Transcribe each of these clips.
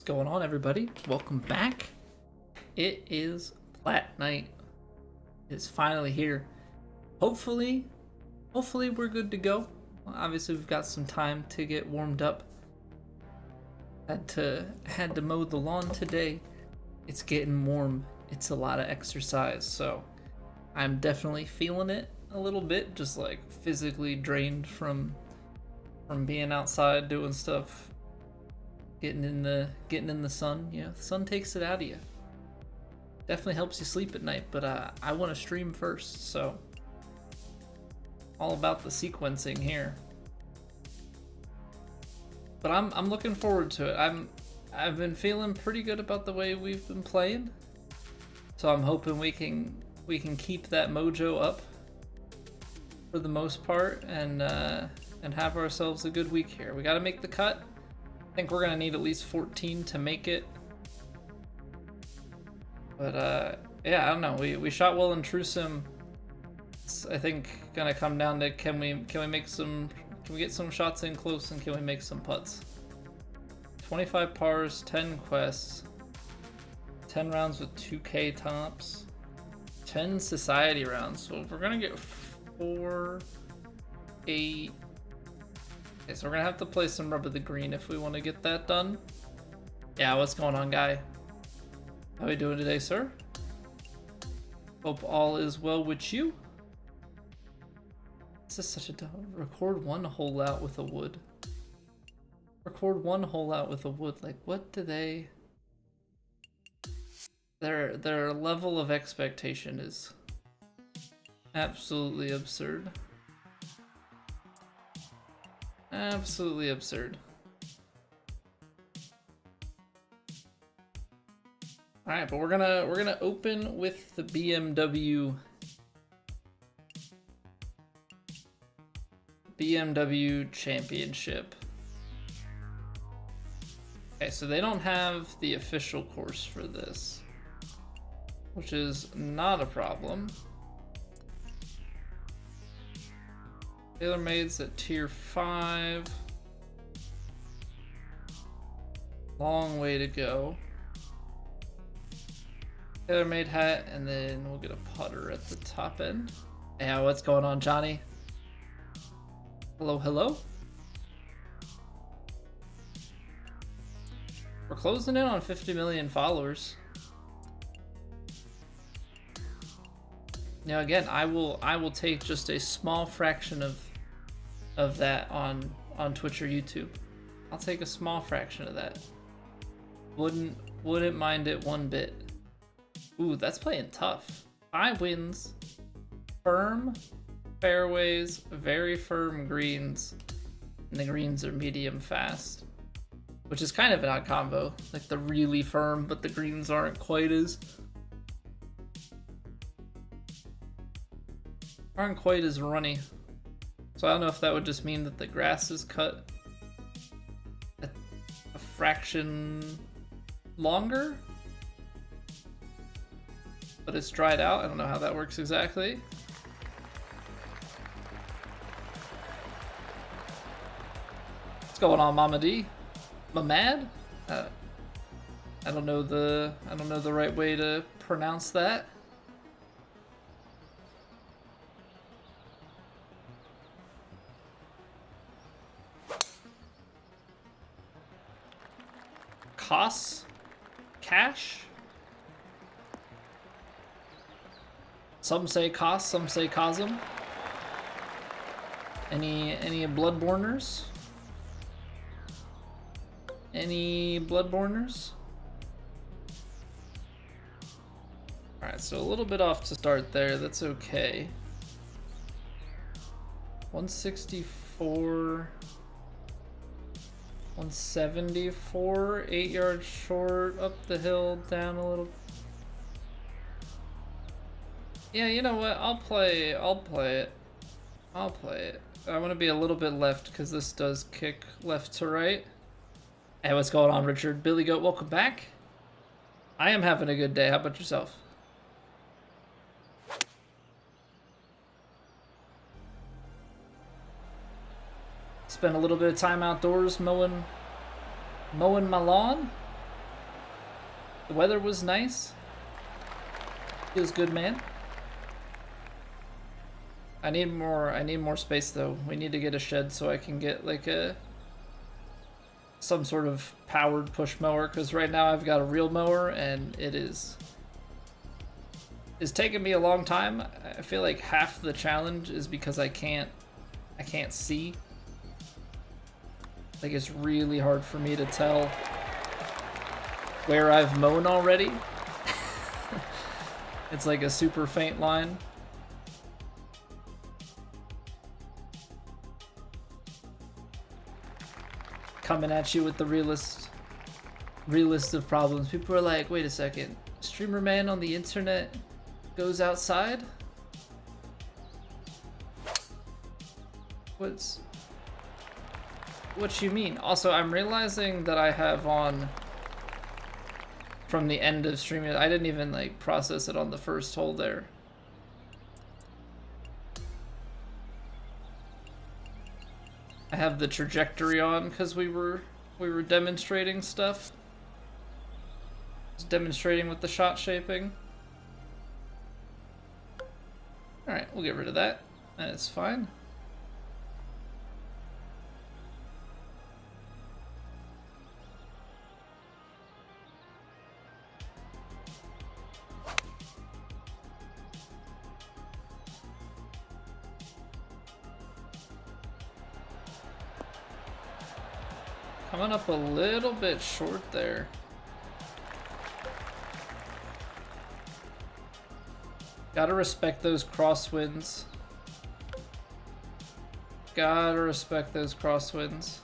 What's going on, everybody? Welcome back. It is Plat Night. It's finally here. Hopefully we're good to go. Obviously, we've got some time to get warmed up. Had to mow the lawn today. It's getting warm. It's a lot of exercise, so I'm definitely feeling it a little bit, just like physically drained from being outside doing stuff. Getting in the sun, the sun takes it out of you. Definitely helps you sleep at night, but I want to stream first, so all about the sequencing here. But I'm looking forward to it. I've been feeling pretty good about the way we've been playing, so I'm hoping we can keep that mojo up for the most part and have ourselves a good week here. We got to make the cut. I think we're gonna need at least 14 to make it. But yeah, I don't know. We shot well in True Sim. It's, I think, gonna come down to can we get some shots in close, and can we make some putts? 25 pars, 10 quests, 10 rounds with 2K tops, 10 society rounds. So we're gonna get 4, 8. Okay, so we're gonna have to play some Rub of the Green if we want to get that done. Yeah, what's going on, guy? How are we doing today, sir? Hope all is well with you. This is such a dumb. Record one hole out with a wood. Record one hole out with a wood. Like, what do they? Their level of expectation is absolutely absurd. Absolutely absurd. All right, but we're gonna open with the BMW Championship. Okay, so they don't have the official course for this, which is not a problem. TaylorMade's at tier 5. Long way to go. TaylorMade hat, and then we'll get a putter at the top end. Yeah, what's going on, Johnny? Hello, hello. We're closing in on 50 million followers. Now again, I will take just a small fraction of that on Twitch or YouTube. I'll take a small fraction of that. Wouldn't mind it one bit. Ooh, that's playing tough. 5 wins, firm fairways, very firm greens, and the greens are medium fast, which is kind of an odd combo. Like the really firm, but the greens aren't quite as runny. So I don't know if that would just mean that the grass is cut a fraction longer, but it's dried out. I don't know how that works exactly. What's going on, Mama D? Mamad? I don't know the right way to pronounce that. Cash? Some say Cos, some say Cosm. Any Bloodborners? Any Bloodborners? Alright, so a little bit off to start there. That's okay. 164... 174, 8 yards short, up the hill, down a little. Yeah, you know what? I'll play it. I want to be a little bit left because this does kick left to right. Hey, what's going on, Richard? Billy Goat, welcome back. I am having a good day. How about yourself? Spend a little bit of time outdoors mowing my lawn. The weather was nice. Feels good, man. I need more space though. We need to get a shed so I can get like some sort of powered push mower, because right now I've got a real mower and it's taking me a long time. I feel like half the challenge is because I can't see. Like, it's really hard for me to tell where I've mown already. It's like a super faint line. Coming at you with the realist of problems. People are like, wait a second, streamer man on the internet goes outside? What you mean? Also, I'm realizing that I have on from the end of streaming. I didn't even like process it on the first hole there. I have the trajectory on because we were demonstrating stuff. Just demonstrating with the shot shaping. All right, we'll get rid of that. That's fine. Coming up a little bit short there. Gotta respect those crosswinds. Gotta respect those crosswinds.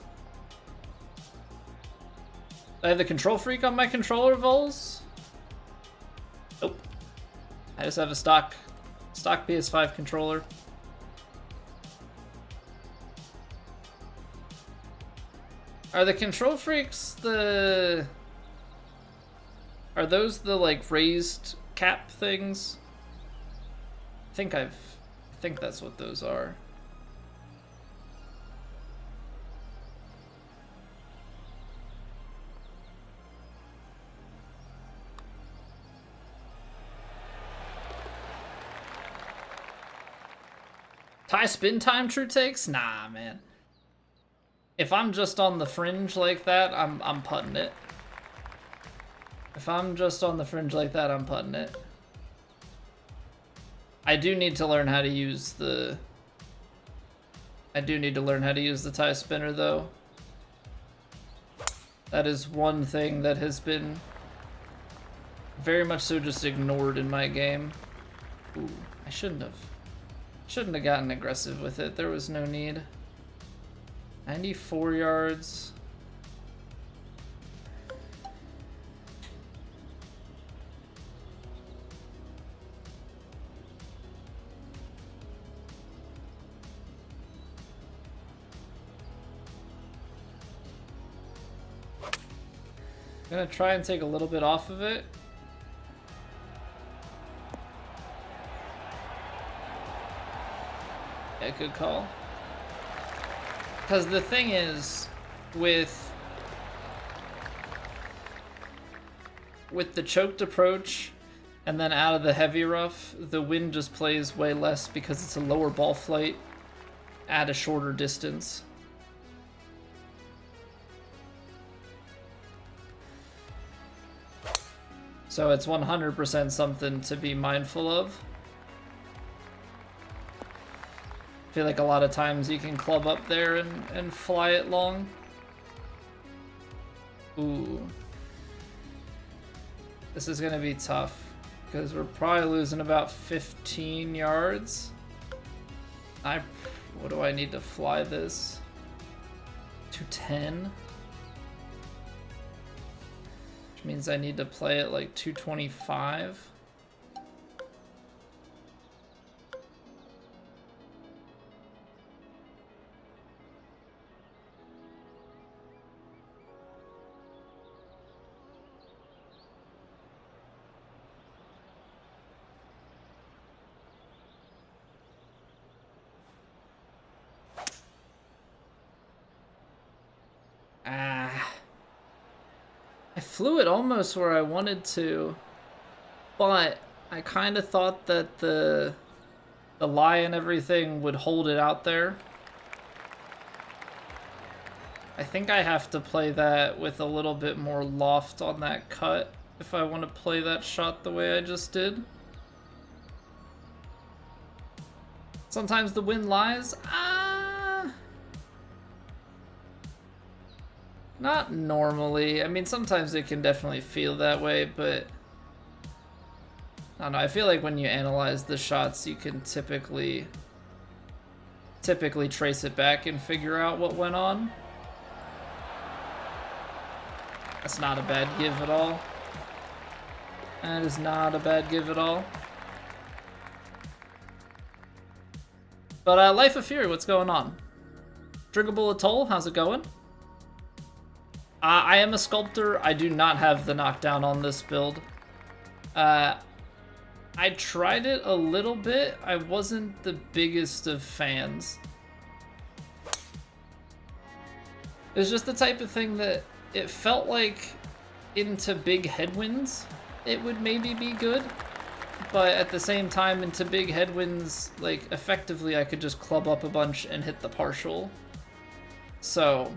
I have the control freak on my controller, Vols? Nope. I just have a stock PS5 controller. Are the control freaks are those the like raised cap things? I think that's what those are. Tie spin time true takes? Nah, man. If I'm just on the fringe like that, I'm putting it. If I'm just on the fringe like that, I'm putting it. I do need to learn how to use the tie spinner though. That is one thing that has been very much so just ignored in my game. Ooh, I shouldn't have gotten aggressive with it. There was no need. 94 yards. I'm gonna try and take a little bit off of it. Yeah, good call. Because the thing is, with the choked approach and then out of the heavy rough, the wind just plays way less because it's a lower ball flight at a shorter distance. So it's 100% something to be mindful of. I feel like a lot of times you can club up there and fly it long. Ooh. This is gonna be tough, because we're probably losing about 15 yards. What do I need to fly this? To 10? Which means I need to play it like 225. I flew it almost where I wanted to, but I kind of thought that the lie and everything would hold it out there. I think I have to play that with a little bit more loft on that cut if I want to play that shot the way I just did. Sometimes the wind lies. Not normally. I mean, sometimes it can definitely feel that way, but I don't know. I feel like when you analyze the shots, you can typically trace it back and figure out what went on. That's not a bad give at all. That is not a bad give at all. But Life of Fury, what's going on? Driggable Atoll, how's it going? I am a sculptor. I do not have the knockdown on this build. I tried it a little bit. I wasn't the biggest of fans. It was just the type of thing that it felt like into big headwinds it would maybe be good. But at the same time, into big headwinds, like, effectively I could just club up a bunch and hit the partial. So,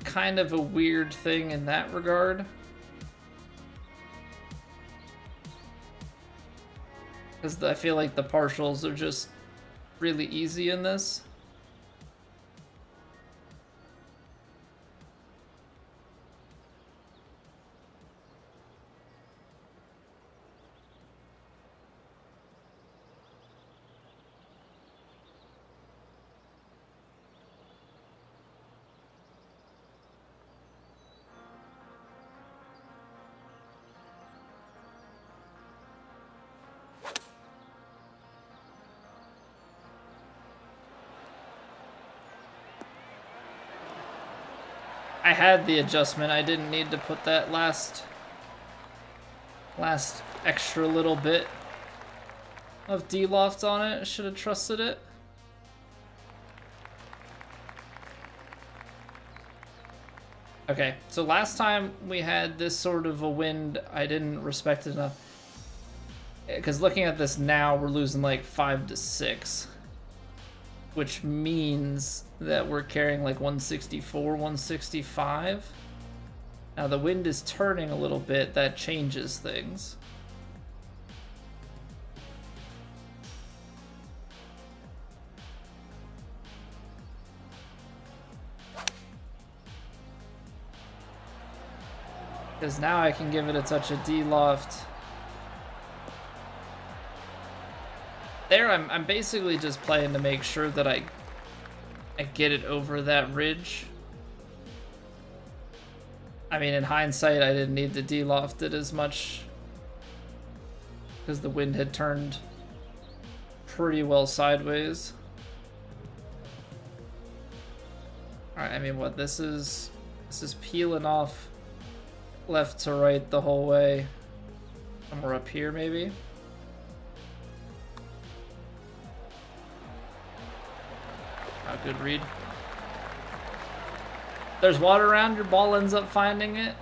kind of a weird thing in that regard. Because I feel like the partials are just really easy in this. I had the adjustment. I didn't need to put that last extra little bit of D-loft on it. I should have trusted it. Okay, so last time we had this sort of a wind, I didn't respect it enough. Because looking at this now, we're losing like 5 to 6. Which means that we're carrying like 164, 165. Now the wind is turning a little bit, that changes things. Because now I can give it a touch of D-loft. There, I'm basically just playing to make sure that I get it over that ridge. I mean, in hindsight, I didn't need to D-loft it as much because the wind had turned pretty well sideways. Alright, I mean, what, this is peeling off left to right the whole way. Somewhere up here, maybe? Oh, good read. There's water around, your ball ends up finding it.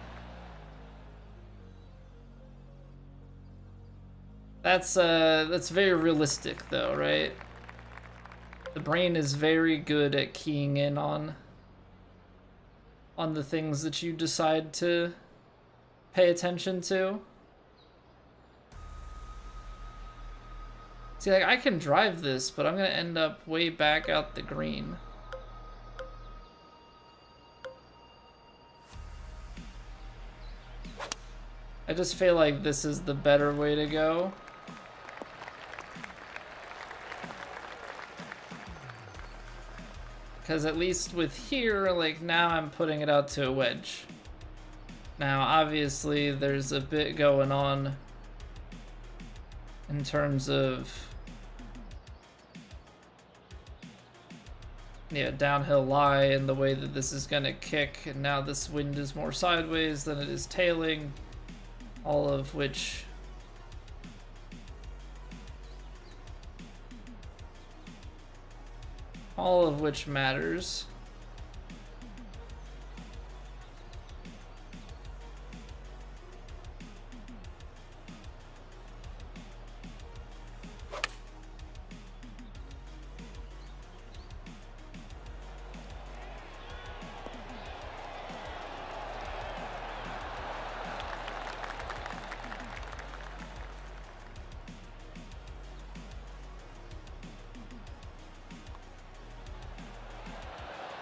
That's very realistic though, right? The brain is very good at keying in on the things that you decide to pay attention to. See, like, I can drive this, but I'm gonna end up way back out the green. I just feel like this is the better way to go. Because at least with here, like, now I'm putting it out to a wedge. Now, obviously, there's a bit going on in terms of, yeah, downhill lie and the way that this is gonna kick, and now this wind is more sideways than it is tailing, all of which matters.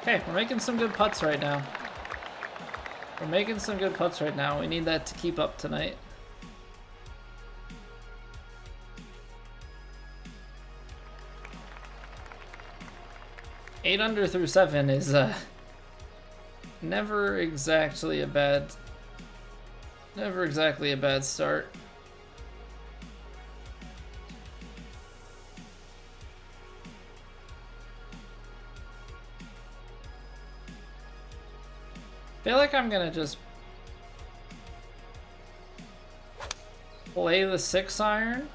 Okay, we're making some good putts right now. We're making some good putts right now. We need that to keep up tonight. Eight under through 7 is never exactly a bad start. I feel like I'm gonna just play the 6-iron.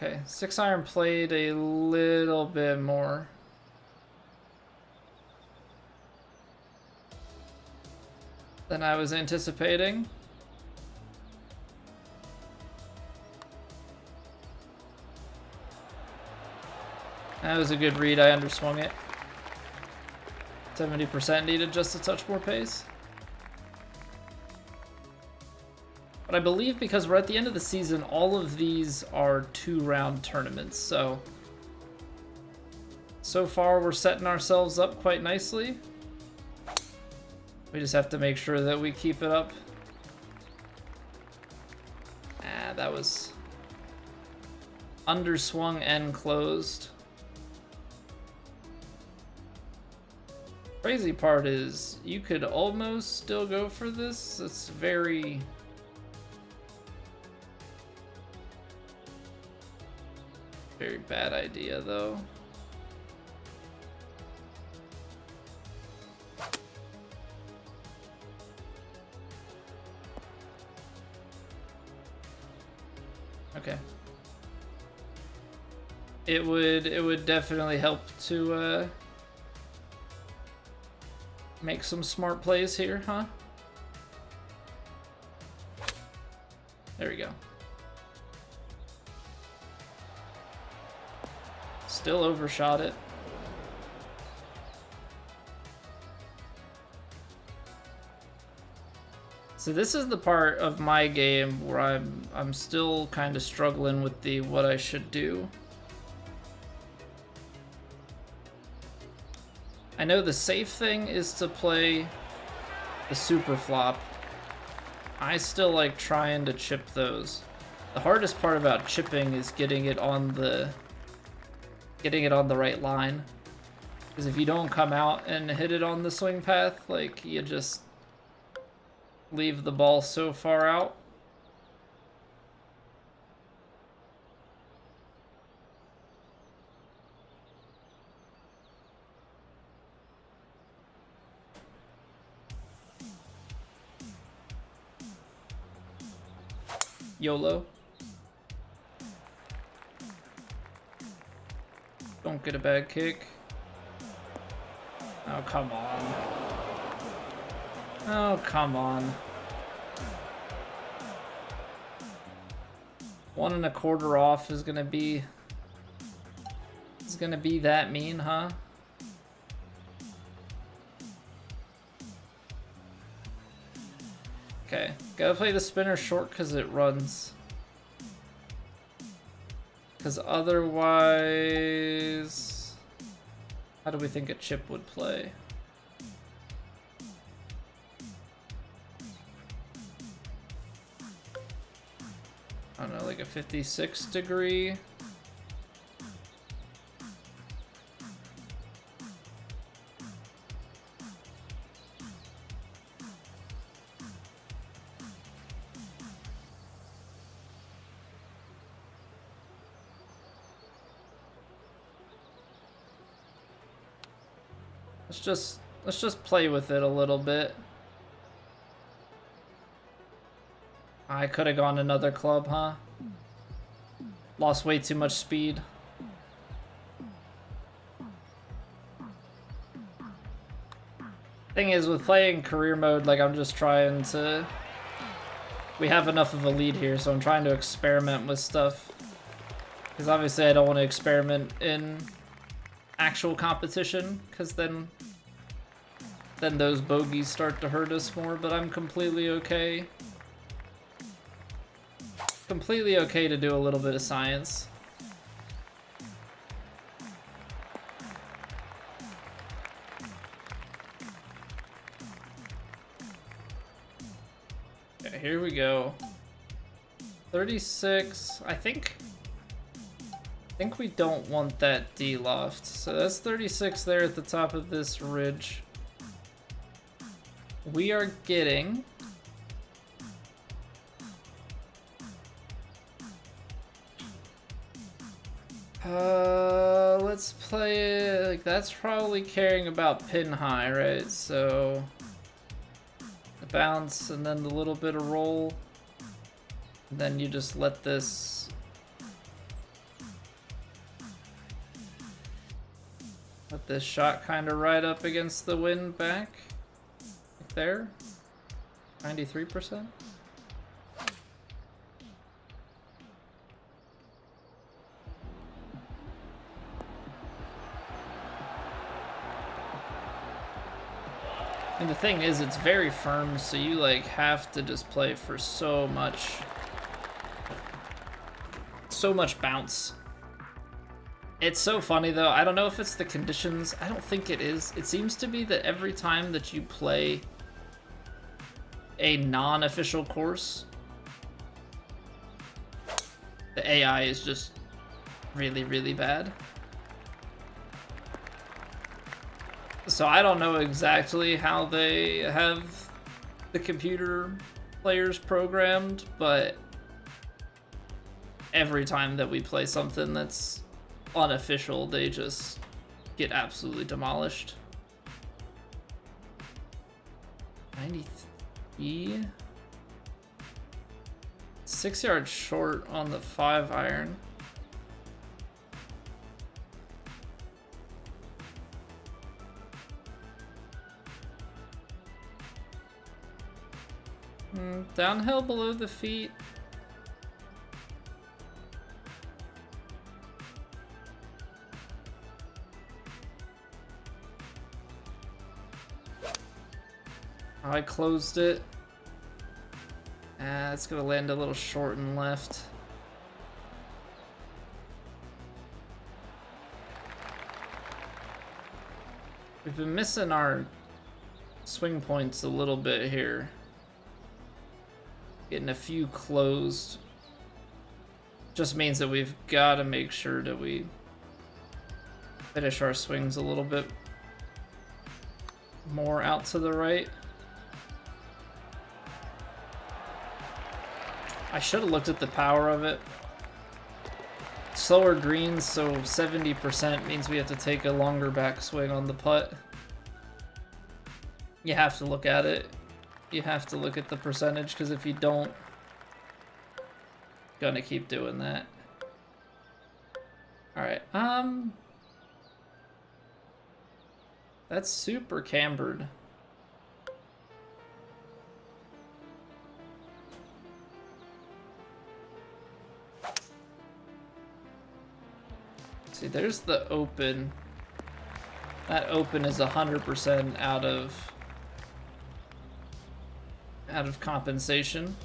Okay, 6-iron played a little bit more. Than I was anticipating. That was a good read, I underswung it. 70% needed just a touch more pace. But I believe because we're at the end of the season, all of these are 2-round tournaments, so far we're setting ourselves up quite nicely. We just have to make sure that we keep it up. That was underswung and closed. Crazy part is you could almost still go for this. It's very bad idea though. Okay. It would definitely help to make some smart plays here, huh? There we go. Still overshot it. So this is the part of my game where I'm still kind of struggling with the what I should do. I know the safe thing is to play the super flop. I still like trying to chip those. The hardest part about chipping is getting it on the right line. Because if you don't come out and hit it on the swing path, like, you just leave the ball so far out. YOLO. Don't get a bad kick. Oh, come on. Oh, come on. 1 1/4 off is gonna be that mean, huh? Okay, gotta play the spinner short because it runs. Because otherwise, how do we think a chip would play? I don't know, like a 56 degree. Let's just play with it a little bit. I could have gone another club, huh? Lost way too much speed. Thing is, with playing career mode, like, I'm just trying to... We have enough of a lead here, so I'm trying to experiment with stuff. Because obviously I don't want to experiment in actual competition, because then then those bogeys start to hurt us more, but I'm completely okay. Completely okay to do a little bit of science. Okay, here we go. 36, I think we don't want that D loft. So that's 36 there at the top of this ridge. We are getting let's play it like that's probably caring about pin high, right? So the bounce and then the little bit of roll. And then you just let this shot kind of ride up against the wind back. Like there. 93%. And the thing is, it's very firm, so you like have to just play for so much bounce. It's so funny though, I don't know if it's the conditions, I don't think it is. It seems to be that every time that you play a non-official course, the AI is just really, really bad. So I don't know exactly how they have the computer players programmed, but every time that we play something that's unofficial, they just get absolutely demolished. 93. 6 yards short on the 5-iron. Downhill below the feet. I closed it. It's gonna land a little short and left. We've been missing our swing points a little bit here. Getting a few closed. Just means that we've got to make sure that we finish our swings a little bit more out to the right. I should have looked at the power of it. Slower greens, so 70% means we have to take a longer backswing on the putt. You have to look at it. You have to look at the percentage, because if you don't, gonna keep doing that. Alright, that's super cambered. See, there's the open. That open is 100% out of compensation.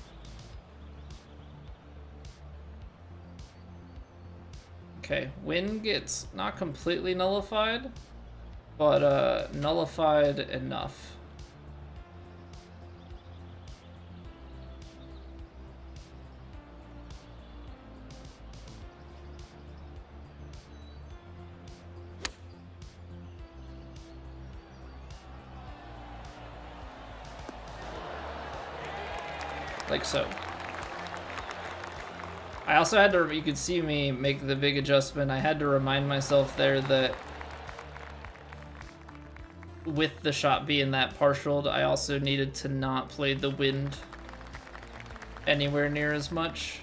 Okay, wind gets not completely nullified, but nullified enough. Like so. I also had to, you could see me make the big adjustment. I had to remind myself there that with the shot being that partialed, I also needed to not play the wind anywhere near as much.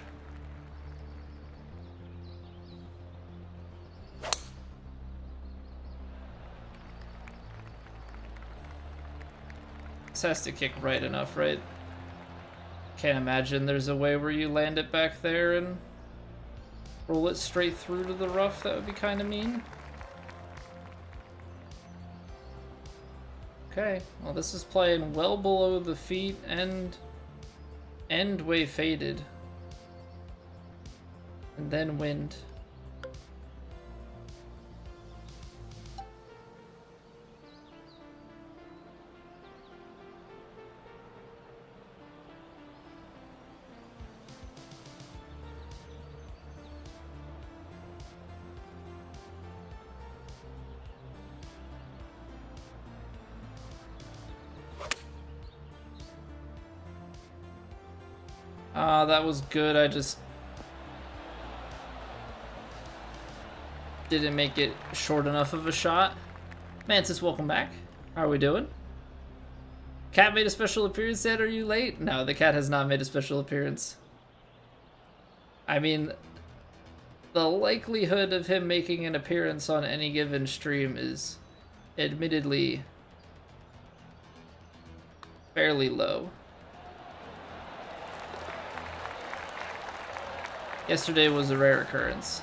This has to kick right enough, right? Can't imagine there's a way where you land it back there and roll it straight through to the rough. That would be kind of mean. Okay, well this is playing well below the feet and end way faded. And then wind. That was good. I just didn't make it short enough of a shot. Mantis, welcome back. How are we doing? Cat made a special appearance yet? Are you late? No, the cat has not made a special appearance. I mean, the likelihood of him making an appearance on any given stream is admittedly fairly low. Yesterday was a rare occurrence.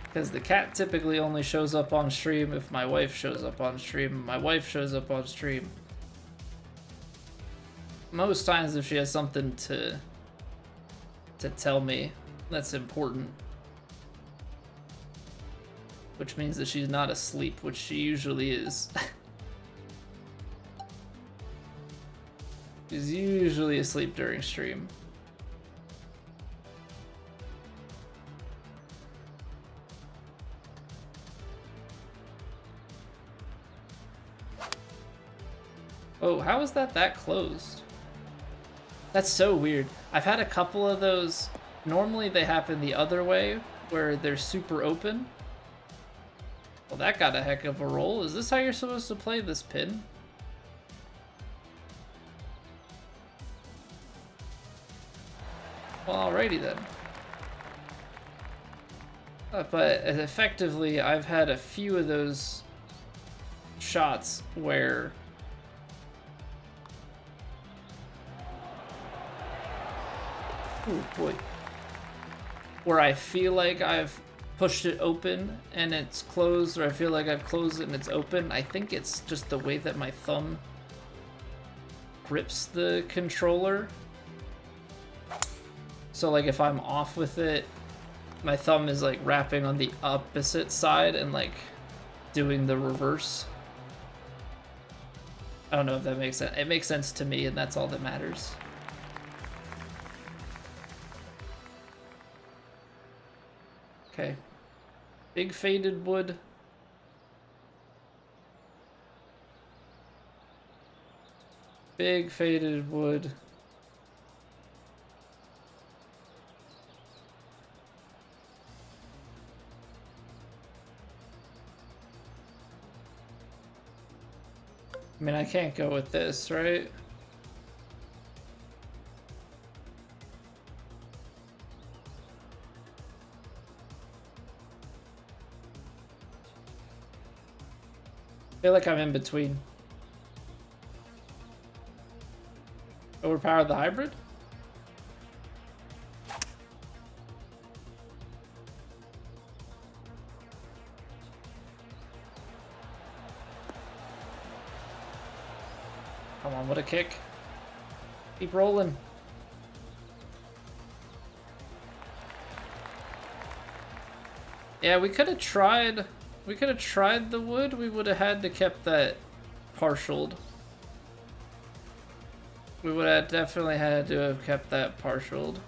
Because the cat typically only shows up on stream if my wife shows up on stream. My wife shows up on stream most times if she has something to tell me that's important. Which means that she's not asleep, which she usually is. She's usually asleep during stream. Oh, how is that closed? That's so weird. I've had a couple of those. Normally they happen the other way, where they're super open. Well, that got a heck of a roll. Is this how you're supposed to play this pin? Well, alrighty then. But effectively, I've had a few of those shots where oh boy, where I feel like I've pushed it open and it's closed, or I feel like I've closed it and it's open. I think it's just the way that my thumb grips the controller. So like if I'm off with it, my thumb is like wrapping on the opposite side and like doing the reverse. I don't know if that makes sense. It makes sense to me, and that's all that matters. Okay. Big faded wood. Big faded wood. I mean, I can't go with this, right? I feel like I'm in between. Overpower the hybrid? Come on, what a kick. Keep rolling. Yeah, we could have tried the wood. We would have had to kept that partialed. We would have definitely had to have kept that partialed.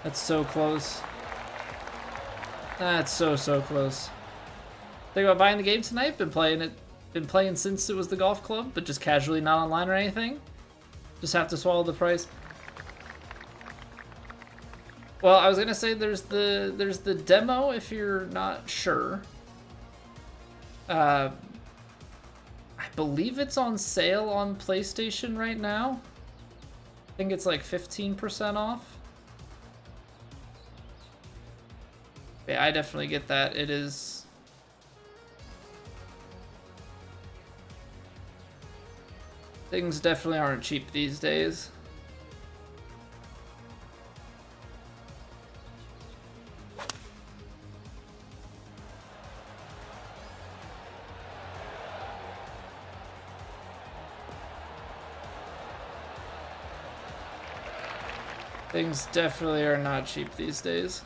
That's so close. That's so close. Think about buying the game tonight? Been playing since it was the golf club, but just casually, not online or anything. Just have to swallow the price. Well, I was gonna say there's the demo if you're not sure. I believe it's on sale on PlayStation right now. I think it's like 15% off. Yeah, I definitely get that. It is... Things definitely aren't cheap these days. Things definitely are not cheap these days.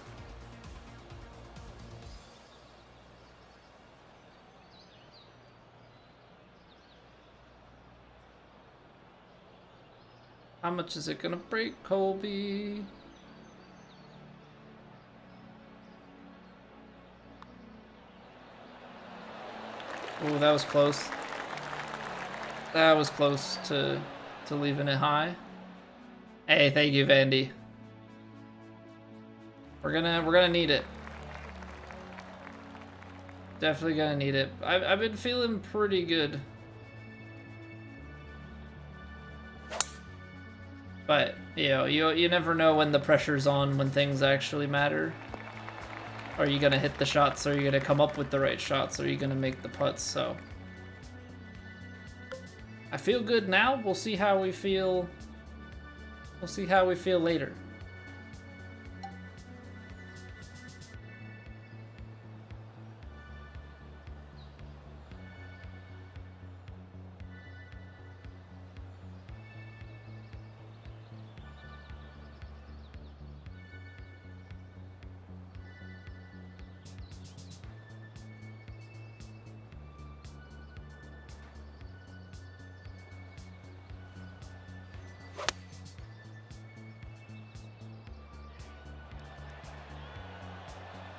How much is it gonna break, Colby? Oh, that was close. That was close to leaving it high. Hey, thank you, Vandy. We're gonna need it. Definitely gonna need it. I've been feeling pretty good. But, you know, you never know when the pressure's on, when things actually matter. Are you gonna hit the shots? Are you gonna come up with the right shots? Are you gonna make the putts? So I feel good now. We'll see how we feel. We'll see how we feel later.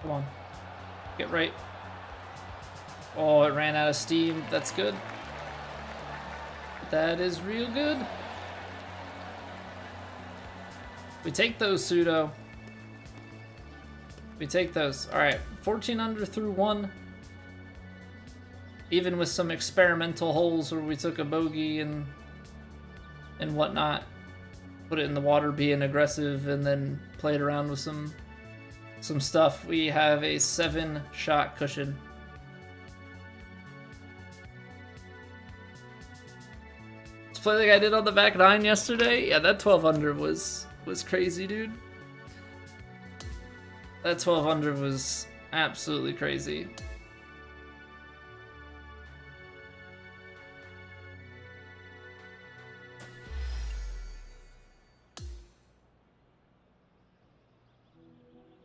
Come on. Get right. Oh, it ran out of steam. That's good. That is real good. We take those, Pseudo. We take those. Alright, 14 under through 1. Even with some experimental holes where we took a bogey and whatnot. Put it in the water being aggressive and then played around with some stuff. We have a 7-shot cushion. Let's play like I did on the back 9 yesterday. Yeah, that 12 under was crazy, dude. That 12 under was absolutely crazy.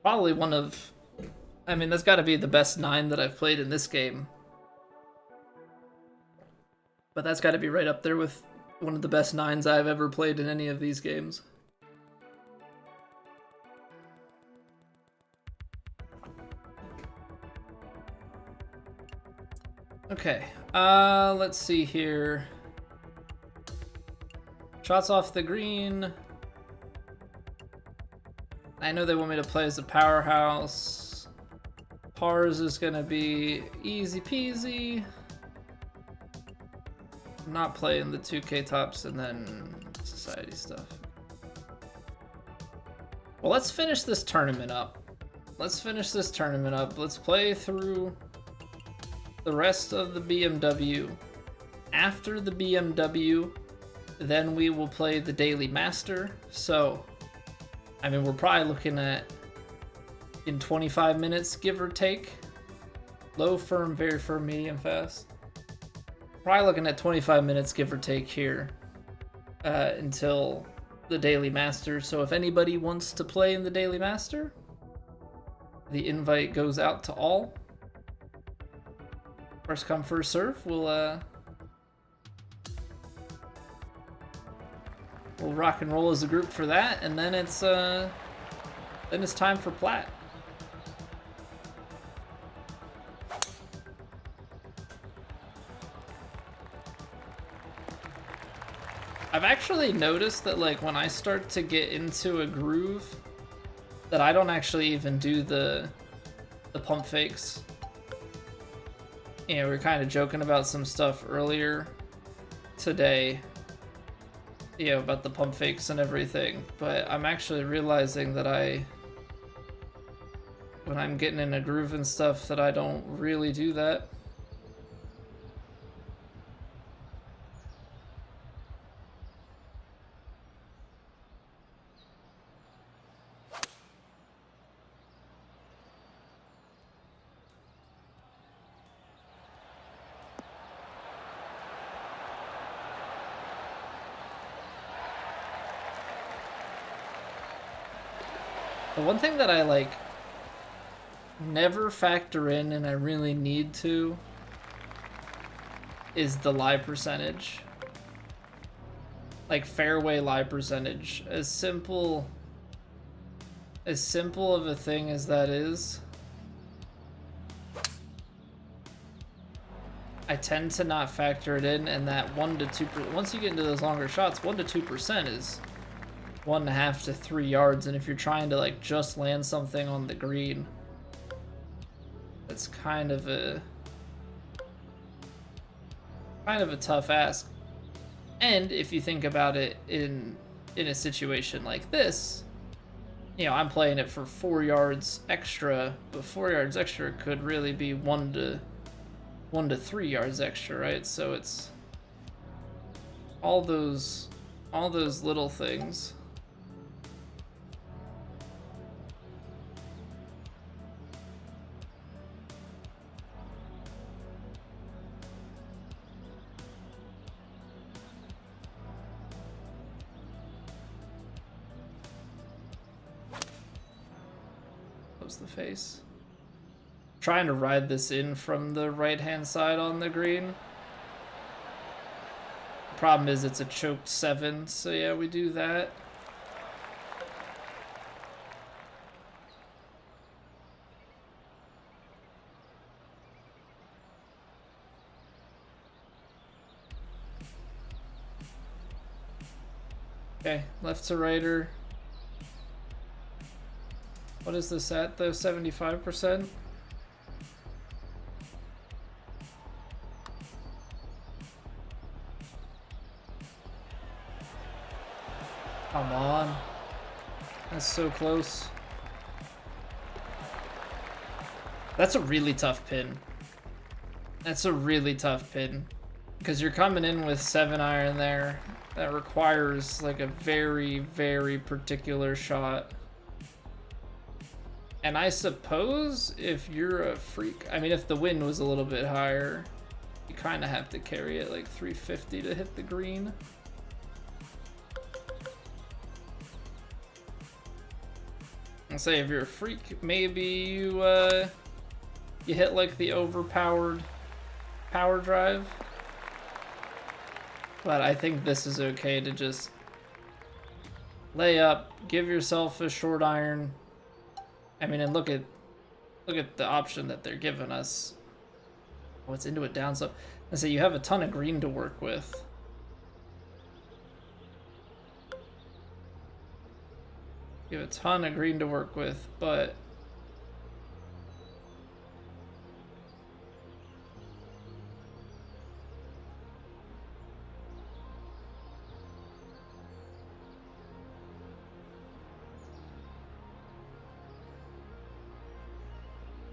Probably one of... I mean, that's got to be the best 9 that I've played in this game. But that's got to be right up there with one of the best 9s I've ever played in any of these games. Okay, let's see here. Shots off the green. I know they want me to play as a powerhouse. Pars is gonna be easy peasy. I'm not playing the 2K tops and then society stuff. Well, let's finish this tournament up. Let's play through the rest of the BMW. After the BMW, then we will play the Daily Master. So, I mean, we're probably looking at in 25 minutes, give or take. Low, firm, very firm, medium, fast. Probably looking at 25 minutes, give or take here, until the Daily Master. So if anybody wants to play in the Daily Master, the invite goes out to all. First come, first serve. We'll rock and roll as a group for that, and then it's time for Plat. I've actually noticed that, like, when I start to get into a groove, that I don't actually even do the pump fakes. You know, we were kind of joking about some stuff earlier today, you know, about the pump fakes and everything, but I'm actually realizing that when I'm getting in a groove and stuff that I don't really do that. The one thing that I like never factor in, and I really need to, is the lie percentage. Like fairway lie percentage. As simple of a thing as that is, I tend to not factor it in, and that 1 to 2%, once you get into those longer shots, 1 to 2% is 1.5 to 3 yards, and if you're trying to like just land something on the green, that's kind of a tough ask. And if you think about it in a situation like this, you know, I'm playing it for 4 yards extra, but 4 yards extra could really be 1 to 3 yards extra, right? So it's all those little things. Close the face. Trying to ride this in from the right-hand side on the green. Problem is it's a choked 7, so yeah, we do that. Okay, left to righter. What is this at though? 75%? Come on. That's so close. That's a really tough pin. That's a really tough pin. Because you're coming in with 7-iron there. That requires like a very, very particular shot. And I suppose if you're a freak, I mean, if the wind was a little bit higher, you kind of have to carry it like 350 to hit the green. And say if you're a freak, maybe you hit like the overpowered power drive. But I think this is okay to just lay up, give yourself a short iron. I mean, and look at the option that they're giving us. Oh, it's into it down, so I say you have a ton of green to work with. You have a ton of green to work with, but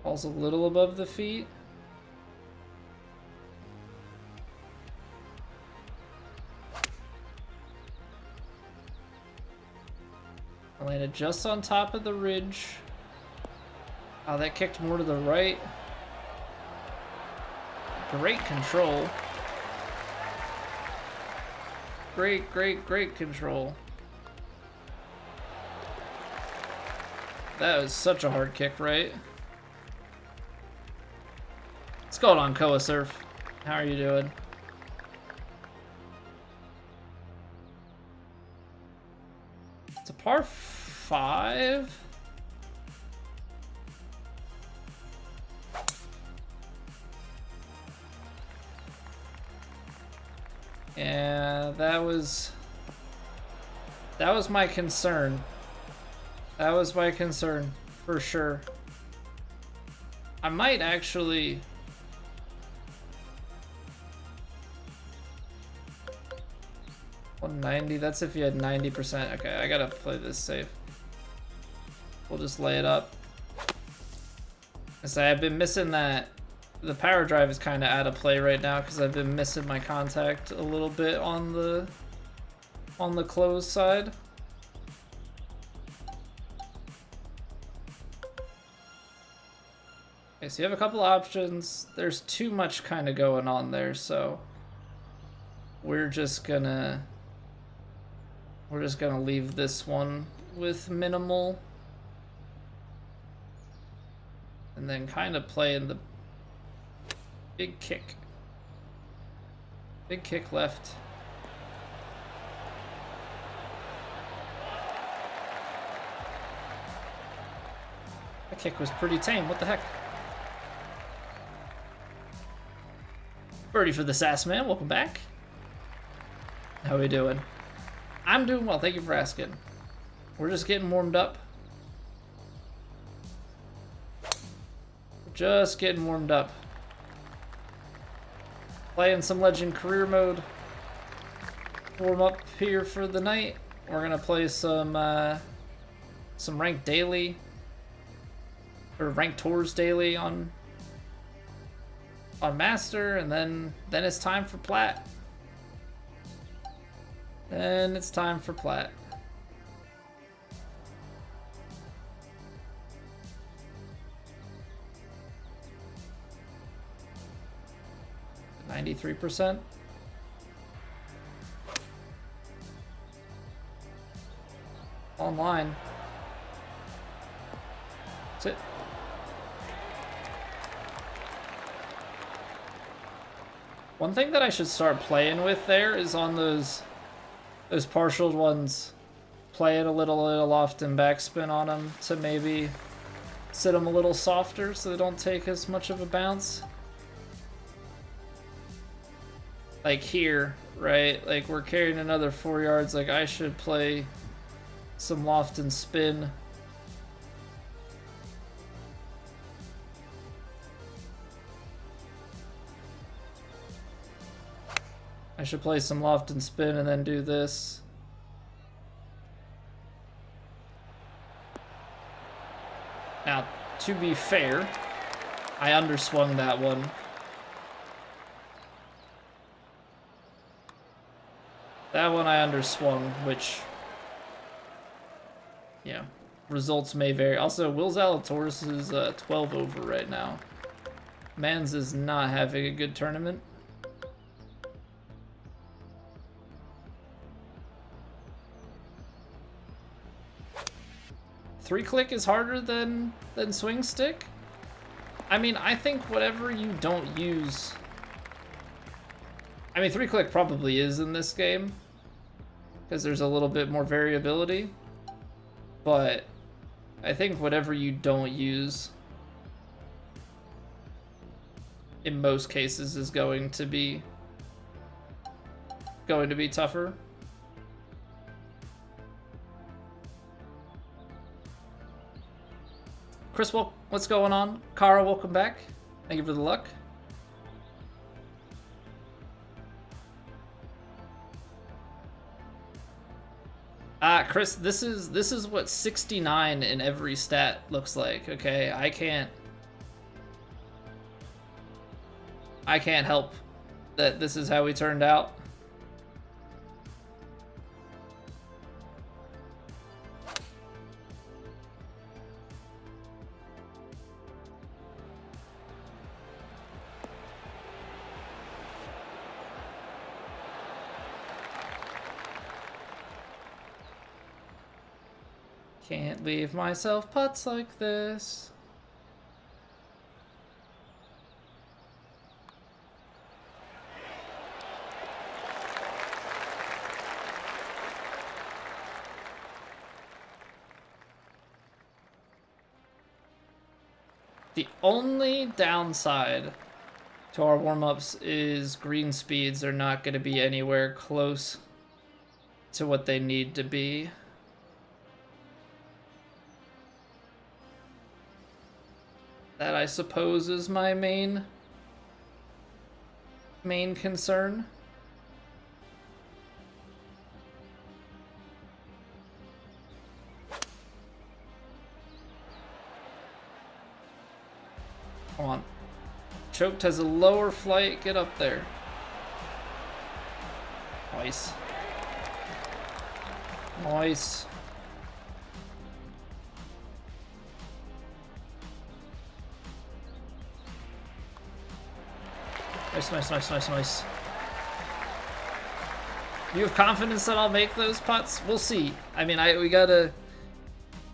ball's a little above the feet. I landed just on top of the ridge. Oh, that kicked more to the right. Great control. Great, great, great control. That was such a hard kick, right? What's going on, Koa Surf? How are you doing? It's a par 5. Yeah, that was my concern. That was my concern, for sure. I might actually... $190, that's if you had 90%. Okay, I gotta play this safe. We'll just lay it up. I say I've been missing that. The power drive is kind of out of play right now because I've been missing my contact a little bit on the closed side. Okay, so you have a couple options. There's too much kind of going on there, so we're just gonna leave this one with minimal, and then kind of play in the big kick left. The kick was pretty tame. What the heck? Birdie for the Sass Man. Welcome back. How are we doing? I'm doing well. Thank you for asking. We're just getting warmed up. Just getting warmed up. Playing some Legend Career Mode. Warm up here for the night. We're gonna play some Ranked Daily or Ranked Tours Daily on Master, and then it's time for Plat. Then it's time for Plat. %. Online. That's it. One thing that I should start playing with there is on those partial ones, playing a little loft and backspin on them to maybe sit them a little softer so they don't take as much of a bounce. Like here, right? Like we're carrying another 4 yards. Like I should play some loft and spin. I should play some loft and spin and then do this. Now, to be fair, I underswung that one. That one I underswung, which, yeah, results may vary. Also, Will Zalatoris is 12 over right now. Mans is not having a good tournament. Three click is harder than swing stick? I mean, I think whatever you don't use... I mean, three click probably is in this game, because there's a little bit more variability. But I think whatever you don't use, in most cases, is going to be tougher. Chris, what's going on? Kara, welcome back. Thank you for the luck. Chris, this is what 69 in every stat looks like. Okay, I can't help that this is how we turned out. Can't leave myself putts like this. The only downside to our warm-ups is green speeds are not going to be anywhere close to what they need to be. That, I suppose, is my main concern. Choked has a lower flight. Get up there. Nice. Nice. Nice, nice, nice, nice, nice. You have confidence that I'll make those putts? We'll see. I mean, we gotta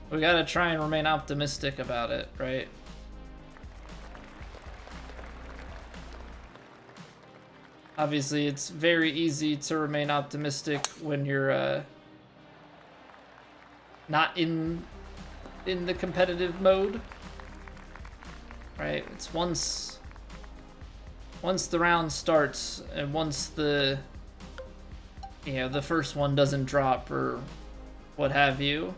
try and remain optimistic about it, right? Obviously, it's very easy to remain optimistic when you're not in the competitive mode, right? It's once the round starts and once the first one doesn't drop or what have you.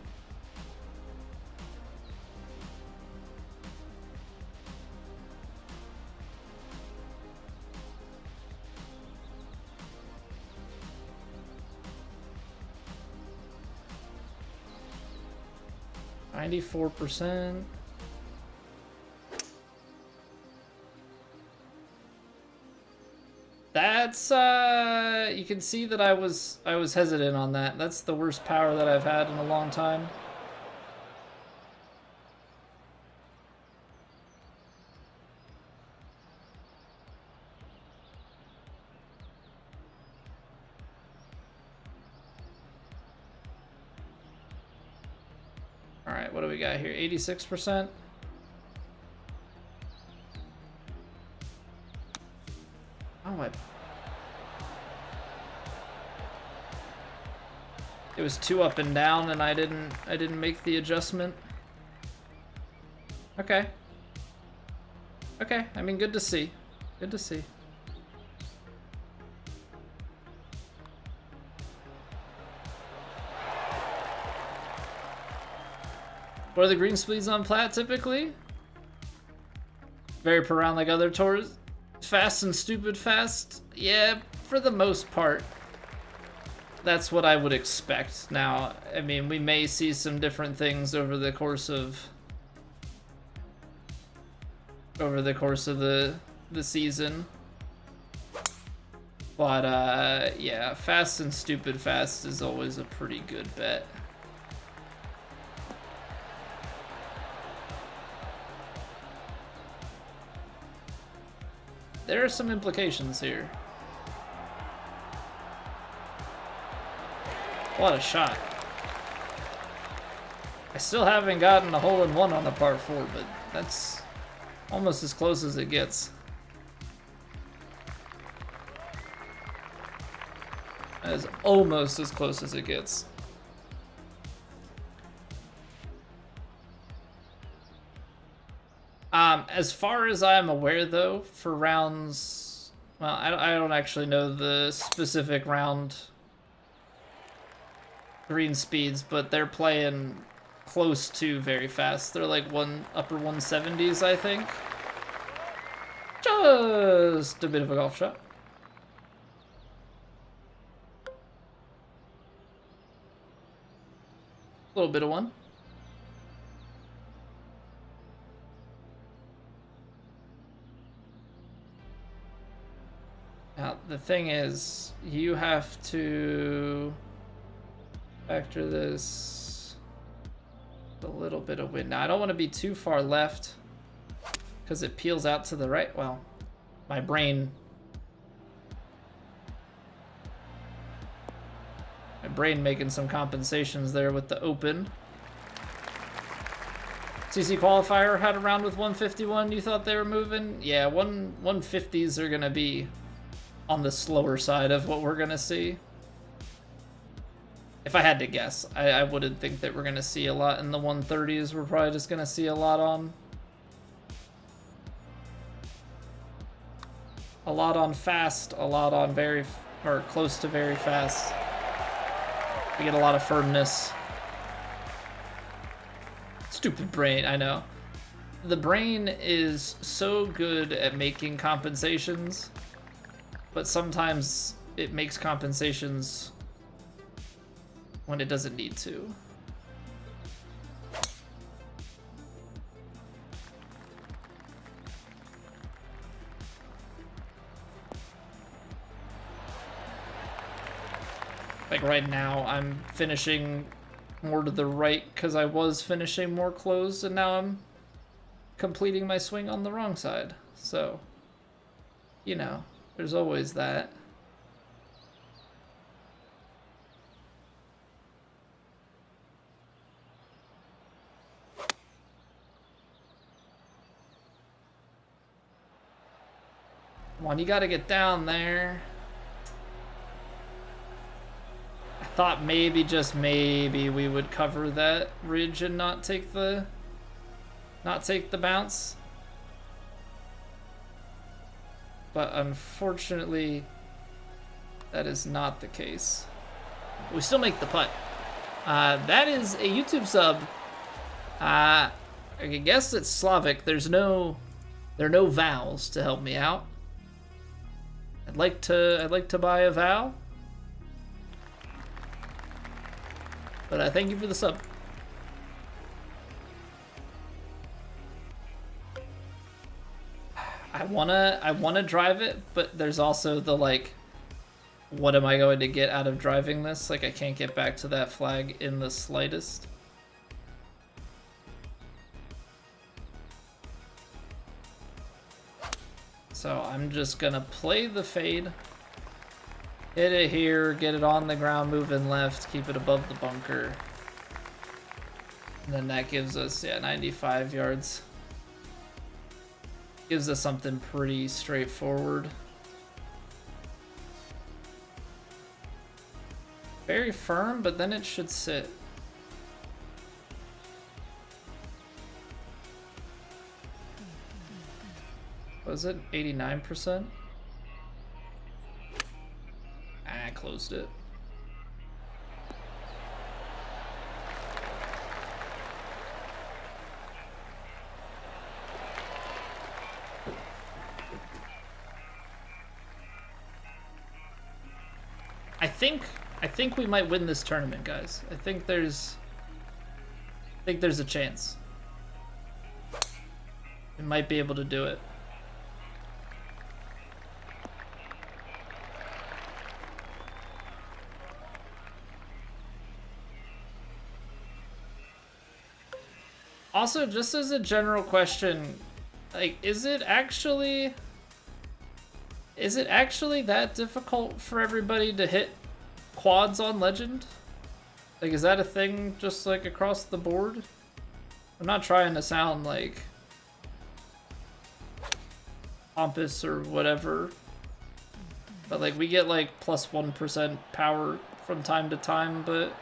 %. That's you can see that I was hesitant on that. That's the worst power that I've had in a long time. All right, what do we got here? 86%. Oh my. It was too up and down and I didn't make the adjustment. Okay. Okay, I mean, good to see. Good to see. What are the green speeds on Plat typically? Very per round like other tours. Fast and stupid fast? Yeah, for the most part. That's what I would expect. Now, I mean, we may see some different things over the course of the season. But yeah, fast and stupid fast is always a pretty good bet. There are some implications here. What a shot. I still haven't gotten a hole-in-one on the par 4, but that's almost as close as it gets. That is almost as close as it gets. As far as I'm aware, though, for rounds, well, I don't actually know the specific round green speeds, but they're playing close to very fast. They're like upper 170s, I think. Just a bit of a golf shot. A little bit of one. Now, the thing is, you have to factor this a little bit of wind. Now, I don't want to be too far left because it peels out to the right. Well, my brain making some compensations there with the open. CC qualifier had a round with 151. You thought they were moving? Yeah, 150s are going to be on the slower side of what we're going to see. If I had to guess, I wouldn't think that we're going to see a lot in the 130s. We're probably just going to see a lot on fast, a lot on very, or close to very fast. We get a lot of firmness. Stupid brain, I know. The brain is so good at making compensations, but sometimes it makes compensations when it doesn't need to. Like right now, I'm finishing more to the right because I was finishing more closed, and now I'm completing my swing on the wrong side. So, you know, there's always that. Come on, you gotta get down there. I thought maybe, just maybe, we would cover that ridge and not take the bounce. But unfortunately, that is not the case. We still make the putt. That is a YouTube sub. I guess it's Slavic. There are no vowels to help me out. I'd like to buy a vowel. But I thank you for the sub. I wanna drive it, but there's also the like, what am I going to get out of driving this? Like, I can't get back to that flag in the slightest. So I'm just gonna play the fade, hit it here, get it on the ground, moving left, keep it above the bunker. And then that gives us, yeah, 95 yards. Gives us something pretty straightforward. Very firm, but then it should sit. Was it 89%? I closed it. I think we might win this tournament, guys. I think there's a chance. We might be able to do it. Also, just as a general question, like, is it actually that difficult for everybody to hit quads on Legend? Like, is that a thing just like across the board? I'm not trying to sound like pompous or whatever, but like, we get like plus 1% power from time to time, but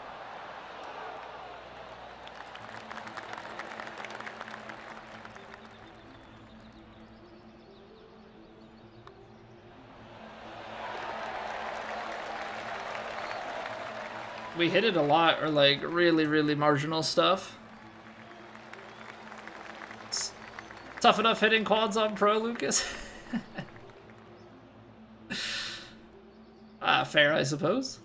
we hit it a lot, or like really marginal stuff. It's tough enough hitting quads on pro, Lucas. Fair, I suppose.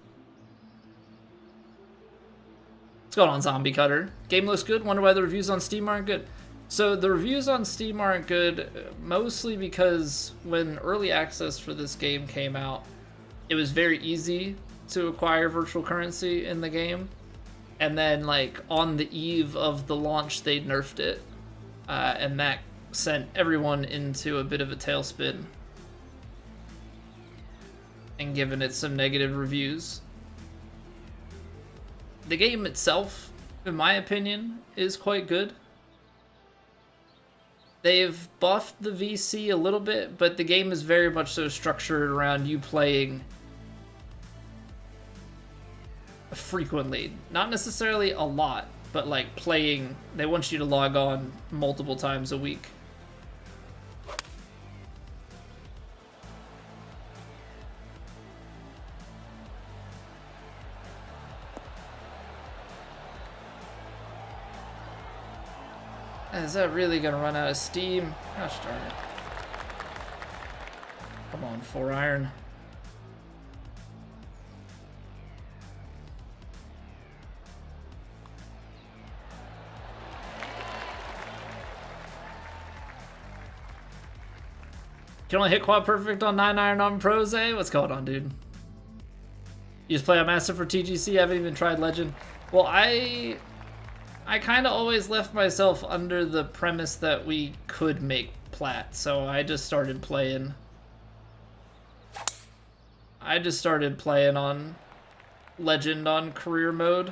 What's going on, Zombie Cutter? Game looks good. Wonder why the reviews on Steam aren't good. So the reviews on Steam aren't good mostly because when early access for this game came out, it was very easy to acquire virtual currency in the game, and then like on the eve of the launch they nerfed it, and that sent everyone into a bit of a tailspin and given it some negative reviews. The game itself, in my opinion, is quite good. They've buffed the VC a little bit, but the game is very much so structured around you playing frequently. Not necessarily a lot, but like playing, they want you to log on multiple times a week. Is that really gonna run out of steam? Gosh darn it. Come on, 4-iron. You can only hit quad perfect on 9-iron on pros, eh? What's going on, dude? You just play on Master for TGC? I haven't even tried Legend. Well, I kind of always left myself under the premise that we could make Plat, so I just started playing. I just started playing on Legend on career mode.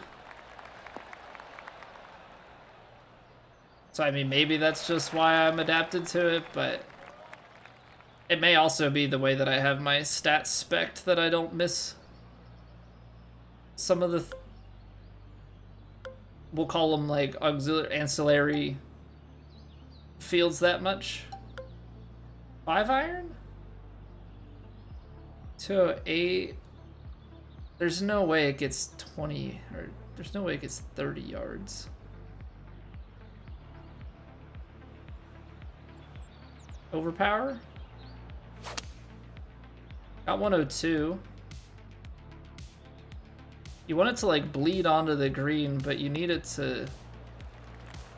So, I mean, maybe that's just why I'm adapted to it, but it may also be the way that I have my stats spec'd that I don't miss some of the, we'll call them like auxiliary, ancillary fields that much. 5 iron? 208. There's no way it gets 20, or there's no way it gets 30 yards. Overpower? Got 102. You want it to like bleed onto the green, but you need it to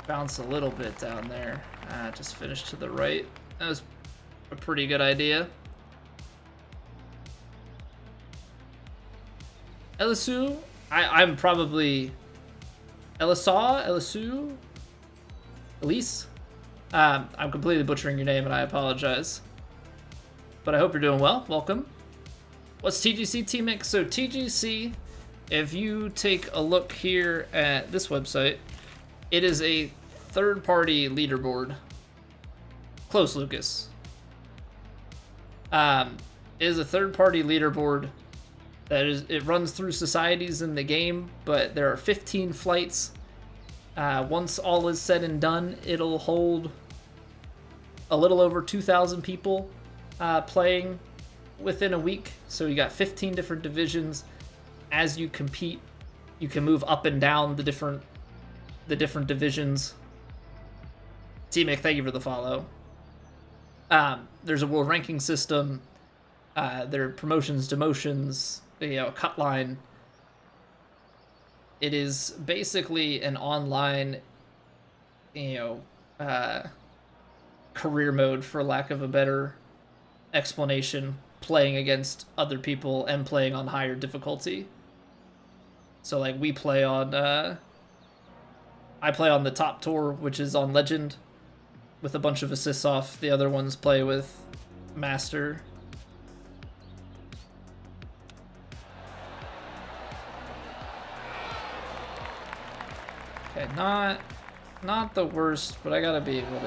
bounce a little bit down there. Just finish to the right. That was a pretty good idea. Elisu, I'm probably Elisu, Elise. I'm completely butchering your name, and I apologize. But I hope you're doing well. Welcome. What's TGC Teammix? So TGC, if you take a look here at this website, it is a third-party leaderboard. Close, Lucas. It is a third-party leaderboard that it runs through societies in the game, but there are 15 flights. Once all is said and done, it'll hold a little over 2,000 people playing within a week. So you got 15 different divisions. As you compete, you can move up and down the different divisions. T-Mick, thank you for the follow. There's a world ranking system. There are promotions, demotions, a cut line. It is basically an online, career mode, for lack of a better explanation, playing against other people and playing on higher difficulty. So like we play on, I play on the top tour, which is on Legend, with a bunch of assists off. The other ones play with Master. Okay, not the worst, but I gotta be able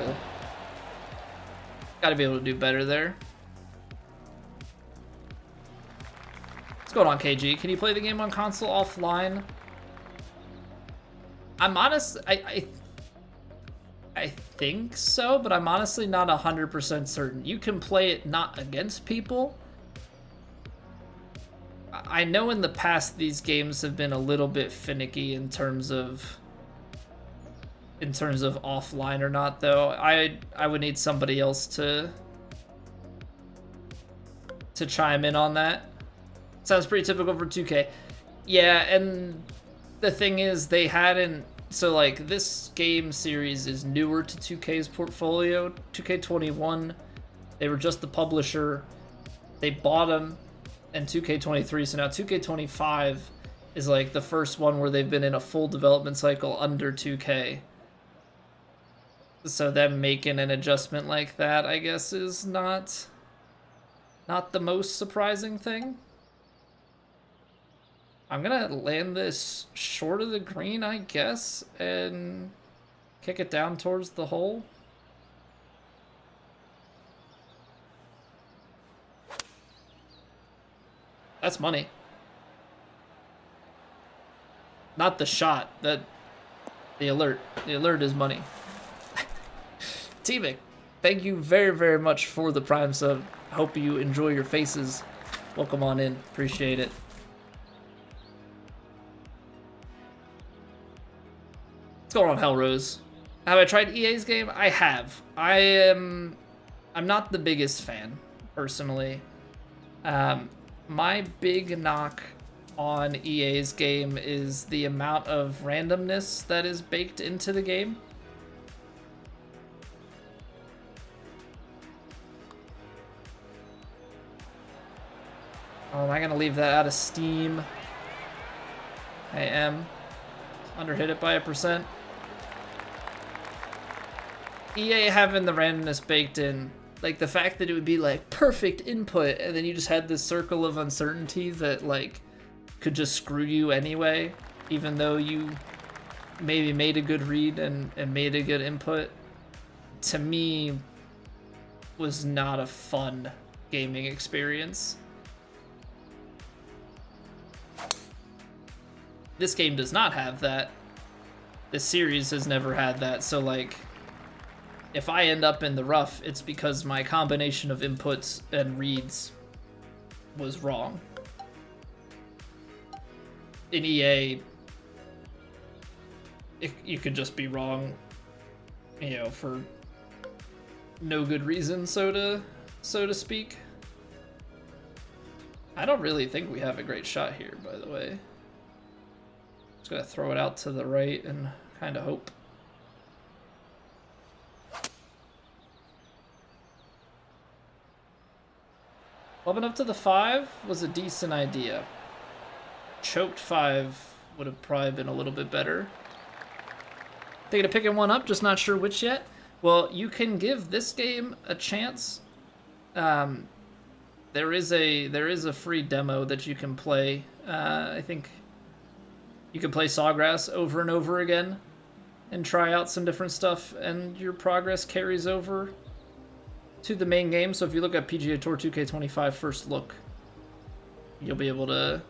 to do better there. What's going on, KG? Can you play the game on console offline? I'm honest, I think so, but I'm honestly not 100% certain. You can play it not against people. I know in the past these games have been a little bit finicky in terms of offline or not, though. I would need somebody else to chime in on that. Sounds pretty typical for 2K. Yeah, and the thing is, they hadn't... So, like, this game series is newer to 2K's portfolio. 2K21, they were just the publisher. They bought them in 2K23, so now 2K25 is, like, the first one where they've been in a full development cycle under 2K. So them making an adjustment like that, I guess, is not the most surprising thing. I'm gonna land this short of the green, I guess, and kick it down towards the hole. That's money. Not the shot, the alert. The alert is money. T-Mick, thank you very, very much for the Prime sub. Hope you enjoy your faces. Welcome on in. Appreciate it. What's going on, Hellrose? Have I tried EA's game? I have. I'm not the biggest fan, personally. My big knock on EA's game is the amount of randomness that is baked into the game. Oh, am I gonna leave that out of Steam? I am underhit it by 1%. EA having the randomness baked in, like the fact that it would be like perfect input and then you just had this circle of uncertainty that like could just screw you anyway, even though you maybe made a good read and made a good input, to me was not a fun gaming experience. This game does not have that. This series has never had that, so like if I end up in the rough, it's because my combination of inputs and reads was wrong. In EA, you could just be wrong, you know, for no good reason, so to speak. I don't really think we have a great shot here, by the way. Just gonna throw it out to the right and kind of hope. Clubbing up to the 5 was a decent idea. Choked 5 would have probably been a little bit better. Thinking of picking one up, just not sure which yet. Well, you can give this game a chance. There is a free demo that you can play. I think you can play Sawgrass over and over again and try out some different stuff, and your progress carries over to the main game. So if you look at PGA Tour 2K25 first look, you'll be able to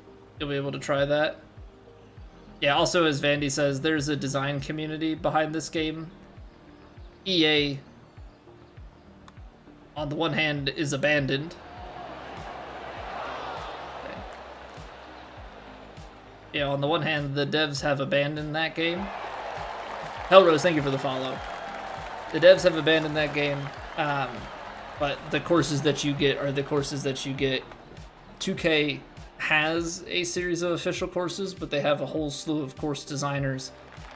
try that. Yeah, also as Vandy says, there's a design community behind this game. EA, on the one hand, is abandoned. Okay. Yeah, on the one hand, the devs have abandoned that game. Hellrose, thank you for the follow. The devs have abandoned that game, but the courses that you get are the courses that you get. 2K has a series of official courses, but they have a whole slew of course designers.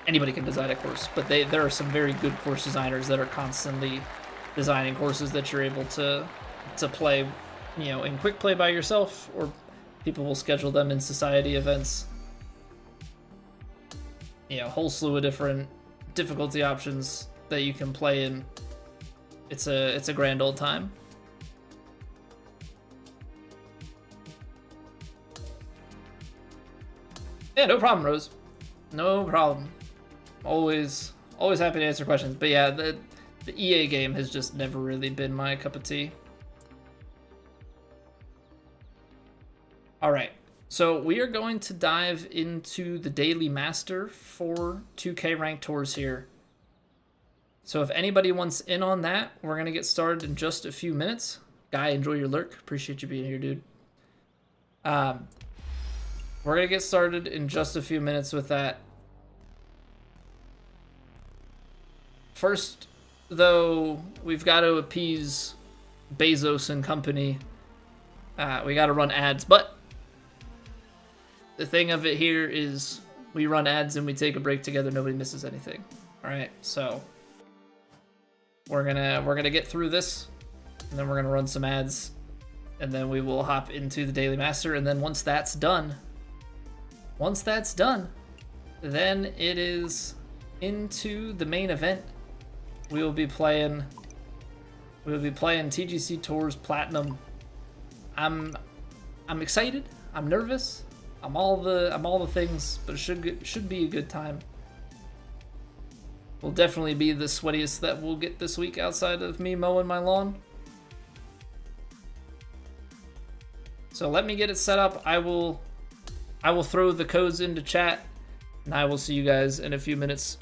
Anybody can design a course, but there are some very good course designers that are constantly designing courses that you're able to play, you know, in quick play by yourself, or people will schedule them in society events. You know, a whole slew of different difficulty options that you can play in. It's a grand old time. Yeah, no problem, Rose. No problem. Always happy to answer questions. But yeah, the EA game has just never really been my cup of tea. All right, so we are going to dive into the Daily Master for 2K Ranked Tours here. So if anybody wants in on that, we're going to get started in just a few minutes. Guy, enjoy your lurk. Appreciate you being here, dude. We're going to get started in just a few minutes with that. First, though, we've got to appease Bezos and company. We got to run ads, but the thing of it here is we run ads and we take a break together. Nobody misses anything. All right, so we're gonna get through this, and then we're gonna run some ads, and then we will hop into the Daily Master. And then once that's done, then it is into the main event. We will be playing TGC Tours Platinum. I'm excited. I'm nervous. I'm all the things, but it should be a good time. Will definitely be the sweatiest that we'll get this week outside of me mowing my lawn. So let me get it set up. I will throw the codes into chat, and I will see you guys in a few minutes.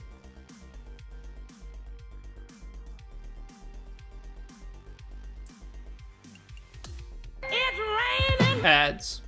It's raining. Ads.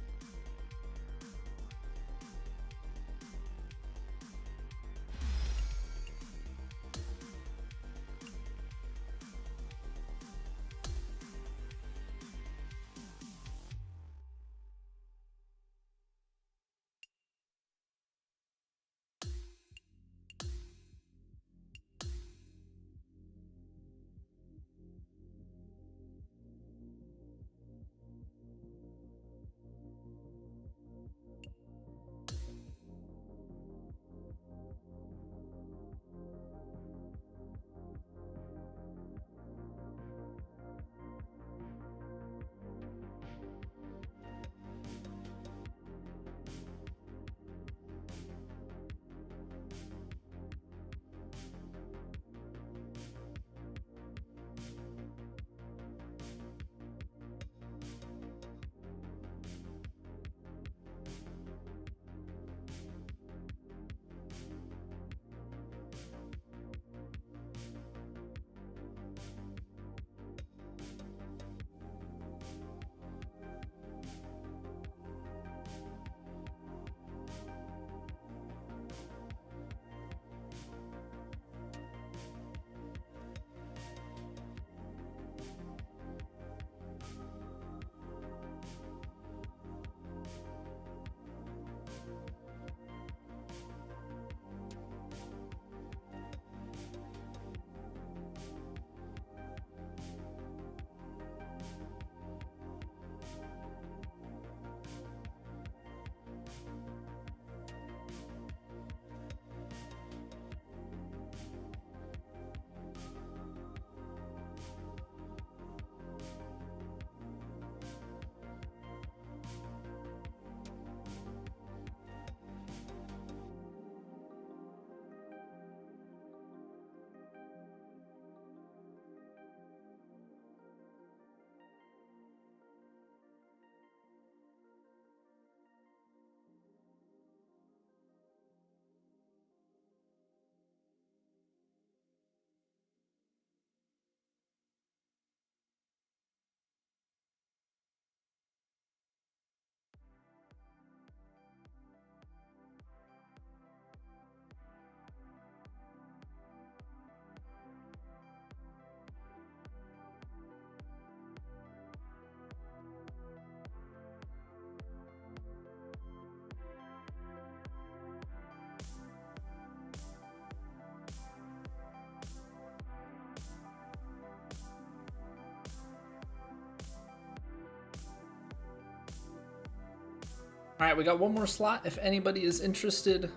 Alright, we got one more slot if anybody is interested.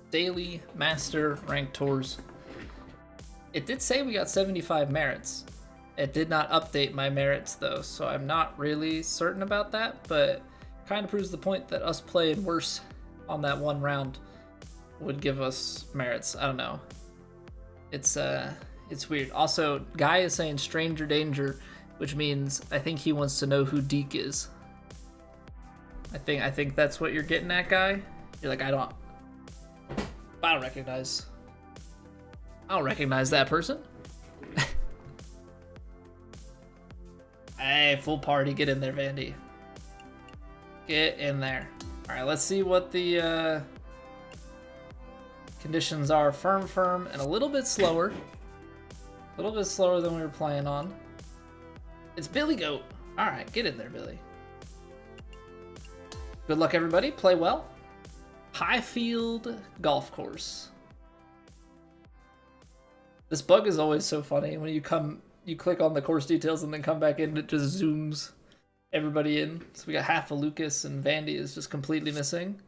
Daily Master Ranked Tours. It did say we got 75 merits. It did not update my merits though, so I'm not really certain about that, but kind of proves the point that us playing worse on that one round would give us merits. I don't know. It's weird. Also, Guy is saying stranger danger, which means I think he wants to know who Deke is. I think that's what you're getting at, Guy. You're like, I don't recognize that person. Hey, full party, get in there, Vandy. Get in there. All right, let's see what the conditions are. Firm, and a little bit slower. A little bit slower than we were playing on. It's Billy Goat. All right, get in there, Billy. Good luck, everybody. Play well. Highfield Golf Course. This bug is always so funny. When you click on the course details and then come back in, it just zooms everybody in. So we got half of Lucas and Vandy is just completely missing.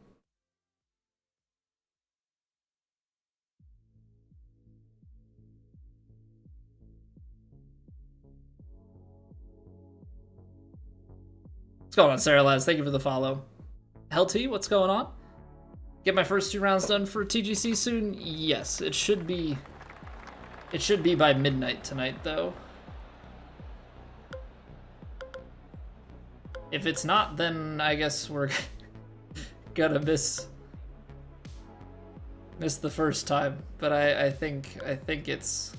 What's going on, Sarah Lads? Thank you for the follow. LT, what's going on? Get my first 2 rounds done for TGC soon? Yes, it should be by midnight tonight, though. If it's not, then I guess we're gonna miss the first time. But I think it's.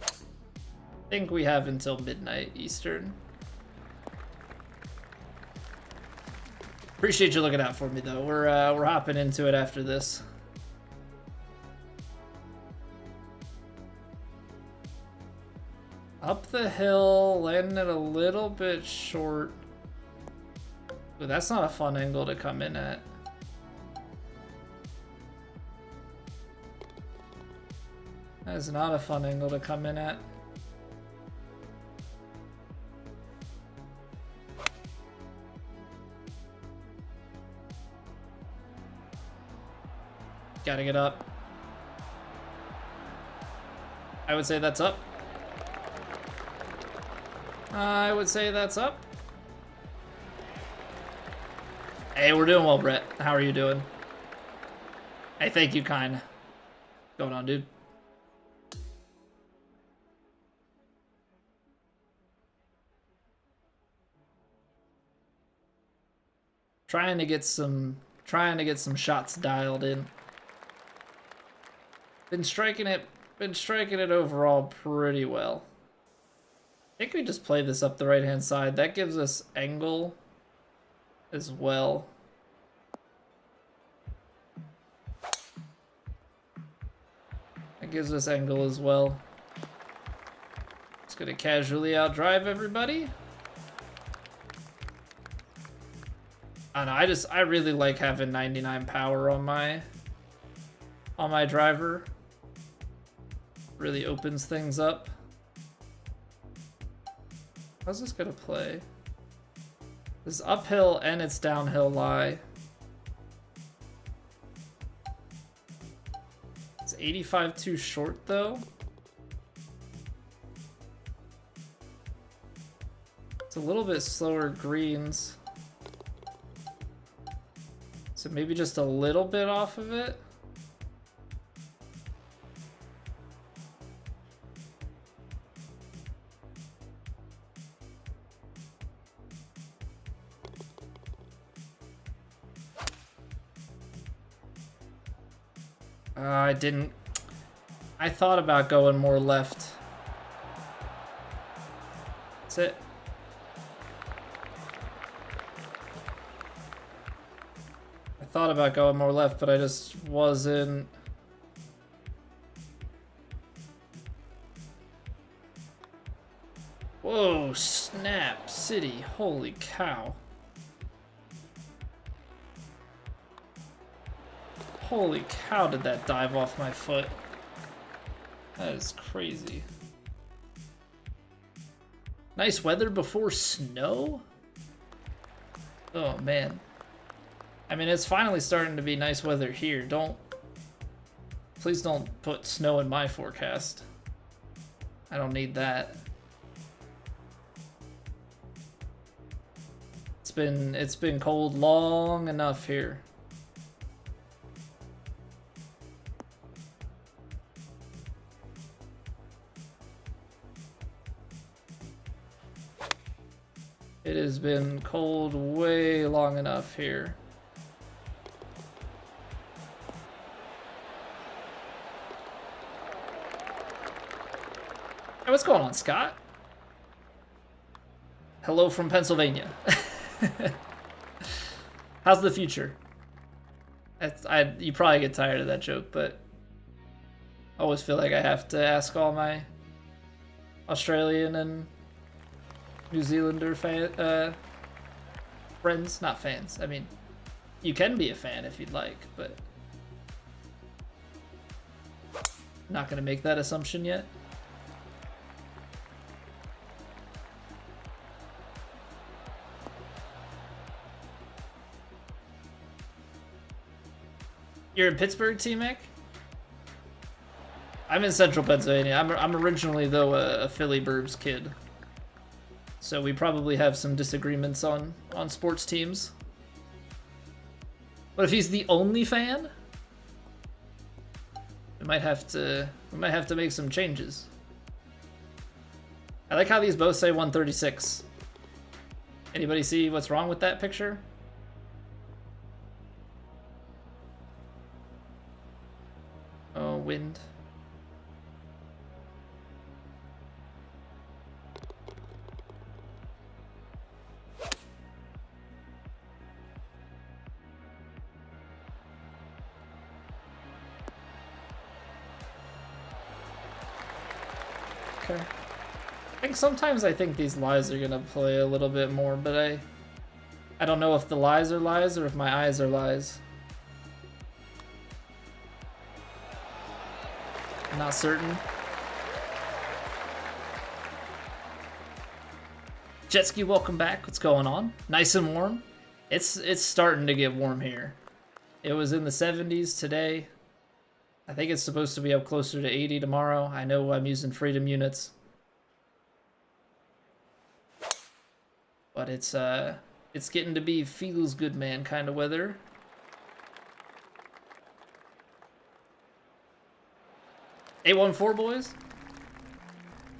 I think we have until midnight Eastern. Appreciate you looking out for me, though. We're hopping into it after this. Up the hill, landing it a little bit short. Ooh, that's not a fun angle to come in at. That is not a fun angle to come in at. Gotta get up. I would say that's up. I would say that's up. Hey, we're doing well, Brett. How are you doing? Hey, thank you, kind. What's going on, dude? Trying to get some shots dialed in. Been striking it overall pretty well. I think we just play this up the right-hand side. That gives us angle as well. That gives us angle as well. Just gonna casually outdrive everybody. I don't know, I really like having 99 power on my driver. Really opens things up. How's this gonna play? This uphill and its downhill lie. It's 85 too short though. It's a little bit slower greens. So maybe just a little bit off of it. I thought about going more left. That's it. I thought about going more left, but I just wasn't. Whoa, snap city, holy cow. Holy cow, did that dive off my foot. That is crazy. Nice weather before snow? Oh, man. I mean, it's finally starting to be nice weather here. Please don't put snow in my forecast. I don't need that. It's been cold long enough here. It has been cold way long enough here. Hey, what's going on, Scott? Hello from Pennsylvania. How's the future? You probably get tired of that joke, but I always feel like I have to ask all my Australian and New Zealander friends, not fans. I mean, you can be a fan if you'd like, but I'm not gonna make that assumption yet. You're in Pittsburgh, T-Mac? I'm in central Pennsylvania. I'm originally, though, a Philly Burbs kid. So we probably have some disagreements on sports teams. But if he's the only fan, we might have to make some changes. I like how these both say 136. Anybody see what's wrong with that picture? Oh, wind. Okay. Sometimes I think these lies are gonna play a little bit more, but I don't know if the lies are lies or if my eyes are lies. I'm not certain. Jetski, welcome back. What's going on? Nice and warm. It's starting to get warm here. It was in the 70s today. I think it's supposed to be up closer to 80 tomorrow. I know I'm using Freedom units. But it's getting to be feels good man kind of weather. A14 boys?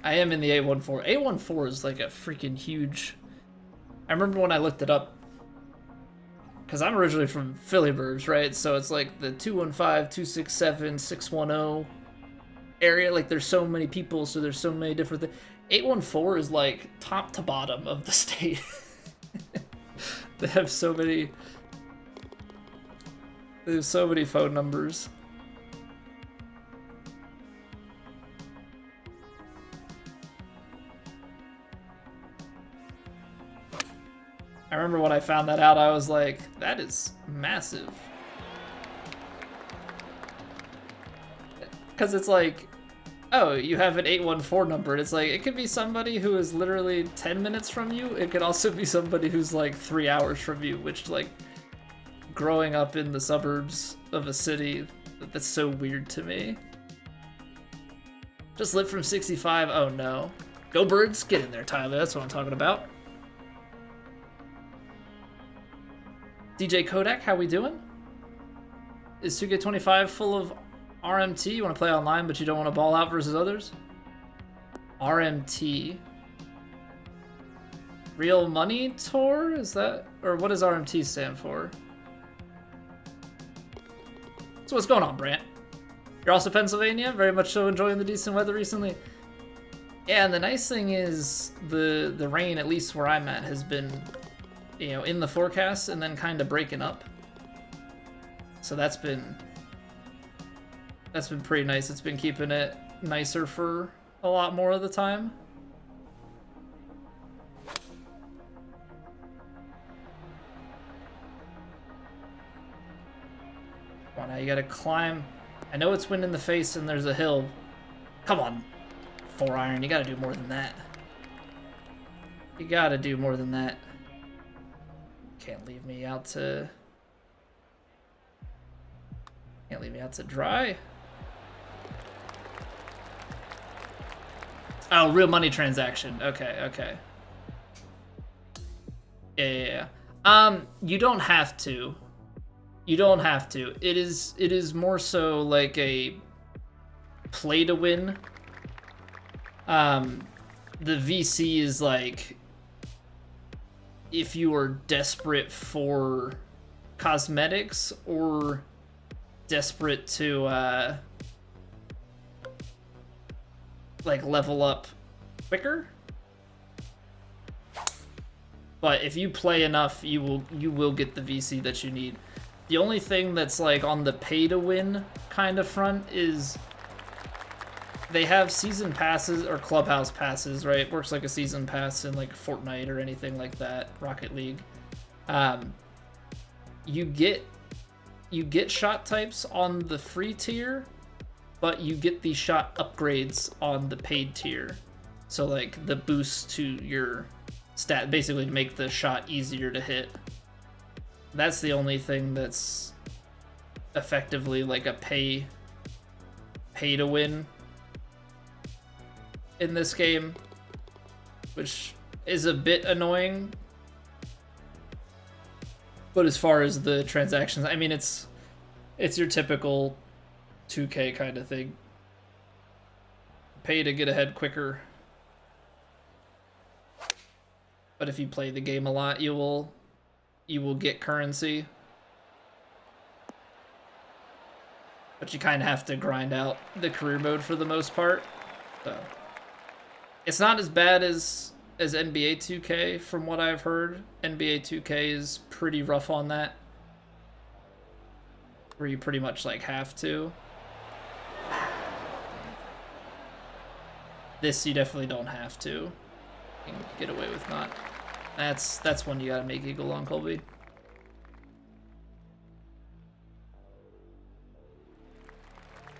I am in the A14. A14 is like a freaking huge... I remember when I looked it up, because I'm originally from Philly Burbs, right? So it's like the 215, 267, 610 area. Like there's so many people, so there's so many different things. 814 is like top to bottom of the state. They have so many phone numbers. I remember when I found that out, I was like, that is massive. Because it's like, oh, you have an 814 number. And it's like, it could be somebody who is literally 10 minutes from you. It could also be somebody who's like 3 hours from you, which like growing up in the suburbs of a city, that's so weird to me. Just lit from 65. Oh no. Go Birds. Get in there, Tyler. That's what I'm talking about. DJ Kodak, how we doing? Is 2K25 full of RMT? You want to play online, but you don't want to ball out versus others? RMT. Real Money Tour? Is that... Or what does RMT stand for? So what's going on, Brant? You're also Pennsylvania? Very much so enjoying the decent weather recently? Yeah, and the nice thing is the rain, at least where I'm at, has been... you know, in the forecast and then kind of breaking up. So that's been pretty nice. It's been keeping it nicer for a lot more of the time. Come on, now you gotta climb. I know it's wind in the face and there's a hill. Come on, 4-iron, you gotta do more than that. You gotta do more than that. Can't leave me out to... Can't leave me out to dry. Oh, real money transaction. Okay, okay. Yeah. You don't have to. You don't have to. It is more so like a play to win. The VC is like if you are desperate for cosmetics or desperate to like level up quicker. But if you play enough, you will get the VC that you need. The only thing that's like on the pay to win kind of front is they have season passes or clubhouse passes, right? It works like a season pass in like Fortnite or anything like that, Rocket League. You get shot types on the free tier, but you get the shot upgrades on the paid tier. So like the boost to your stat, basically to make the shot easier to hit. That's the only thing that's effectively like a pay to win in this game, which is a bit annoying. But as far as the transactions, I mean, it's your typical 2K kind of thing. Pay to get ahead quicker. But if you play the game a lot, you will get currency. But you kind of have to grind out the career mode for the most part. So it's not as bad as NBA 2K from what I've heard. NBA 2K is pretty rough on that, where you pretty much like have to. This you definitely don't have to. You can get away with not. That's one you gotta make eagle on, Colby.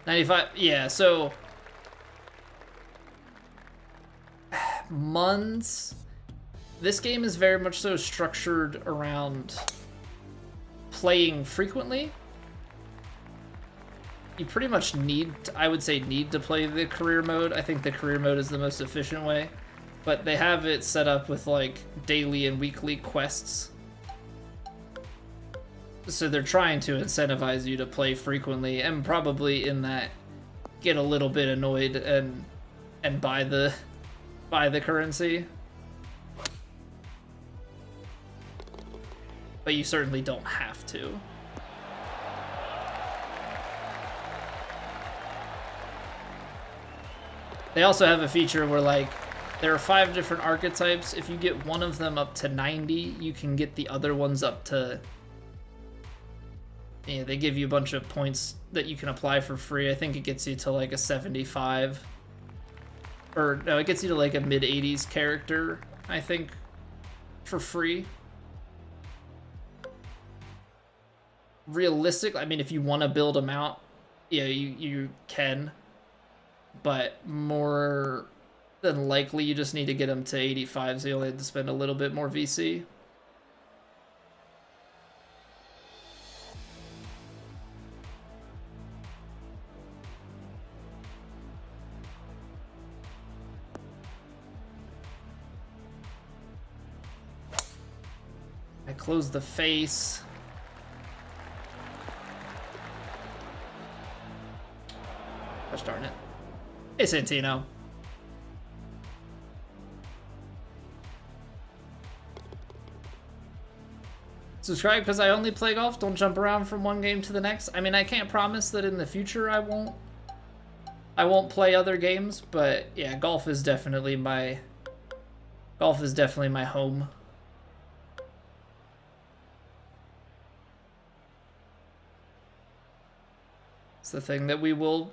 $95, yeah, so months. This game is very much so structured around playing frequently. You pretty much need, I would say, need to play the career mode. I think the career mode is the most efficient way. But they have it set up with like daily and weekly quests. So they're trying to incentivize you to play frequently, and probably in that get a little bit annoyed and buy the currency. But you certainly don't have to. They also have a feature where like there are 5 different archetypes. If you get one of them up to 90, you can get the other ones up to... Yeah, they give you a bunch of points that you can apply for free. I think it gets you to like a 75. Or no, it gets you to like a mid-80s character, I think, for free. Realistic, I mean, if you want to build them out, yeah, you can. But more than likely, you just need to get them to 85, so you only have to spend a little bit more VC. I close the face. Gosh darn it. Hey, Santino. Subscribe because I only play golf. Don't jump around from one game to the next. I mean, I can't promise that in the future I won't play other games, but yeah, golf is definitely my home. It's the thing that we will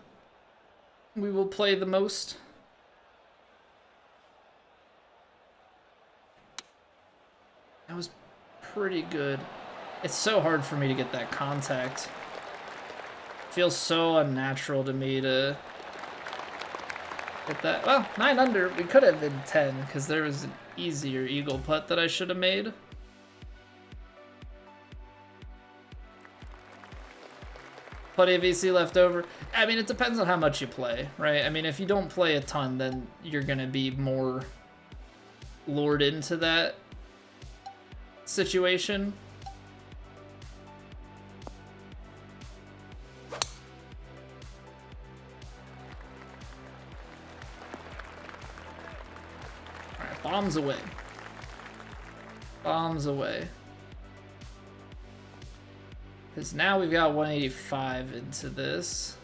play the most. That was pretty good. It's so hard for me to get that contact. It feels so unnatural to me to Get that. Well, 9 under. We could have been 10 because there was an easier eagle putt that I should have made. Plenty of VC left over. I mean, it depends on how much you play, right? I mean, if you don't play a ton, then you're going to be more lured into that situation. Alright, bombs away. Bombs away. Because now we've got 185 into this.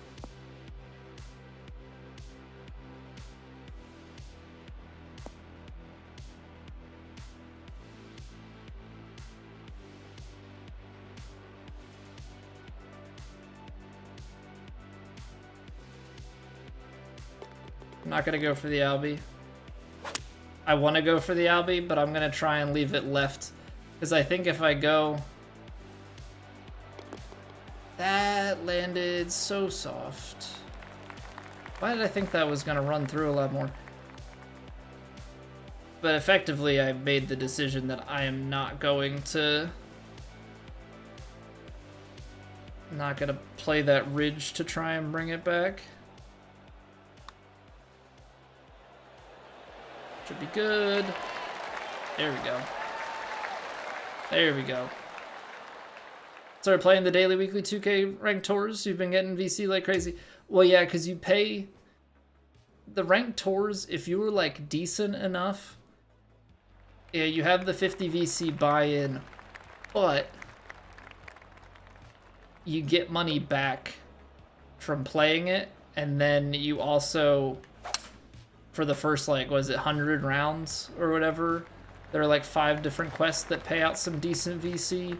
I'm not going to go for the Albie. I want to go for the Albie, but I'm going to try and leave it left. Because I think if I go... That landed so soft. Why did I think that was going to run through a lot more? But effectively, I made the decision that I am not going to... Not going to play that ridge to try and bring it back. Should be good. There we go. There we go. Started playing the daily, weekly 2K ranked tours. You've been getting VC like crazy. Well, yeah, because you pay the ranked tours. If you were like decent enough, yeah, you have the 50 VC buy-in, but you get money back from playing it, and then you also, for the first, like, was it 100 rounds or whatever, there are like 5 different quests that pay out some decent VC.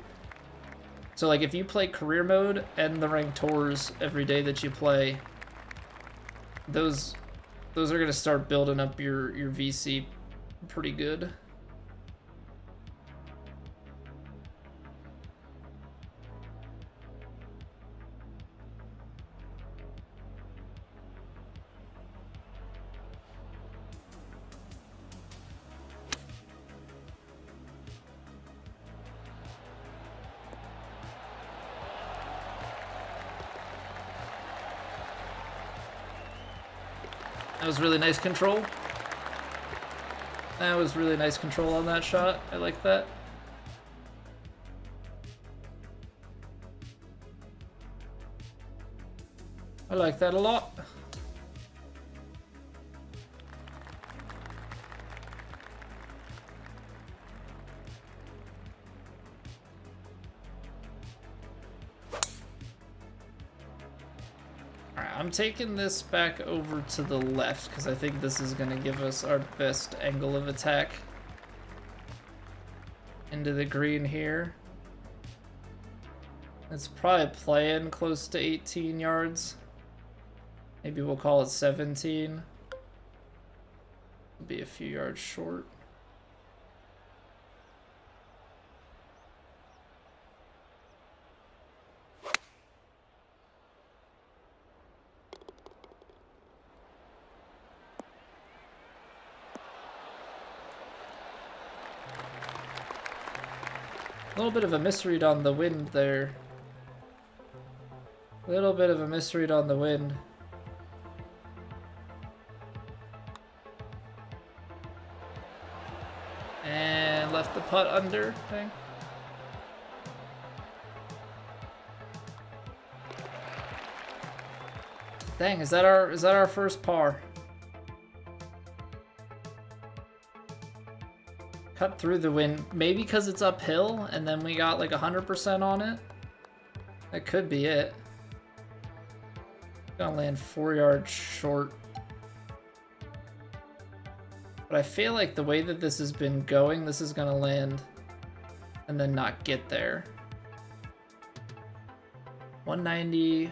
So, like, if you play career mode and the ranked tours every day that you play, those are going to start building up your VC pretty good. That was really nice control. That was really nice control on that shot. I like that. I like that a lot. I'm taking this back over to the left because I think this is going to give us our best angle of attack into the green here. It's probably playing close to 18 yards. Maybe we'll call it 17. It'll be a few yards short. A little bit of a misread on the wind there. A little bit of a misread on the wind. And left the putt under thing. Dang, is that our first par? Cut through the wind, maybe because it's uphill and then we got like 100% on it. That could be it. Gonna land 4 yards short. But I feel like the way that this has been going, this is gonna land and then not get there. 190,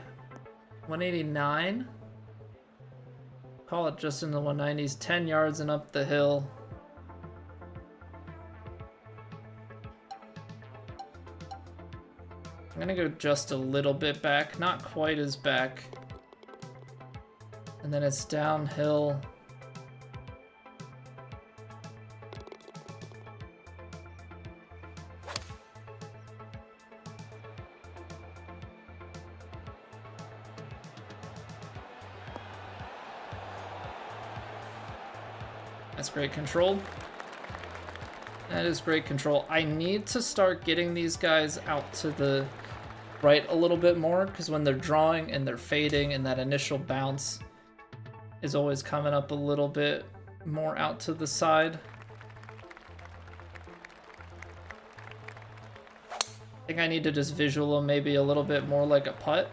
189. Call it just in the 190s, 10 yards and up the hill. I'm gonna go just a little bit back, not quite as back. And then it's downhill That's great control. That is great control. I need to start getting these guys out to the right a little bit more, because when they're drawing and they're fading and that initial bounce is always coming up a little bit more out to the side. I think I need to just visual them maybe a little bit more like a putt.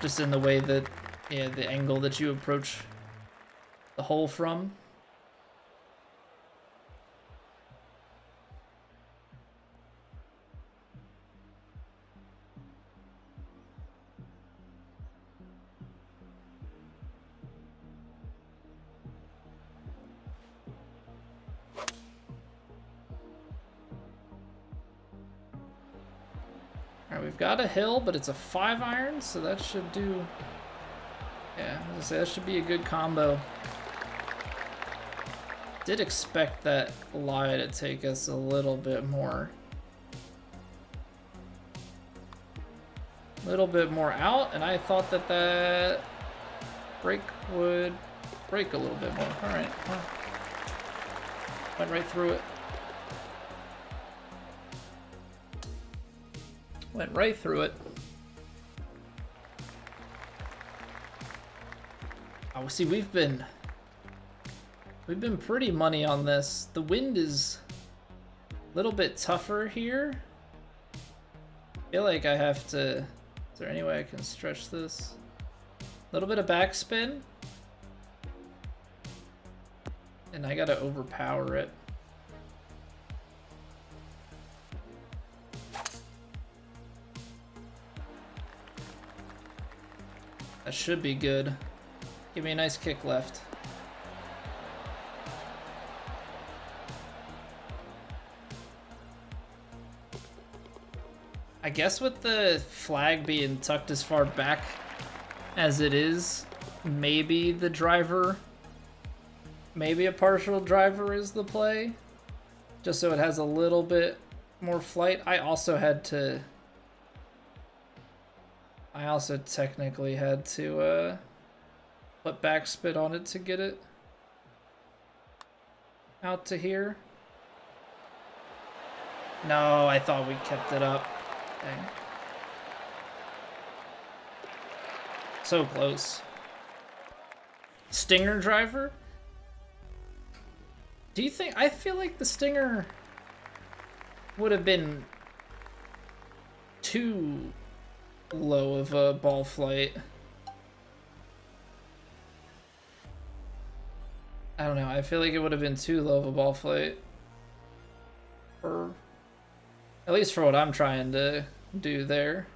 Just in the way that, yeah, the angle that you approach the hole from. Alright, we've got a hill, but it's a 5-iron, so that should do... Yeah, I was gonna say, that should be a good combo. Did expect that lie to take us a little bit more. A little bit more out, and I thought that that break would break a little bit more. Alright, well, went right through it. Went right through it. Oh, see, we've been pretty money on this. The wind is a little bit tougher here. I feel like I have to... Is there any way I can stretch this? A little bit of backspin. And I gotta overpower it. That should be good. Give me a nice kick left. I guess with the flag being tucked as far back as it is, maybe the driver, maybe a partial driver is the play, just so it has a little bit more flight. I also technically had to put backspin on it to get it out to here. No, I thought we kept it up. Dang. So close. Stinger driver? Do you think... I feel like the Stinger would have been too low of a ball flight. I don't know. I feel like it would have been too low of a ball flight. Or at least for what I'm trying to do there.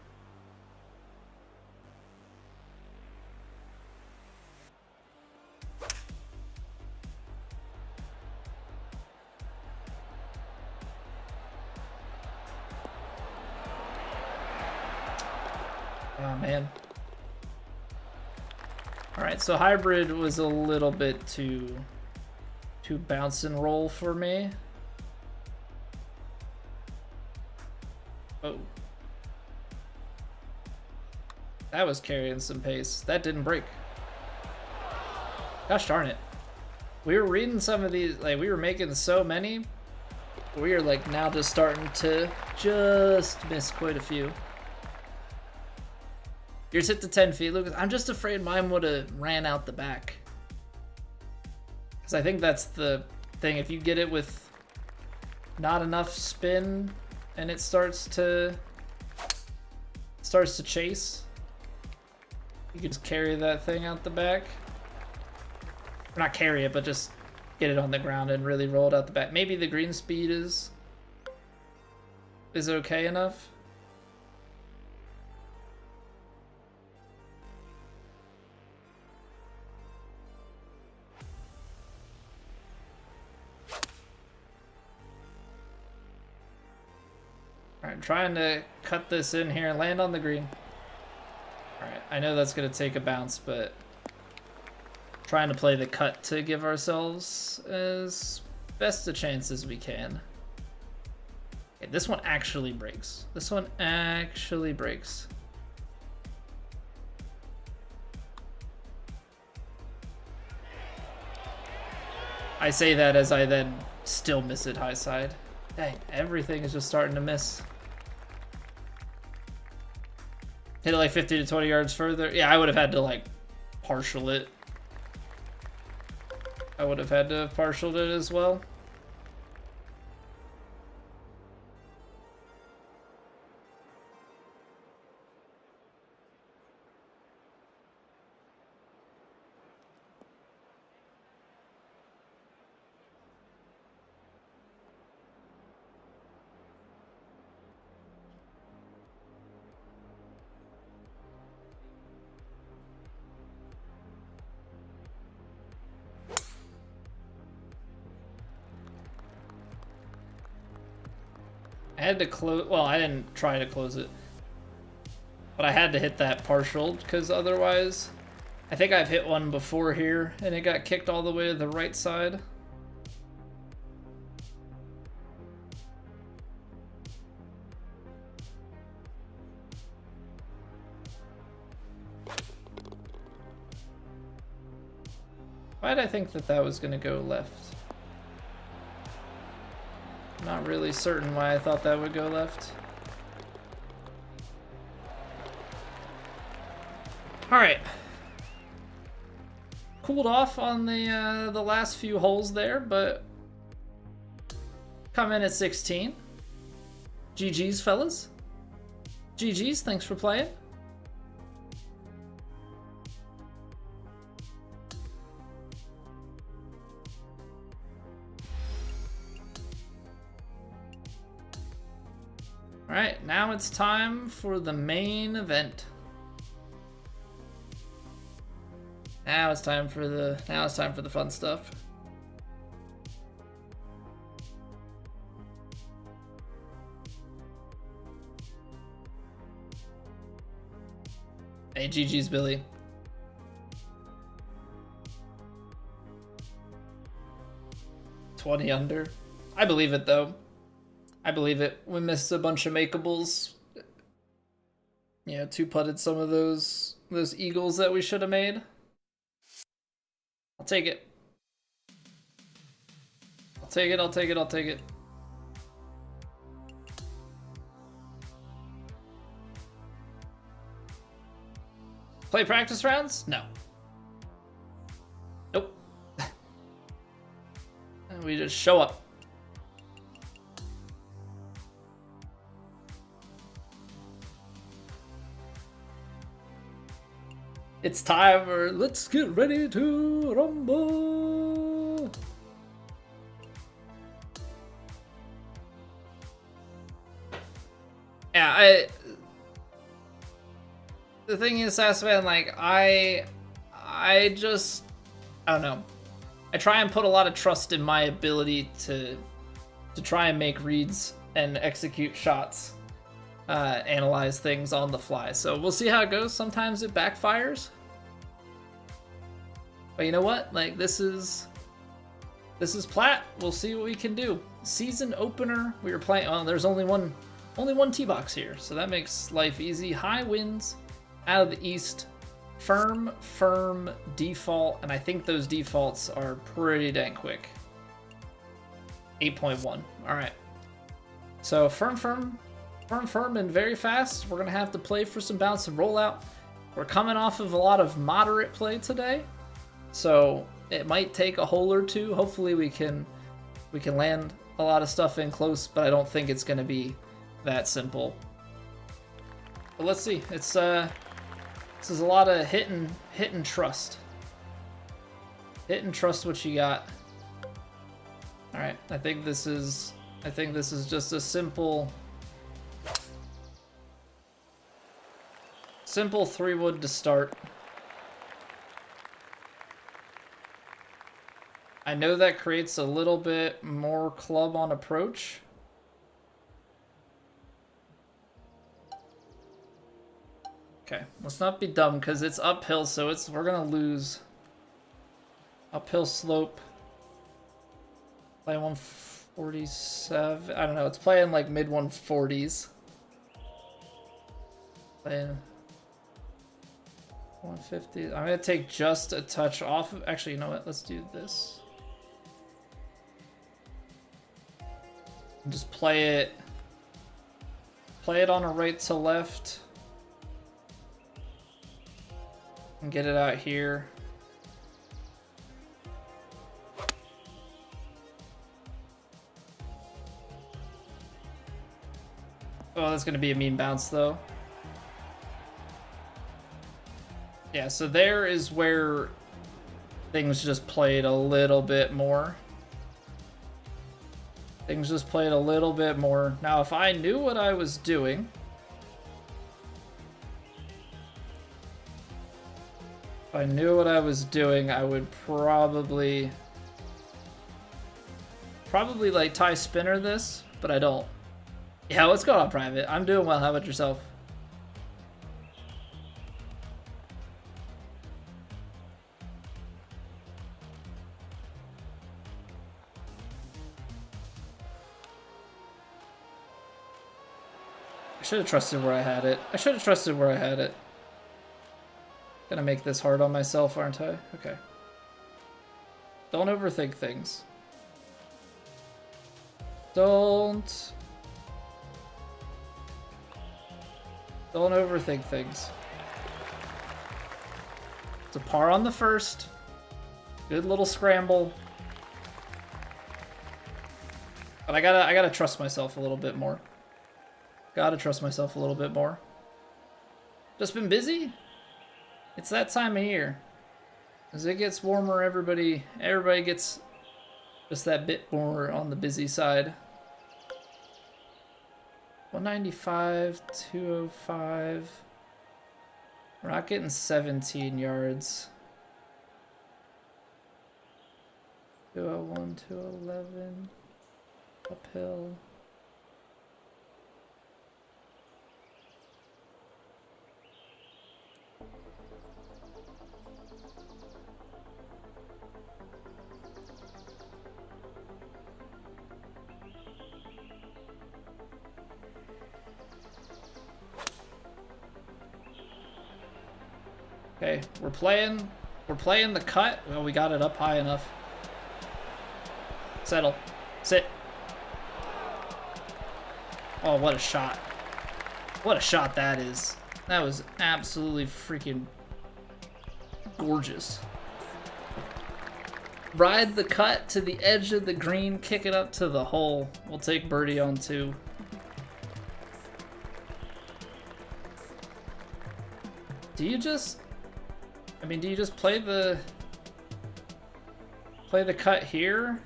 Oh, man. Alright, so hybrid was a little bit too bounce and roll for me. Oh. That was carrying some pace. That didn't break. Gosh darn it. We were reading some of these, like, we were making so many. We are, like, now just starting to just miss quite a few. Yours hit the 10 feet, Lucas. I'm just afraid mine would have ran out the back. Because I think that's the thing. If you get it with not enough spin and it starts to chase, you can just carry that thing out the back. Or not carry it, but just get it on the ground and really roll it out the back. Maybe the green speed is okay enough. Alright, I'm trying to cut this in here and land on the green. Alright, I know that's going to take a bounce, but trying to play the cut to give ourselves as best a chance as we can. Okay, this one actually breaks. This one actually breaks. I say that as I then still miss it high side. Dang, everything is just starting to miss. Hit it like 50 to 20 yards further. Yeah, I would have had to like partial it. I would have had to have partialed it as well. I had to close, well, I didn't try to close it, but I had to hit that partialed because otherwise, I think I've hit one before here and it got kicked all the way to the right side. Why did I think that that was gonna go left? Not really certain why I thought that would go left. All right. Cooled off on the last few holes there, but come in at 16. GG's, fellas. GG's, thanks for playing. All right, now it's time for the main event. Now it's time for the fun stuff. Hey, GG's, Billy. $20 under. I believe it though. I believe it. We missed a bunch of makeables. Yeah, two-putted some of those eagles that we should have made. I'll take it. I'll take it, I'll take it, I'll take it. Play practice rounds? No. Nope. And we just show up. It's time for let's get ready to rumble. Yeah, the thing is, Sassman, like I don't know. I try and put a lot of trust in my ability to try and make reads and execute shots. Analyze things on the fly. So we'll see how it goes. Sometimes it backfires. But you know what? Like this is Platt. We'll see what we can do. Season opener. We were playing. Well, there's only one tee box here, so that makes life easy. High winds out of the east. Firm default, and I think those defaults are pretty dang quick. 8.1. All right. So firm and very fast. We're gonna have to play for some bounce and rollout. We're coming off of a lot of moderate play today, so it might take a hole or two. Hopefully we can land a lot of stuff in close, but I don't think it's gonna be that simple. But let's see. It's this is a lot of hit and trust. Hit and trust what you got. All right, I think this is just a simple 3-wood to start. I know that creates a little bit more club on approach. Okay, let's not be dumb because it's uphill, so we're gonna lose. Uphill slope. Play 147. I don't know. It's playing like mid 140s. Playing 150. I'm gonna take just a touch off of. Actually, you know what? Let's do this. Just play it on a right to left, and get it out here. Oh, that's gonna be a mean bounce though. Yeah, so there is where things just played a little bit more. Things just played a little bit more. Now, if I knew what I was doing, I would probably like tie spinner this, but I don't. Yeah, what's going on, Private? I'm doing well. How about yourself? I should have trusted where I had it. Gonna make this hard on myself, aren't I? Okay. Don't overthink things. Don't overthink things. It's a par on the first. Good little scramble. But I gotta trust myself a little bit more. Just been busy? It's that time of year. As it gets warmer, everybody gets just that bit more on the busy side. 195, 205. We're not getting 17 yards. 201, 211. Uphill. Okay, we're playing the cut. Well, we got it up high enough. Settle. Sit. Oh, what a shot. What a shot that is. That was absolutely freaking gorgeous. Ride the cut to the edge of the green, kick it up to the hole. We'll take birdie on 2. Do you just play the cut here?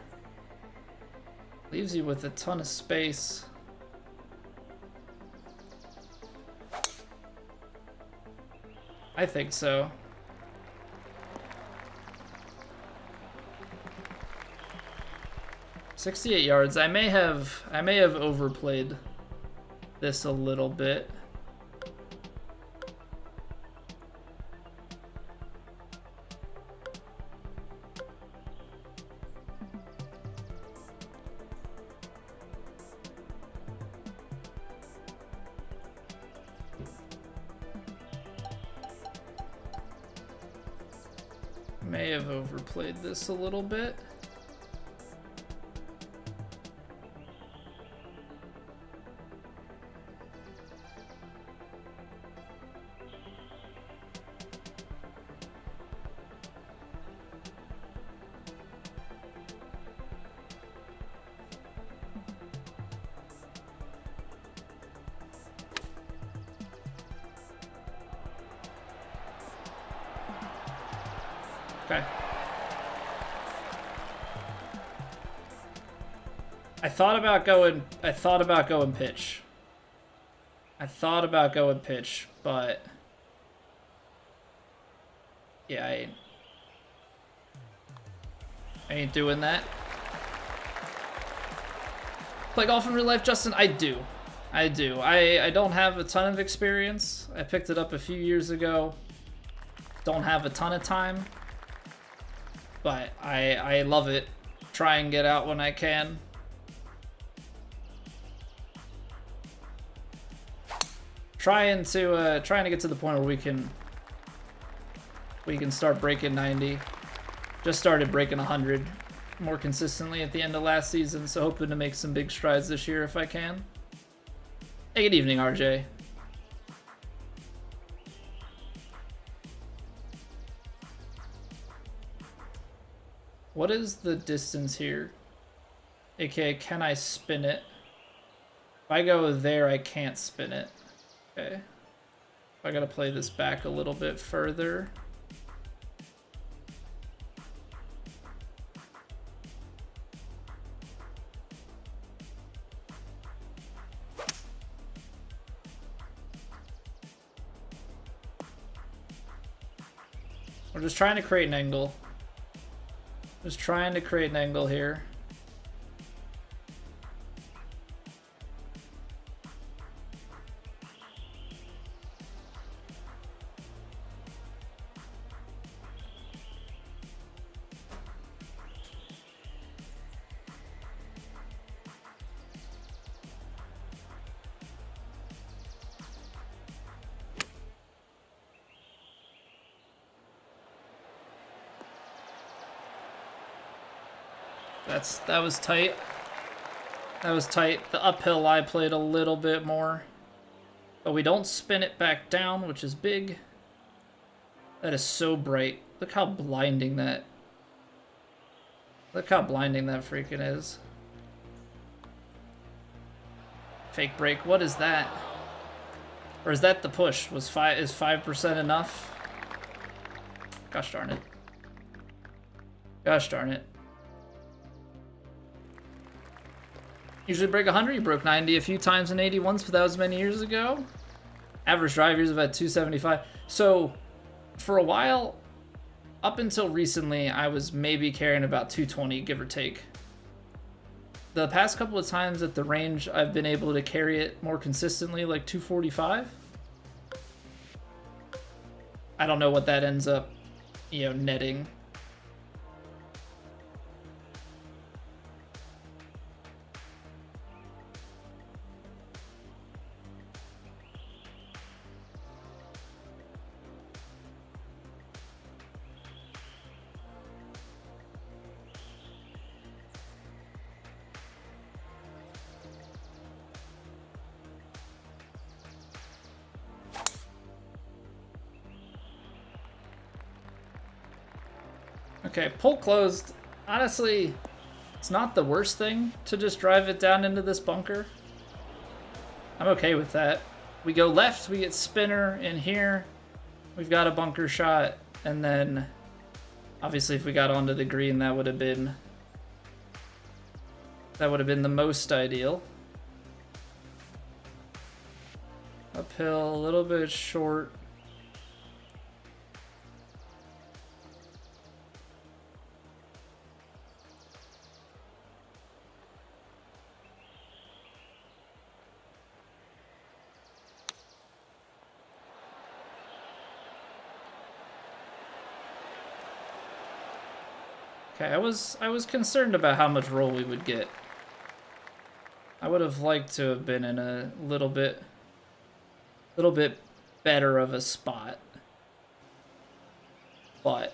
Leaves you with a ton of space. I think so. "68 yards. I may have overplayed this a little bit. May have overplayed this a little bit. Okay. I thought about going pitch. But yeah, I ain't doing that. Play golf in real life, Justin? I do. I don't have a ton of experience. I picked it up a few years ago. Don't have a ton of time. But I love it. Try and get out when I can. Trying to get to the point where we can start breaking 90. Just started breaking 100 more consistently at the end of last season, so hoping to make some big strides this year if I can. Hey, good evening, RJ. What is the distance here? AKA, can I spin it? If I go there, I can't spin it. Okay. I gotta play this back a little bit further. We're just trying to create an angle. Just trying to create an angle here. That was tight. That was tight. The uphill I played a little bit more. But we don't spin it back down, which is big. That is so bright. Look how blinding that... Look how blinding that freaking is. Fake break. What is that? Or is that the push? Is 5% enough? Gosh darn it. Gosh darn it. Usually break 100, you broke 90 a few times and 80 once, but that was many years ago. Average drive years about 275. So, for a while, up until recently, I was maybe carrying about 220, give or take. The past couple of times at the range, I've been able to carry it more consistently, like 245. I don't know what that ends up, netting. Okay, pull closed. Honestly, it's not the worst thing to just drive it down into this bunker. I'm okay with that. We go left, we get spinner in here. We've got a bunker shot, and then obviously if we got onto the green, that would have been the most ideal. Uphill, a little bit short. Okay, I was concerned about how much roll we would get. I would have liked to have been in a little bit better of a spot. But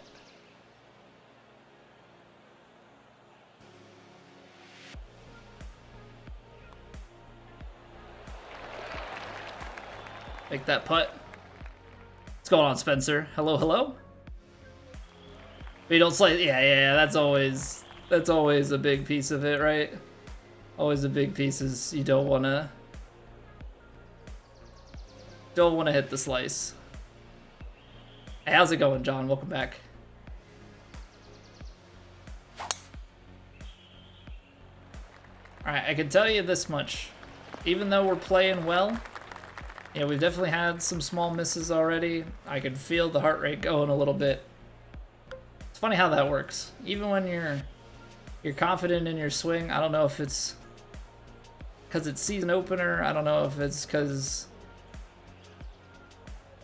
make that putt. What's going on, Spencer? Hello, hello? But you don't slice. Yeah. That's always a big piece of it, right? Always a big piece is you don't wanna hit the slice. Hey, how's it going, John? Welcome back. All right, I can tell you this much: even though we're playing well, we've definitely had some small misses already. I can feel the heart rate going a little bit. It's funny how that works. Even when you're confident in your swing, I don't know if it's because it's season opener. I don't know if it's because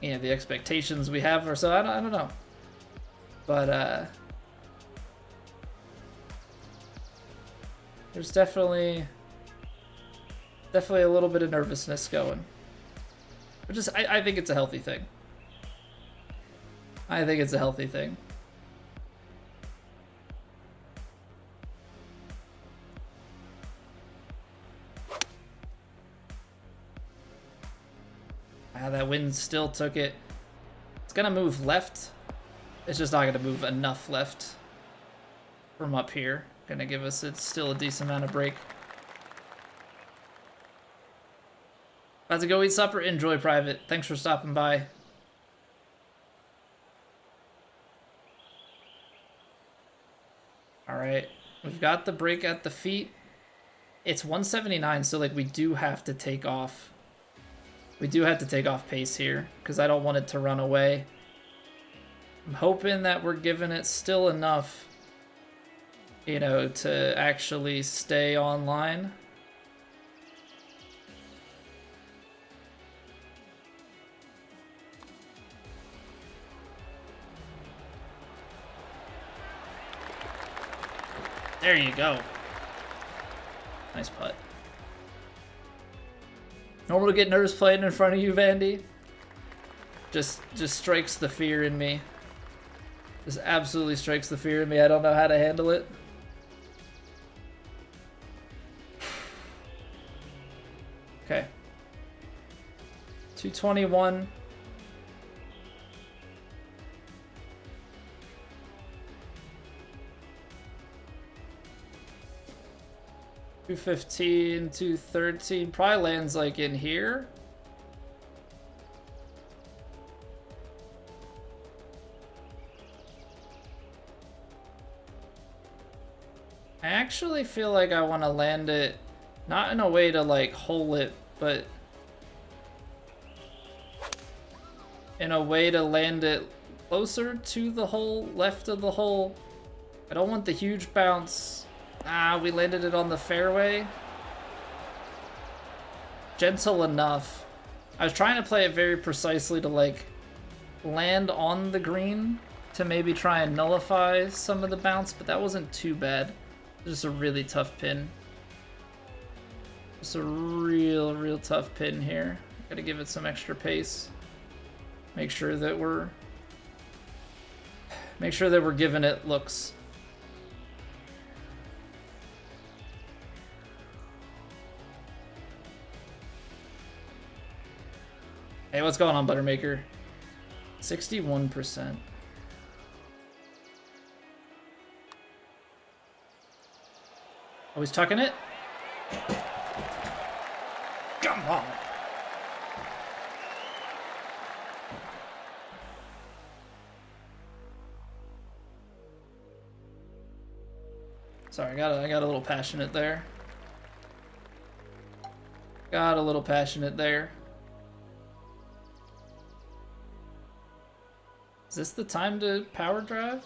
the expectations we have or so. I don't know. But there's definitely a little bit of nervousness going. But I think it's a healthy thing. I think it's a healthy thing. Ah, that wind still took it. It's gonna move left. It's just not gonna move enough left from up here. Gonna give us still a decent amount of break. About to go eat supper. Enjoy, Private. Thanks for stopping by. All right, we've got the break at the feet. It's 179, so like we do have to take off. We do have to take off pace here because I don't want it to run away. I'm hoping that we're giving it still enough, you know, to actually stay online. There you go. Nice putt. Normal to get nervous playing in front of you, Vandy. Just strikes the fear in me. Just absolutely strikes the fear in me. I don't know how to handle it. Okay. 221. $215, $213. Probably lands like in here. I actually feel like I want to land it, not in a way to like hole it, but in a way to land it closer to the hole, left of the hole. I don't want the huge bounce. Ah, we landed it on the fairway. Gentle enough. I was trying to play it very precisely to like land on the green to maybe try and nullify some of the bounce, but that wasn't too bad. Just a really tough pin. Just a real tough pin here. Gotta give it some extra pace. Make sure that we're giving it looks. Hey, what's going on, Buttermaker? 61%. Oh, he's tucking it? Come on! Sorry, I got a little passionate there. Got a little passionate there. Is this the time to power drive?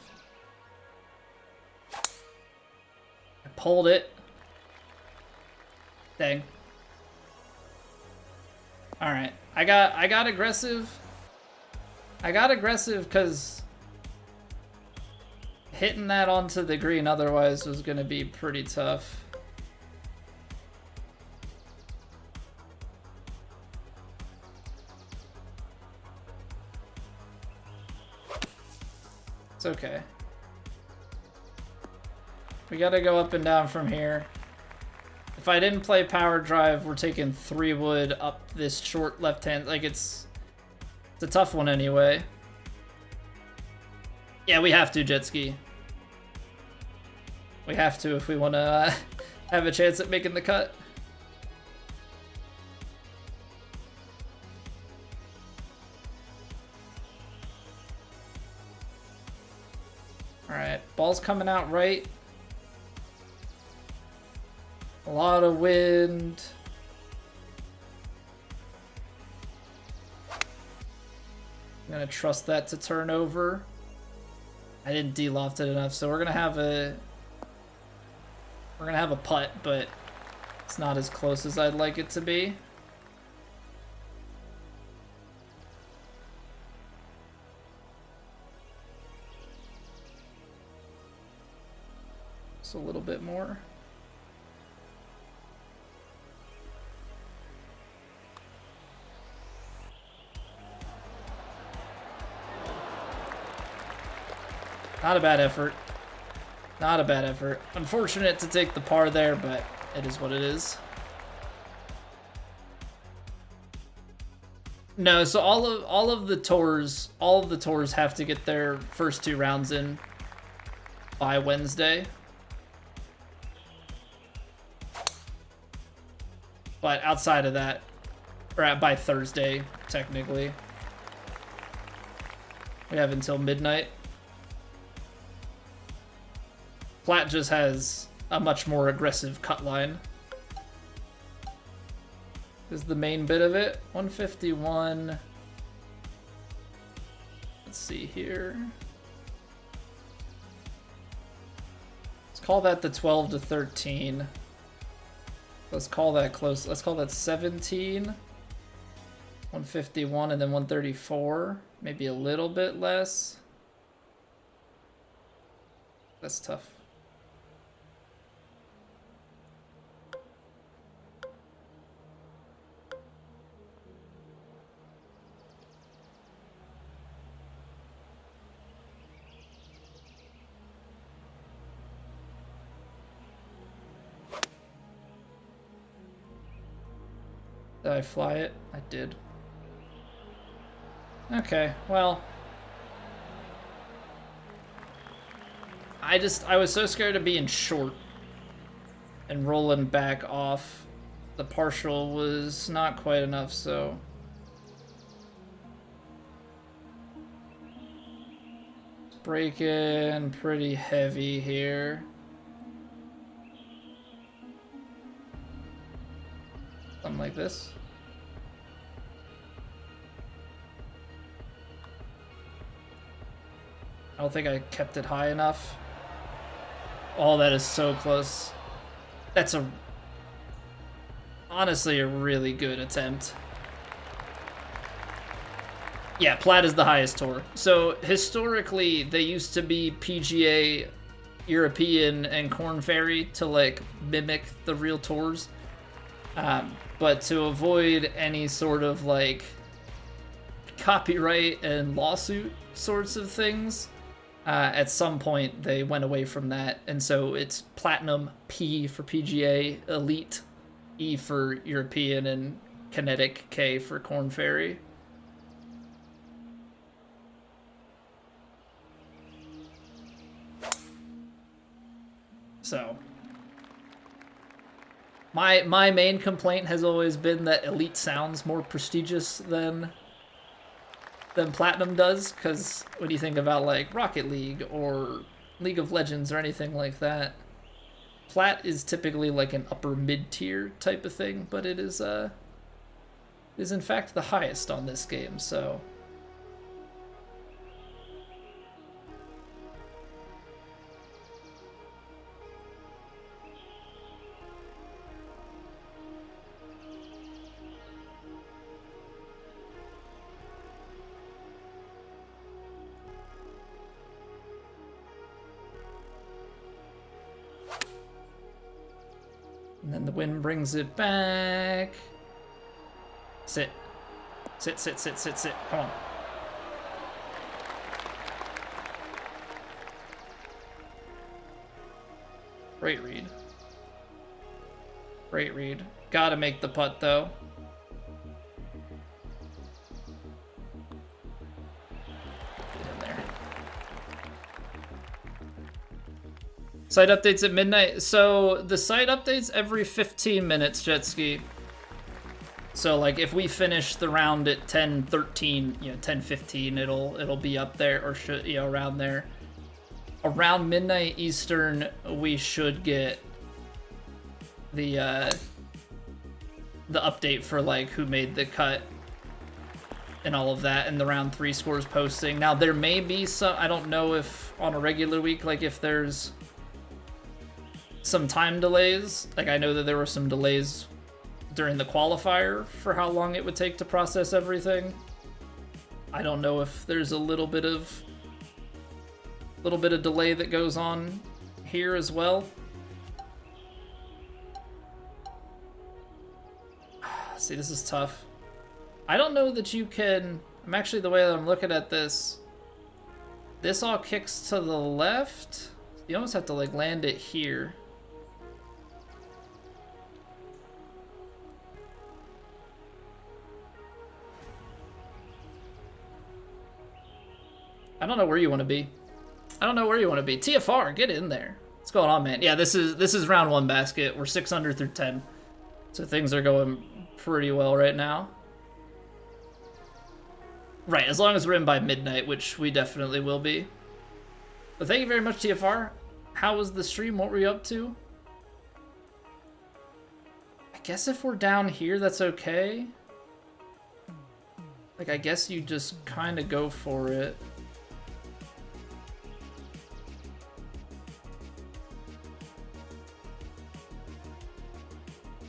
I pulled it. Dang. All right, I got aggressive. I got aggressive because hitting that onto the green otherwise was gonna be pretty tough. It's okay. We gotta go up and down from here. If I didn't play power drive, we're taking 3 wood up this short left hand. Like it's a tough one anyway. Yeah, we have to jet ski. We have to if we want to have a chance at making the cut. All right, ball's coming out right. A lot of wind. I'm gonna trust that to turn over. I didn't de-loft it enough, so we're gonna have a putt, but it's not as close as I'd like it to be. Just a little bit more. Not a bad effort. Not a bad effort. Unfortunate to take the par there, but it is what it is. No, so all of the tours have to get their first 2 rounds in by Wednesday. But outside of that, or by Thursday, technically. We have until midnight. Plat just has a much more aggressive cut line. Is the main bit of it. 151. Let's see here. Let's call that the 12 to 13. Let's call that close. Let's call that 17. 151 and then 134. Maybe a little bit less. That's tough. Did I fly it? I did. Okay, well. I was so scared of being short and rolling back off. The partial was not quite enough, so. Braking pretty heavy here. Something like this. I don't think I kept it high enough. Oh, that is so close. That's honestly a really good attempt. Yeah, Plat is the highest tour. So historically, they used to be PGA, European, and Korn Ferry to like mimic the real tours. But to avoid any sort of like copyright and lawsuit sorts of things, at some point they went away from that, and so it's Platinum, P for PGA, Elite, E for European, and Kinetic, K for Korn Ferry. So my main complaint has always been that Elite sounds more prestigious than Platinum does, because when you think about like Rocket League or League of Legends or anything like that, Plat is typically like an upper mid-tier type of thing, but it is in fact the highest on this game, so. And then the wind brings it back. Sit. Sit, sit, sit, sit, sit. Come on. Great read. Great read. Gotta make the putt, though. Site updates at midnight. So the site updates every 15 minutes, Jetski. So like if we finish the round at 10:13, 10:15, it'll be up there, or should, around there. Around midnight Eastern, we should get the update for like who made the cut and all of that, and the round 3 scores posting. Now there may be some, I don't know if on a regular week, like if there's some time delays. Like I know that there were some delays during the qualifier for how long it would take to process everything. I don't know if there's a little bit of delay that goes on here as well. See, this is tough. I don't know that you can. I'm actually, the way that I'm looking at this all kicks to the left. You almost have to like land it here. don't know where you want to be. I don't know where you want to be. TFR, get in there. What's going on, man? Yeah, this is round 1 basket. We're 6 under through 10. So things are going pretty well right now. Right, as long as we're in by midnight, which we definitely will be. But thank you very much, TFR. How was the stream? What were you up to? I guess if we're down here, that's okay. Like, I guess you just kind of go for it.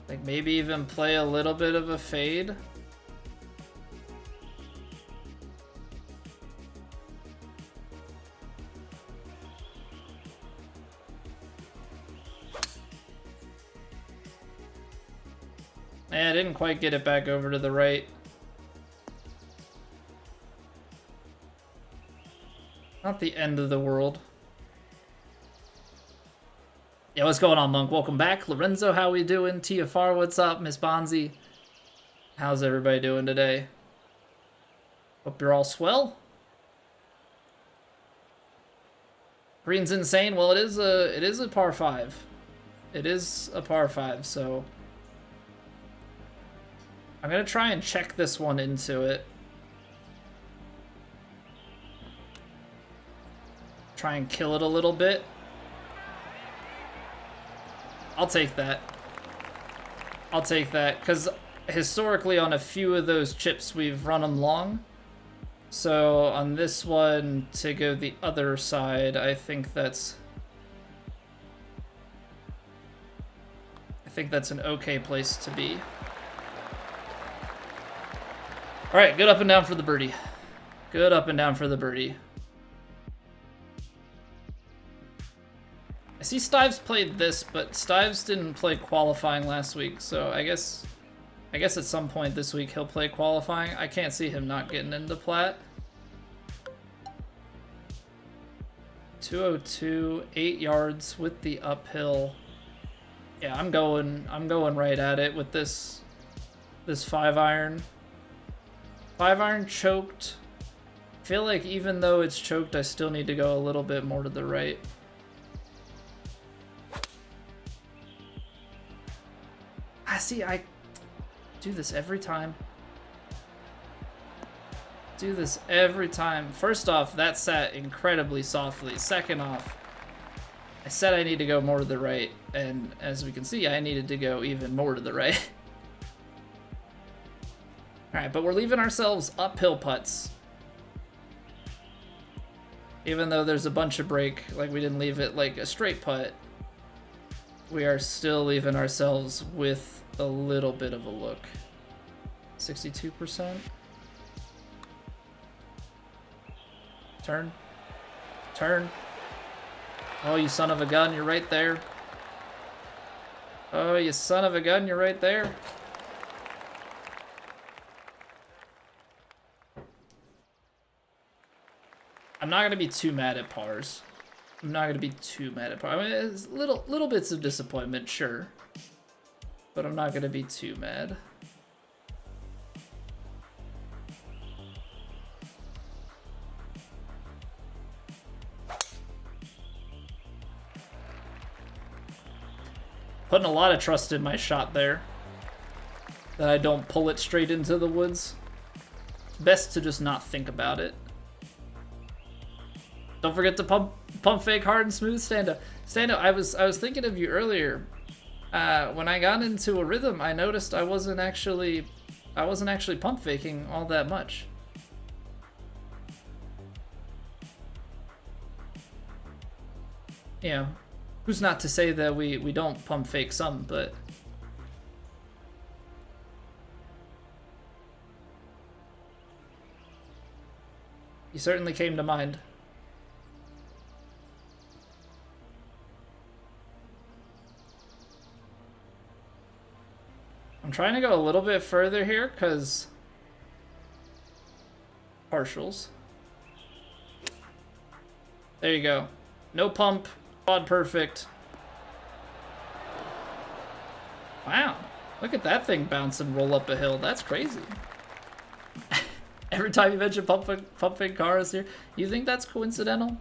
Like, maybe even play a little bit of a fade. I didn't quite get it back over to the right. Not the end of the world. Yeah, what's going on, Monk? Welcome back. Lorenzo, how we doing? TFR, what's up? Miss Bonzi, how's everybody doing today? Hope you're all swell. Green's insane. Well, it is a par 5. It is a par 5, so I'm gonna try and check this one into it. Try and kill it a little bit. I'll take that. I'll take that, because historically on a few of those chips we've run them long. So on this one, to go the other side, I think that's an okay place to be. All right, good up and down for the birdie. Good up and down for the birdie. I see Stives played this, but Stives didn't play qualifying last week, so I guess at some point this week he'll play qualifying. I can't see him not getting into plat. 202, 8 yards with the uphill. Yeah, I'm going right at it with this 5-iron. 5-iron choked. I feel like even though it's choked, I still need to go a little bit more to the right. See, I do this every time. Do this every time. First off, that sat incredibly softly. Second off, I said I need to go more to the right, and as we can see, I needed to go even more to the right. Alright, but we're leaving ourselves uphill putts. Even though there's a bunch of break, like we didn't leave it like a straight putt, we are still leaving ourselves with a little bit of a look. 62%. Turn. Turn. Oh, you son of a gun, you're right there. Oh, you son of a gun, you're right there. I'm not going to be too mad at pars. I'm not going to be too mad at pars. I mean, it's little bits of disappointment, sure. But I'm not going to be too mad. Putting a lot of trust in my shot there. That I don't pull it straight into the woods. It's best to just not think about it. Don't forget to pump fake hard and smooth, Stando. Stando, I was thinking of you earlier. When I got into a rhythm, I noticed I wasn't actually pump faking all that much. You know, who's not to say that we don't pump fake some, but you certainly came to mind. I'm trying to go a little bit further here, because partials. There you go. No pump, quad perfect. Wow, look at that thing bounce and roll up a hill. That's crazy. Every time you mention pumping cars here, you think that's coincidental?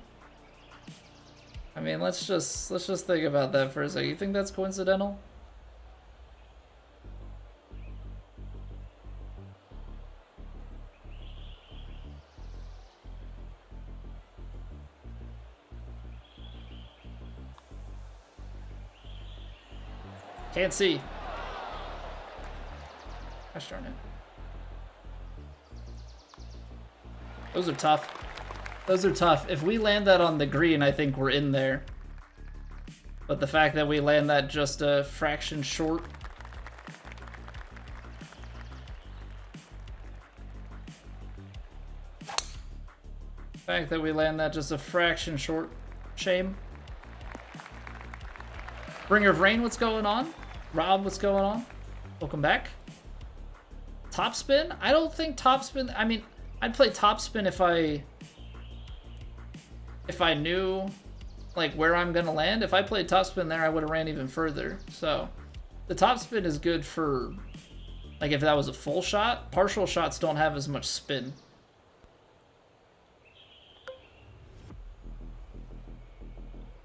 I mean, let's just think about that for a second. You think that's coincidental? Can't see. Gosh darn it. Those are tough. Those are tough. If we land that on the green, I think we're in there. But the fact that we land that just a fraction short. The fact that we land that just a fraction short. Shame. Bringer of Rain, what's going on? Rob, what's going on? Welcome back. Topspin? I don't think topspin... I mean, I'd play topspin if I knew like where I'm gonna land. If I played topspin there, I would have ran even further. So the topspin is good for like if that was a full shot. Partial shots don't have as much spin.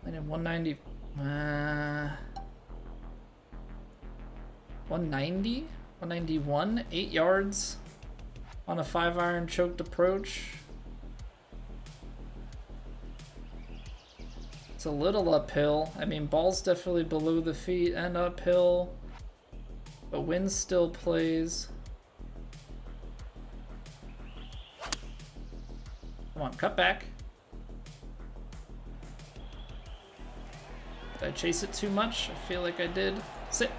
And in 190, 190, 191, 8 yards on a 5-iron choked approach. It's a little uphill. I mean, ball's definitely below the feet and uphill, but wind still plays. Come on, cut back. Did I chase it too much? I feel like I did. Sit.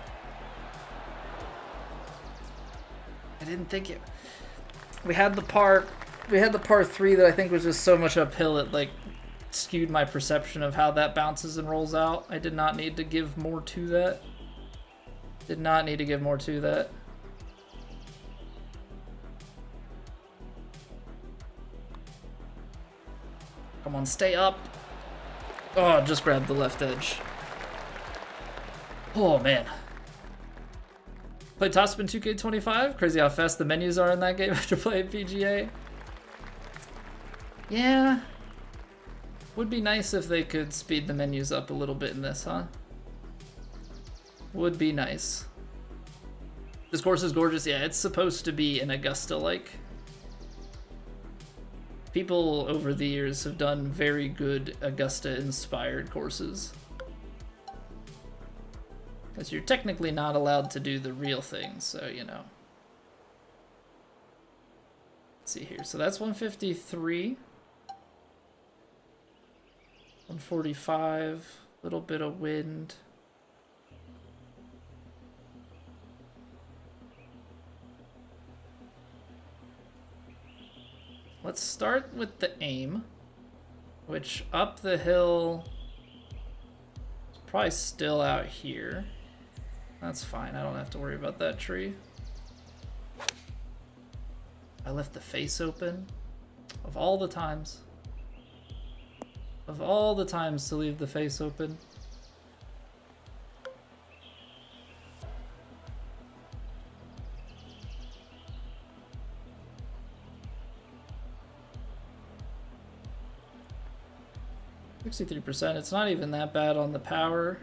I didn't think it. We had the par 3 that I think was just so much uphill it like skewed my perception of how that bounces and rolls out. I did not need to give more to that. Did not need to give more to that. Come on, stay up. Oh, just grabbed the left edge. Oh, man. Play Topspin 2K25? Crazy how fast the menus are in that game after playing PGA. Yeah. Would be nice if they could speed the menus up a little bit in this, huh? Would be nice. This course is gorgeous. Yeah, it's supposed to be an Augusta-like. People over the years have done very good Augusta-inspired courses. Because you're technically not allowed to do the real thing, so, you know. Let's see here. So that's 153. 145. Little bit of wind. Let's start with the aim, which up the hill is probably still out here. That's fine, I don't have to worry about that tree. I left the face open. Of all the times. Of all the times to leave the face open. %. It's not even that bad on the power.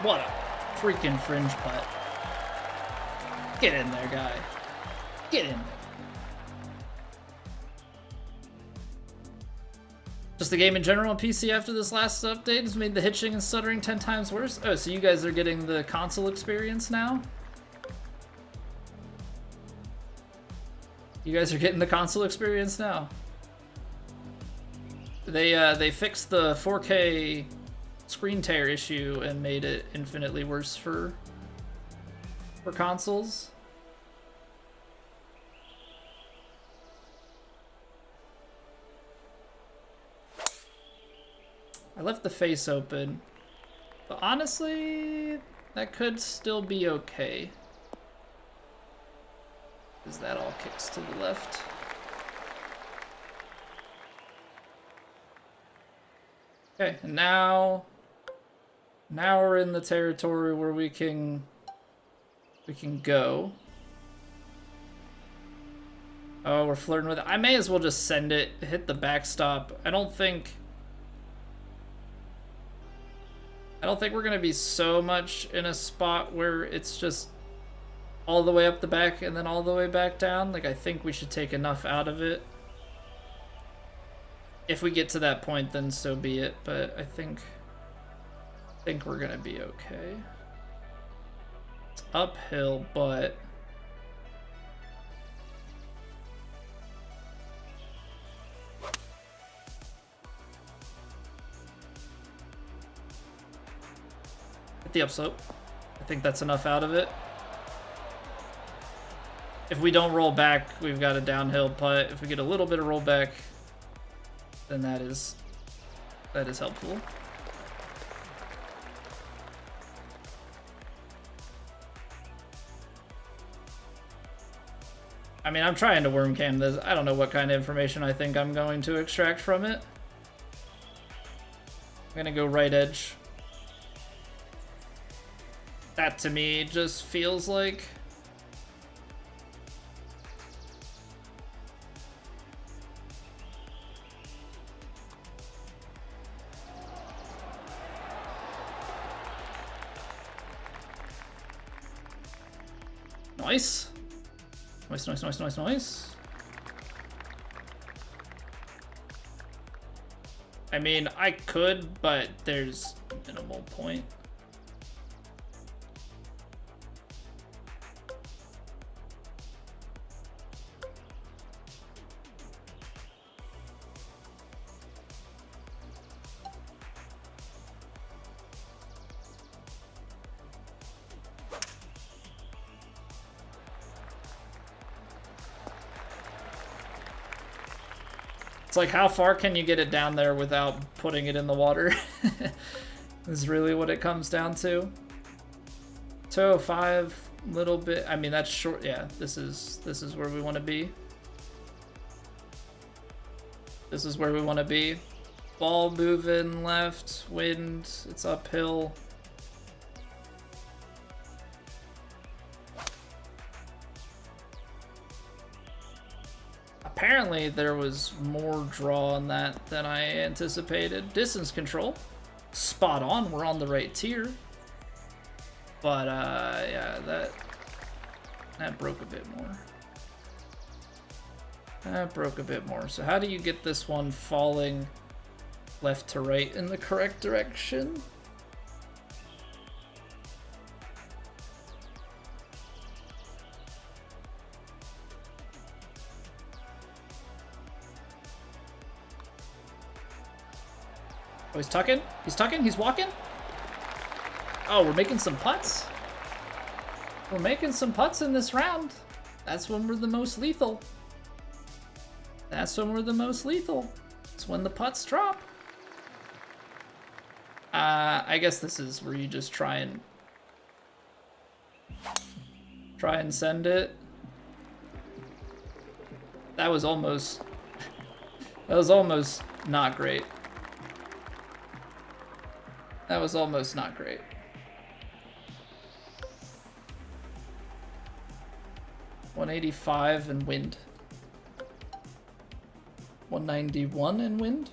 What a freaking fringe putt. Get in there, guy. Get in there. Just the game in general on PC after this last update has made the hitching and stuttering 10 times worse. Oh, so you guys are getting the console experience now? You guys are getting the console experience now. They fixed the 4K screen tear issue and made it infinitely worse for consoles. I left the face open, but honestly, that could still be okay. Because that all kicks to the left. Okay, and now we're in the territory where we can go. Oh, we're flirting with it. I may as well just send it, hit the backstop. I don't think we're gonna be so much in a spot where it's just all the way up the back and then all the way back down. Like, I think we should take enough out of it. If we get to that point, then so be it. But I think we're gonna be okay. It's uphill, but hit the upslope. I think that's enough out of it. If we don't roll back, we've got a downhill putt. If we get a little bit of rollback, then that is helpful. I mean, I'm trying to worm cam this. I don't know what kind of information I think I'm going to extract from it. I'm gonna go right edge. That to me just feels like nice. Nice. I mean, I could, but there's minimal point. It's like, how far can you get it down there without putting it in the water? Is really what it comes down to. 205, little bit. I mean, that's short. Yeah, this is where we want to be. This is where we want to be. Ball moving left, wind. It's uphill. Apparently there was more draw on that than I anticipated. Distance control, spot on. We're on the right tier. But yeah, that broke a bit more. That broke a bit more. So how do you get this one falling left to right in the correct direction? Oh, he's tucking? He's tucking? He's walking? Oh, we're making some putts? We're making some putts in this round. That's when we're the most lethal. That's when we're the most lethal. It's when the putts drop. I guess this is where you just try and send it. That was almost not great. That was almost not great. $185 in wind. 191 in wind.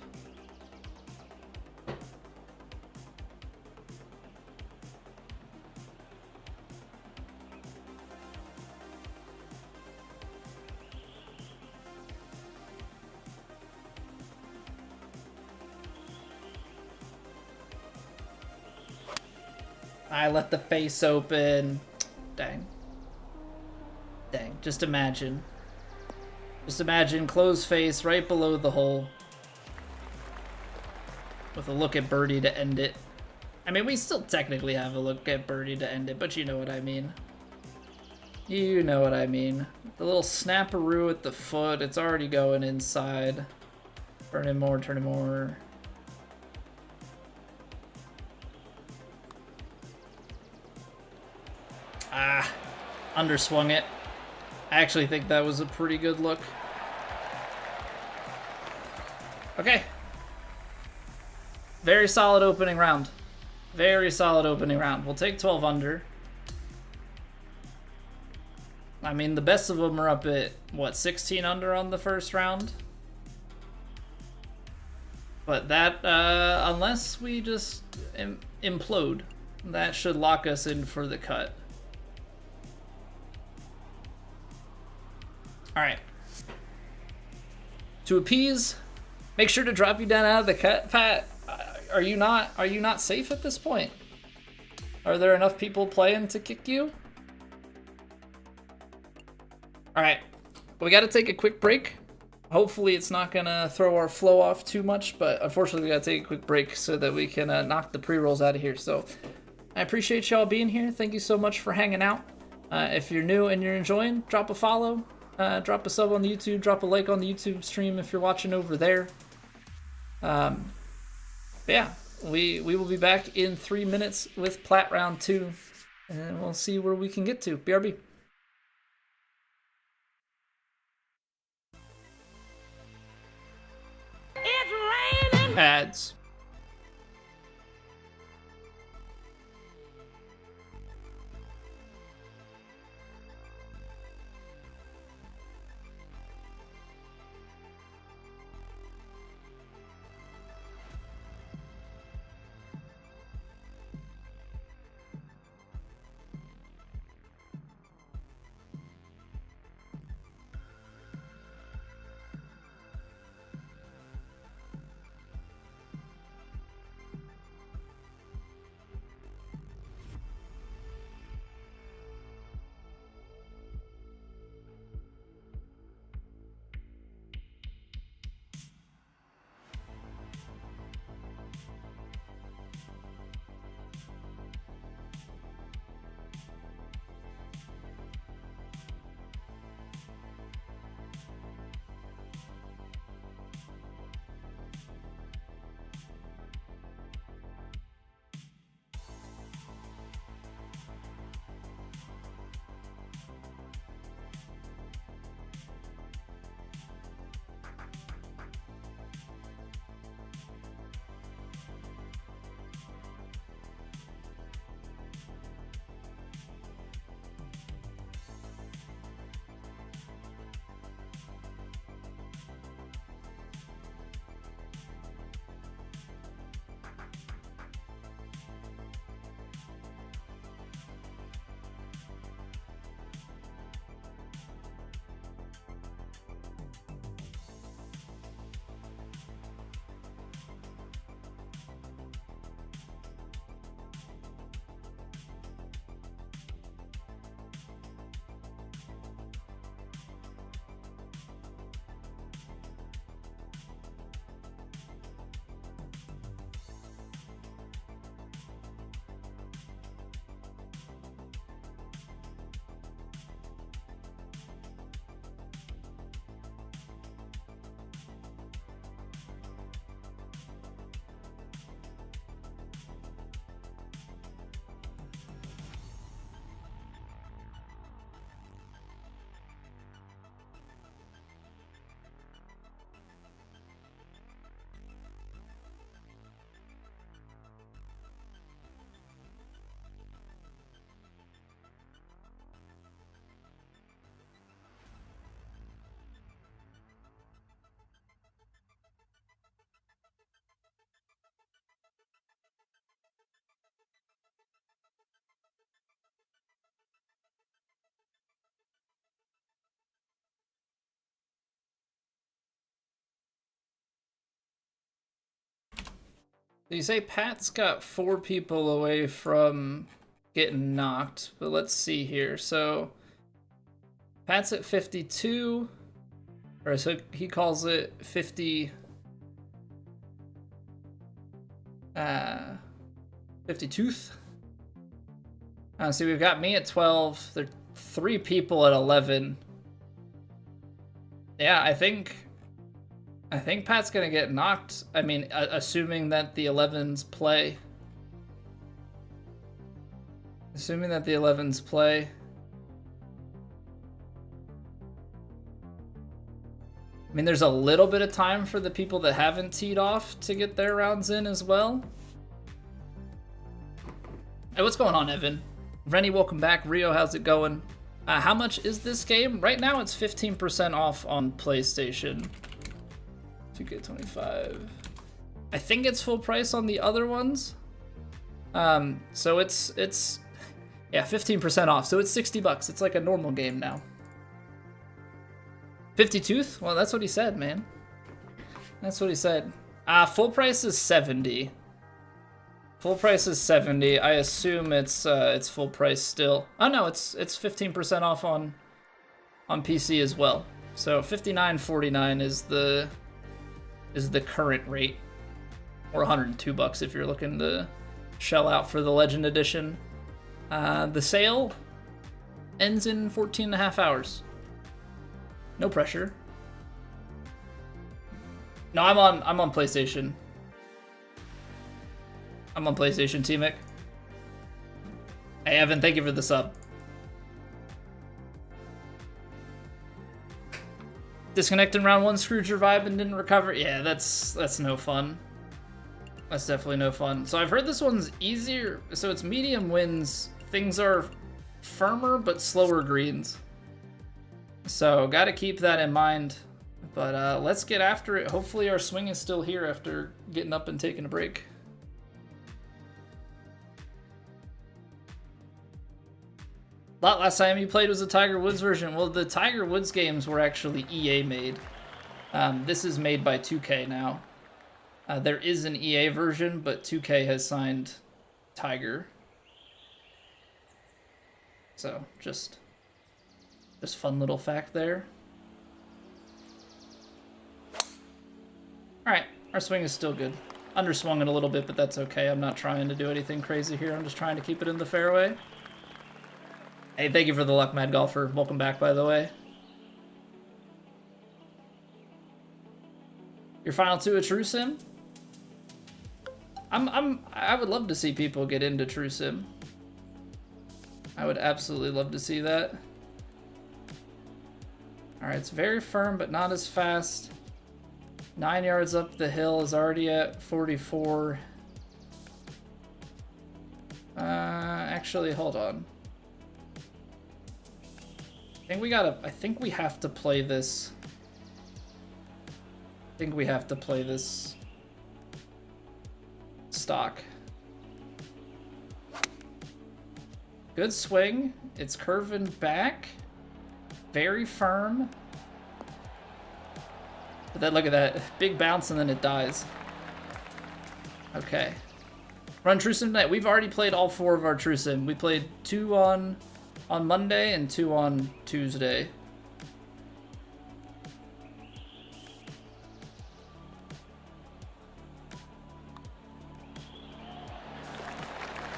I let the face open. Dang. Dang. Just imagine. Just imagine closed face right below the hole. With a look at birdie to end it. I mean, we still technically have a look at birdie to end it, but you know what I mean. You know what I mean. The little snapperoo at the foot. It's already going inside. Turn in more, turn in more. Ah, underswung it. I actually think that was a pretty good look. Okay. Very solid opening round. Very solid opening round. We'll take 12 under. I mean, the best of them are up at, what, 16 under on the first round? But that, unless we just implode, that should lock us in for the cut. Alright. To appease, make sure to drop you down out of the cut, Pat. Are you not safe at this point? Are there enough people playing to kick you? Alright. We gotta take a quick break. Hopefully it's not gonna throw our flow off too much, but unfortunately we gotta take a quick break so that we can knock the pre-rolls out of here. So I appreciate y'all being here. Thank you so much for hanging out. If you're new and you're enjoying, drop a follow, drop a sub on the YouTube, drop a like on the YouTube stream if you're watching over there. Yeah, we will be back in 3 minutes with Plat Round 2, and we'll see where we can get to. BRB. It's raining. Ads. You say Pat's got 4 people away from getting knocked, but let's see here. So Pat's at 52, or so he calls it 50, 52th. So we've got me at 12. There are 3 people at 11. Yeah, I think Pat's gonna get knocked. I mean, assuming that the 11s play. Assuming that the 11s play. mean, there's a little bit of time for the people that haven't teed off to get their rounds in as well. Hey, what's going on, Evan? Rennie, welcome back. Rio, how's it going? How much is this game? Right now, it's 15% off on PlayStation. 2K25. I think it's full price on the other ones. So it's yeah, 15% off. So it's $60. It's like a normal game now. 50 tooth? Well, that's what he said, man. That's what he said. Full price is 70. Full price is 70. I assume it's full price still. Oh no, it's 15% off on PC as well. So $59.49 is the current rate, or $102 if you're looking to shell out for the Legend Edition. The sale ends in 14.5 hours. No pressure. No, I'm on PlayStation. I'm on PlayStation, T-Mick. Hey, Evan, thank you for the sub. Disconnected round 1, screwed your vibe and didn't recover. Yeah, that's no fun. That's definitely no fun. So I've heard this one's easier. So it's medium winds. Things are firmer but slower greens. So gotta keep that in mind. But let's get after it. Hopefully our swing is still here after getting up and taking a break. Last time you played was the Tiger Woods version. Well, the Tiger Woods games were actually EA made. This is made by 2K now. There is an EA version, but 2K has signed Tiger. So, just fun little fact there. Alright, our swing is still good. Underswung it a little bit, but that's okay. I'm not trying to do anything crazy here. I'm just trying to keep it in the fairway. Hey, thank you for the luck, Mad Golfer. Welcome back, by the way. Your final two a True Sim? I would love to see people get into True Sim. I would absolutely love to see that. All right, it's very firm, but not as fast. 9 yards up the hill is already at 44. Actually, hold on. I think we have to play this. I think we have to play this stock. Good swing. It's curving back. Very firm. But then look at that. Big bounce and then it dies. Okay. Run True Sim tonight. We've already played all 4 of our True Sim. We played 2 on Monday and 2 on Tuesday.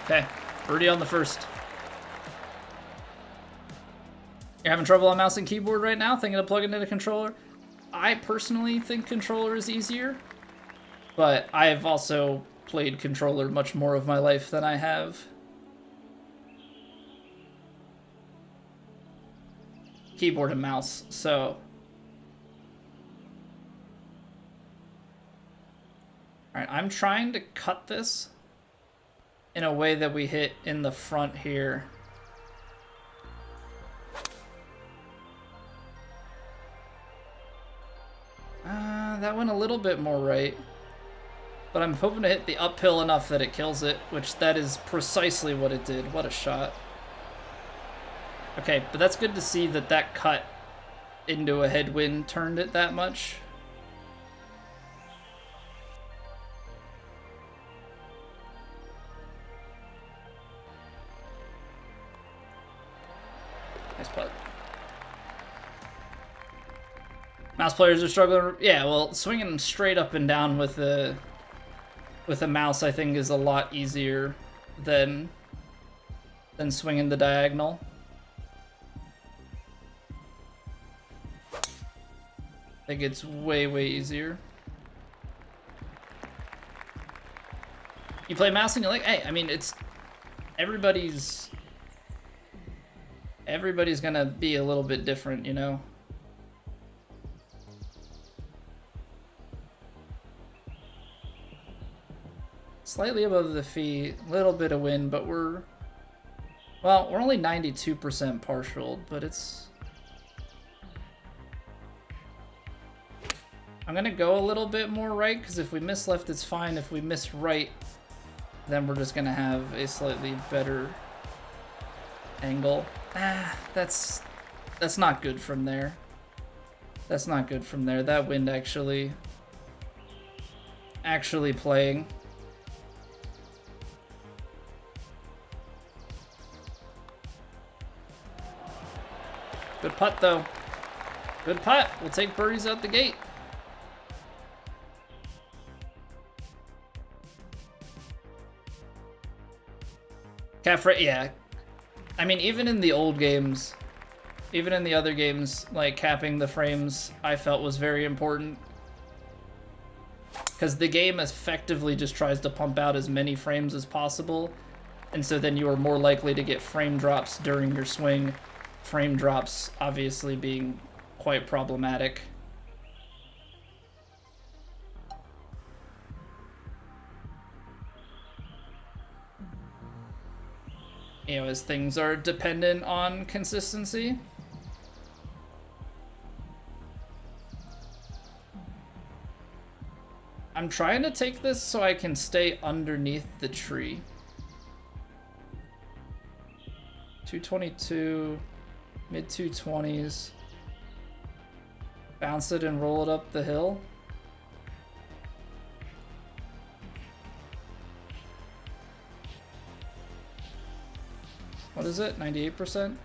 Okay, birdie on the first. You're having trouble on mouse and keyboard right now? Thinking of plugging in a controller? I personally think controller is easier, but I've also played controller much more of my life than I have keyboard and mouse, so. All right, I'm trying to cut this in a way that we hit in the front here. That went a little bit more right, but I'm hoping to hit the uphill enough that it kills it, which that is precisely what it did. What a shot. Okay, but that's good to see that that cut into a headwind turned it that much. Nice putt. Mouse players are struggling. Yeah, well, swinging straight up and down with a mouse, I think, is a lot easier than swinging the diagonal. I think it's way, way easier. You play mouse and you're like, hey, I mean, it's everybody's gonna be a little bit different, you know? Slightly above the fee, a little bit of wind, but we're only 92% partial, but it's... I'm gonna go a little bit more right, because if we miss left, it's fine. If we miss right, then we're just gonna have a slightly better angle. That's not good from there. That's not good from there. That wind actually playing. Good putt, though. Good putt. We'll take birdies out the gate. Yeah. I mean, even in the old games, even in the other games, like capping the frames, I felt was very important. Because the game effectively just tries to pump out as many frames as possible. And so then you are more likely to get frame drops during your swing. Frame drops obviously being quite problematic. You know, as things are dependent on consistency. I'm trying to take this so I can stay underneath the tree. 222, mid 220s. Bounce it and roll it up the hill. What is it? 98%?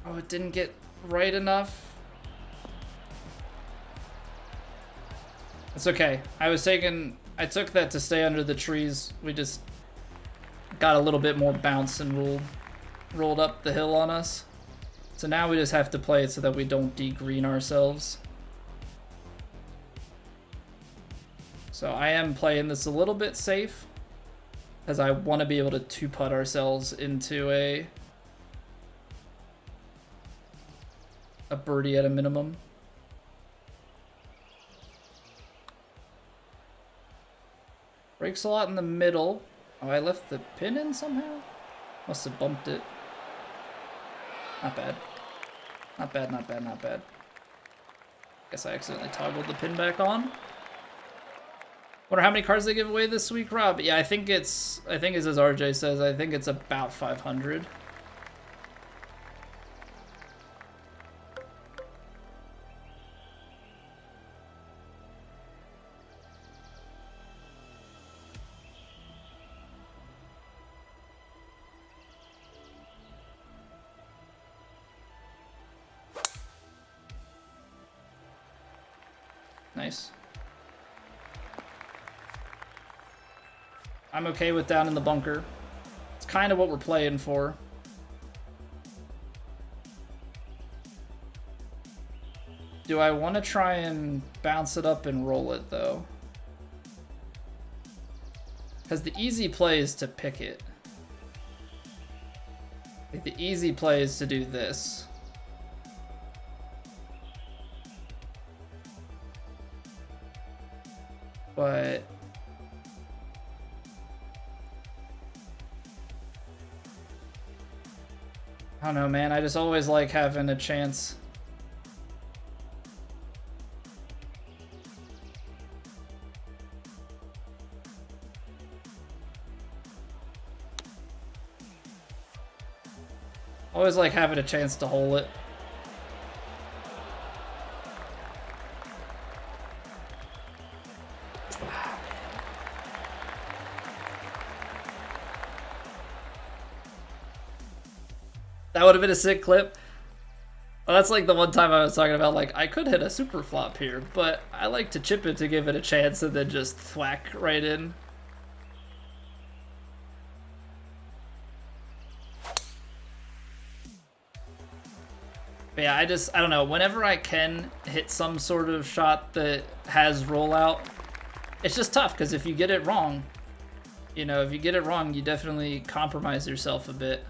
Oh, it didn't get right enough. It's okay. I took that to stay under the trees. We just got a little bit more bounce and rolled up the hill on us. So now we just have to play it so that we don't degreen ourselves. So I am playing this a little bit safe, because I want to be able to two-putt ourselves into a birdie at a minimum. Breaks a lot in the middle. Oh, I left the pin in somehow? Must have bumped it. Not bad. Not bad, not bad, not bad. Guess I accidentally toggled the pin back on. Wonder how many cards they give away this week, Rob? Yeah, I think it's as RJ says, I think it's about 500. Nice. I'm okay with down in the bunker. It's kind of what we're playing for. Do I want to try and bounce it up and roll it, though? Because the easy play is to pick it. Like, the easy play is to do this. But I don't know, man. I just always like having a chance. Always like having a chance to hole it. That would have been a sick clip. Well, that's like the one time I was talking about, like, I could hit a super flop here, but I like to chip it to give it a chance and then just thwack right in. But yeah, I don't know. Whenever I can hit some sort of shot that has rollout, it's just tough, because if you get it wrong, you know, if you get it wrong, you definitely compromise yourself a bit.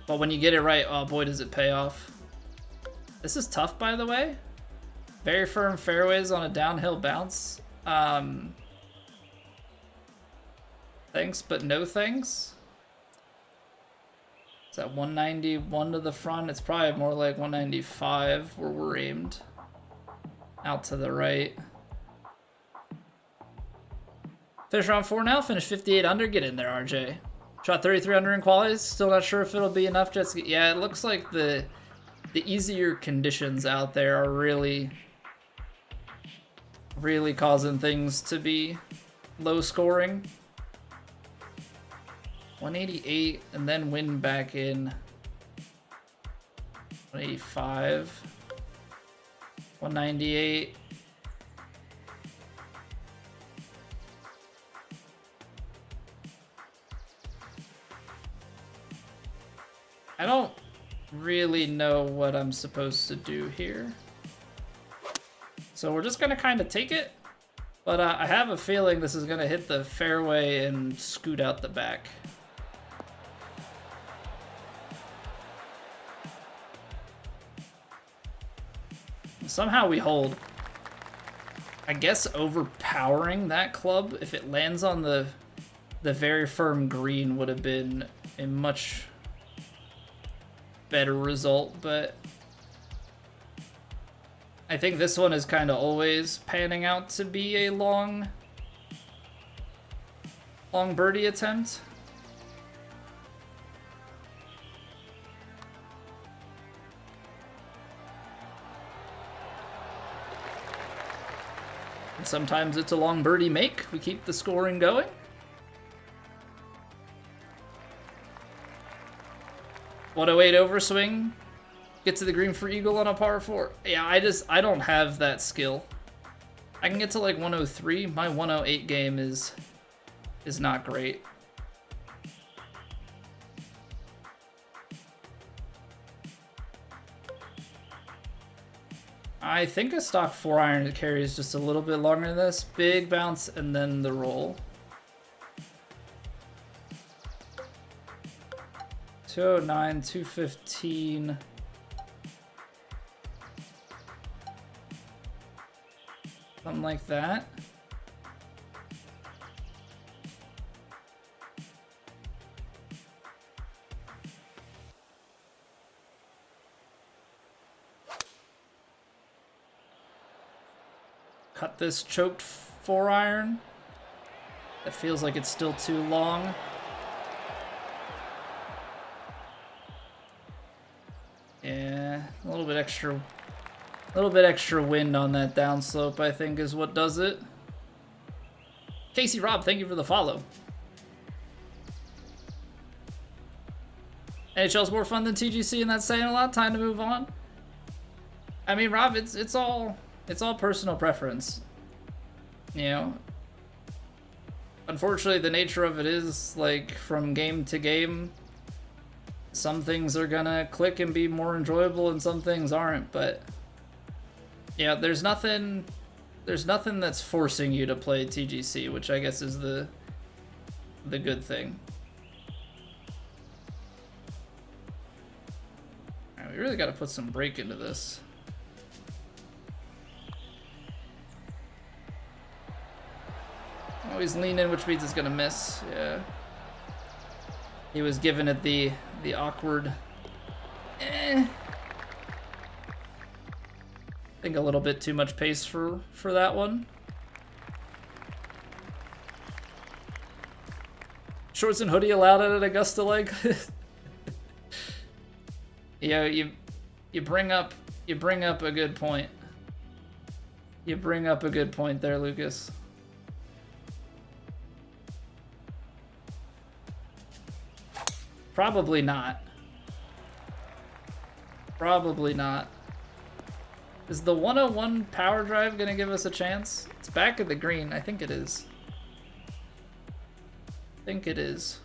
But when you get it right, oh boy, does it pay off. This is tough, by the way. Very firm fairways on a downhill bounce. Thanks, but no thanks. Is that 191 to the front? It's probably more like 195 where we're aimed. Out to the right. Finish round 4 now. Finish 58 under. Get in there, RJ. Shot 33 under in qualities. Still not sure if it'll be enough. Just yeah, it looks like the easier conditions out there are really causing things to be low scoring. 188 and then wind back in. 185. 198. I don't really know what I'm supposed to do here. So we're just gonna kind of take it, but I have a feeling this is gonna hit the fairway and scoot out the back. Somehow we hold. I guess overpowering that club, if it lands on the very firm green, would have been a much better result, but I think this one is kind of always panning out to be a long birdie attempt. And sometimes it's a long birdie make. We keep the scoring going. .108 overswing. Get to the green for eagle on a par 4. Yeah, I don't have that skill. I can get to like 103. My 108 game is not great. I think a stock 4-iron carries just a little bit longer than this. Big bounce and then the roll. 209, 215. Something like that. Cut this choked 4-iron. That feels like it's still too long. Yeah, a little bit extra wind on that downslope, I think, is what does it. Casey Rob, thank you for the follow. NHL's more fun than TGC, and that's saying a lot. Time to move on. I mean, Rob, it's all personal preference. You know, unfortunately, the nature of it is like from game to game. Some things are gonna click and be more enjoyable, and some things aren't. But yeah, there's nothing that's forcing you to play TGC, which I guess is the good thing. All right, we really got to put some break into this. Always lean in, which means it's gonna miss. Yeah. He was giving it the awkward. I think a little bit too much pace for that one. Shorts and hoodie allowed at an Augusta leg. Yeah, you bring up a good point. You bring up a good point there, Lucas. Probably not. Probably not. Is the 101 power drive gonna give us a chance? It's back of the green. I think it is. I think it is.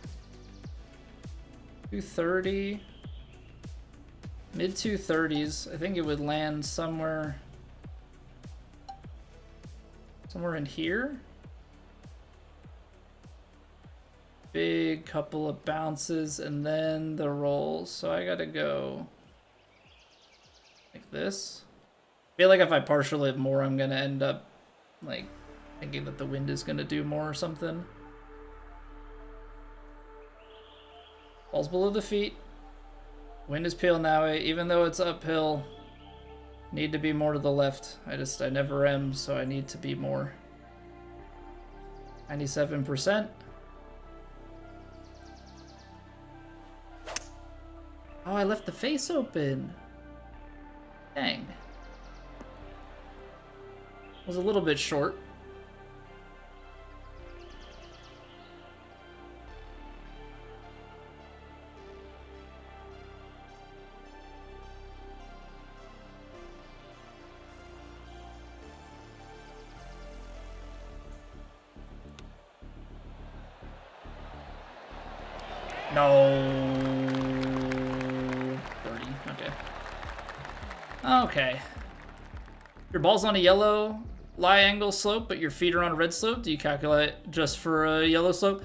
230. Mid 230s. I think it would land somewhere in here. Big couple of bounces and then the rolls. So I gotta go Like this. I feel like if I partial it more, I'm gonna end up like thinking that the wind is gonna do more or something. Ball's below the feet. Wind is peel now, even though it's uphill. Need to be more to the left. I never am, so I need to be more. 97%. Oh, I left the face open. Dang. Was a little bit short. No. 30. Okay. Okay. Your ball's on a yellow lie angle slope, but your feet are on a red slope. Do you calculate just for a yellow slope?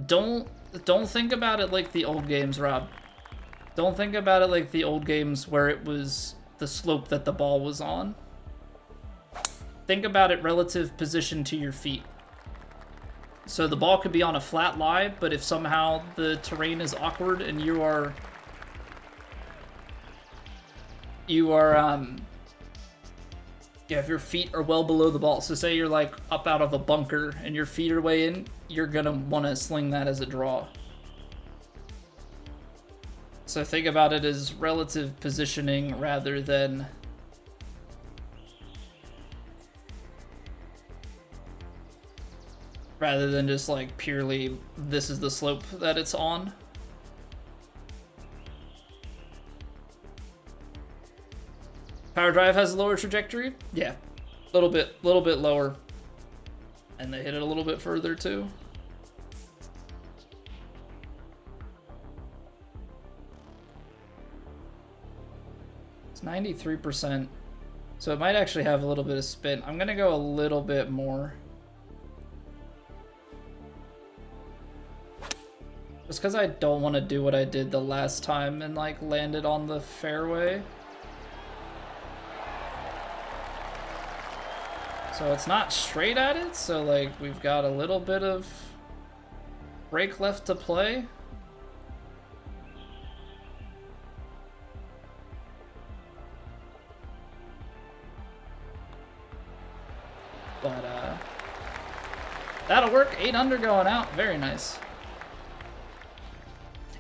Don't think about it like the old games, Rob. Don't think about it like the old games where it was the slope that the ball was on. Think about it relative position to your feet. So the ball could be on a flat lie, but if somehow the terrain is awkward and yeah, if your feet are well below the ball, so say you're like up out of a bunker and your feet are way in, you're gonna want to sling that as a draw. So think about it as relative positioning rather than just like purely this is the slope that it's on. Power drive has a lower trajectory? Yeah, a little bit lower. And they hit it a little bit further too. It's 93%. So it might actually have a little bit of spin. I'm gonna go a little bit more. Just because I don't want to do what I did the last time and like landed on the fairway. So it's not straight at it, so like we've got a little bit of break left to play. But that'll work. 8 under going out. Very nice.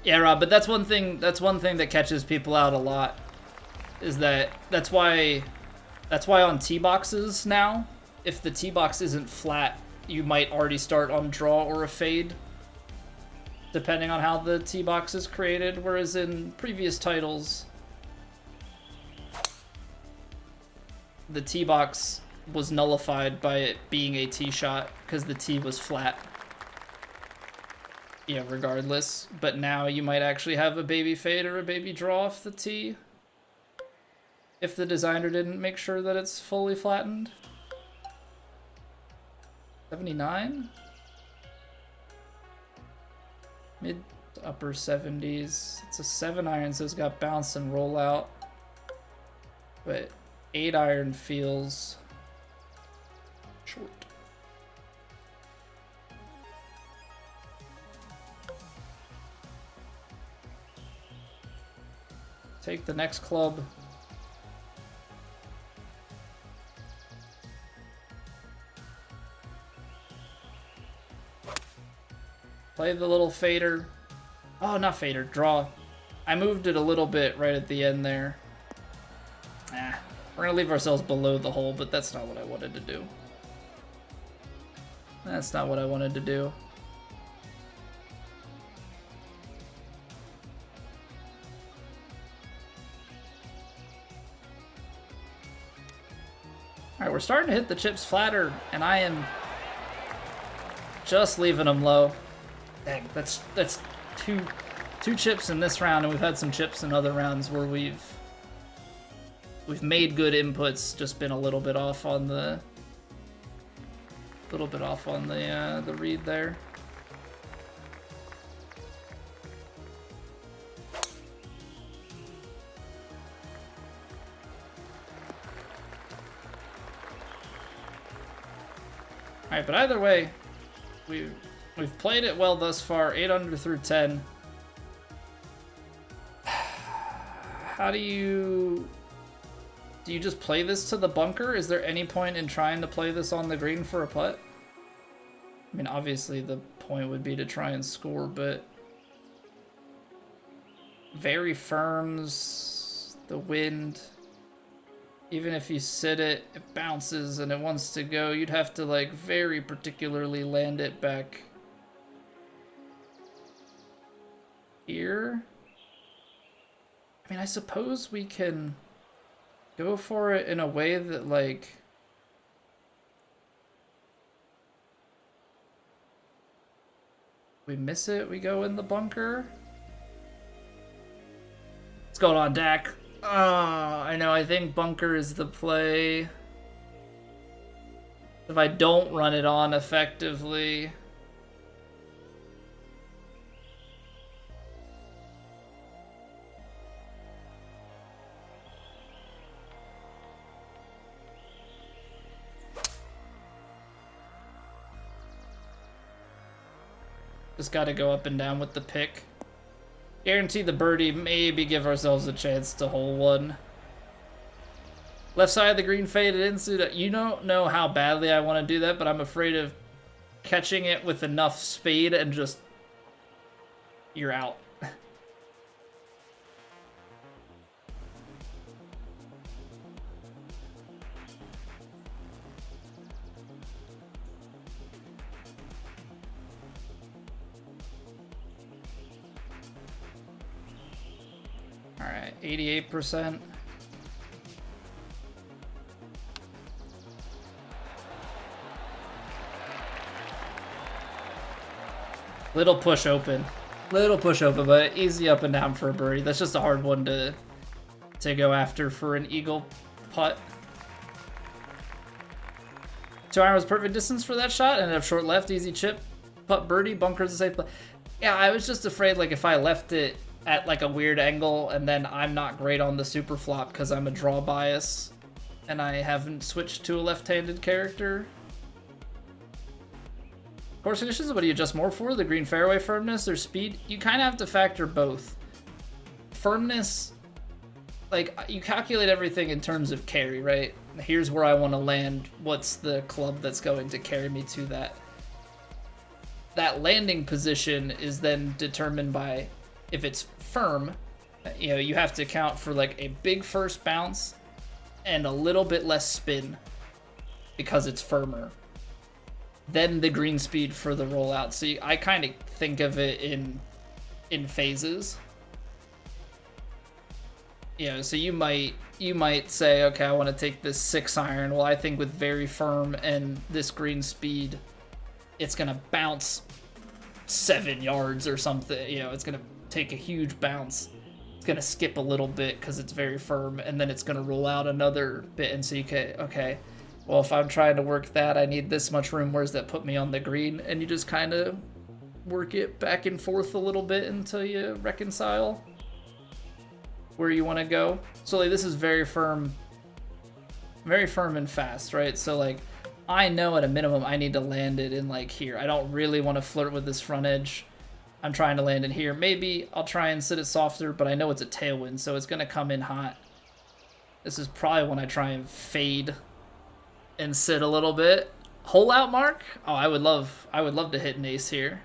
Yeah, Rob, but that's one thing that catches people out a lot. Is that's why on tee boxes now, if the tee box isn't flat, you might already start on draw or a fade, depending on how the tee box is created. Whereas in previous titles, the tee box was nullified by it being a tee shot because the tee was flat. Yeah, regardless. But now you might actually have a baby fade or a baby draw off the tee if the designer didn't make sure that it's fully flattened. 79? Mid to upper 70s. It's a 7-iron, so it's got bounce and roll out. But 8-iron feels short. Take the next club. Play the little fader. Oh, not fader, draw. I moved it a little bit right at the end there. We're gonna leave ourselves below the hole, but that's not what I wanted to do. That's not what I wanted to do. Alright, we're starting to hit the chips flatter, and I am just leaving them low. Dang, that's two chips in this round, and we've had some chips in other rounds where we've made good inputs, just been a little bit off on the read there. All right, but either way, we've played it well thus far. 8 under through 10. How do you just play this to the bunker? Is there any point in trying to play this on the green for a putt? I mean, obviously the point would be to try and score, but very firms, the wind. Even if you sit it, it bounces and it wants to go. You'd have to like very particularly land it back here. I mean, I suppose we can go for it in a way that like we miss it, we go in the bunker. What's going on, Dak? I know, I think bunker is the play. If I don't run it on effectively. Just gotta go up and down with the pick. Guarantee the birdie, maybe give ourselves a chance to hole one. Left side of the green faded into. You don't know how badly I want to do that, but I'm afraid of catching it with enough speed and just you're out. All right, 88%. Little push open, but easy up and down for a birdie. That's just a hard one to go after for an eagle putt. 2 iron was perfect distance for that shot. Ended up short left, easy chip, putt birdie, bunker's a safe play. Yeah, I was just afraid like if I left it at like a weird angle and then I'm not great on the super flop because I'm a draw bias and I haven't switched to a left-handed character. Course conditions, what do you adjust more for? The green fairway firmness or speed? You kind of have to factor both. Firmness, like you calculate everything in terms of carry, right? Here's where I want to land. What's the club that's going to carry me to that? That landing position is then determined by if it's firm. You know, you have to account for like a big first bounce and a little bit less spin because it's firmer. Then the green speed for the rollout. So I kind of think of it in phases. You know, so you might say, okay, I want to take this 6 iron. Well, I think with very firm and this green speed, it's gonna bounce 7 yards or something. You know, it's gonna take a huge bounce. It's gonna skip a little bit because it's very firm, and then it's gonna roll out another bit. And so you can, okay, well, if I'm trying to work that, I need this much room. Where's that put me on the green? And you just kind of work it back and forth a little bit until you reconcile where you want to go. So like this is very firm and fast, right? So like I know at a minimum I need to land it in like here. I don't really want to flirt with this front edge. I'm trying to land it here. Maybe I'll try and sit it softer, but I know it's a tailwind, so it's going to come in hot. This is probably when I try and fade and sit a little bit. Hole out mark? Oh, I would love to hit an ace here.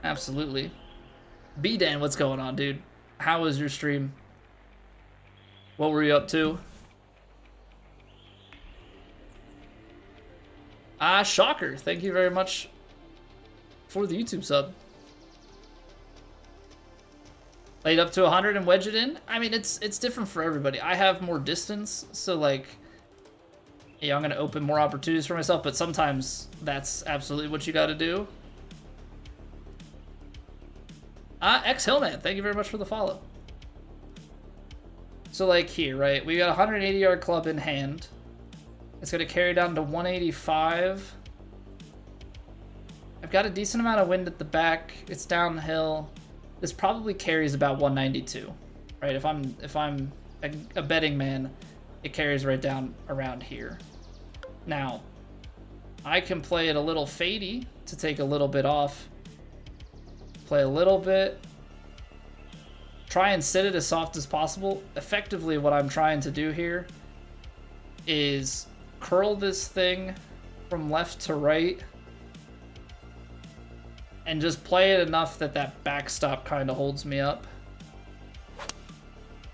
Absolutely. B-Dan, what's going on, dude? How was your stream? What were you up to? Shocker. Thank you very much for the YouTube sub. Laid up to 100 and wedge it in? I mean, it's different for everybody. I have more distance, so like, yeah, I'm going to open more opportunities for myself, but sometimes that's absolutely what you got to do. X-Hillman, thank you very much for the follow. So like here, right, we got a 180-yard club in hand. It's going to carry down to 185. I've got a decent amount of wind at the back. It's downhill. This probably carries about 192, right? If I'm a betting man, it carries right down around here. Now, I can play it a little fadey to take a little bit off. Play a little bit. Try and sit it as soft as possible. Effectively, what I'm trying to do here is curl this thing from left to right and just play it enough that that backstop kind of holds me up.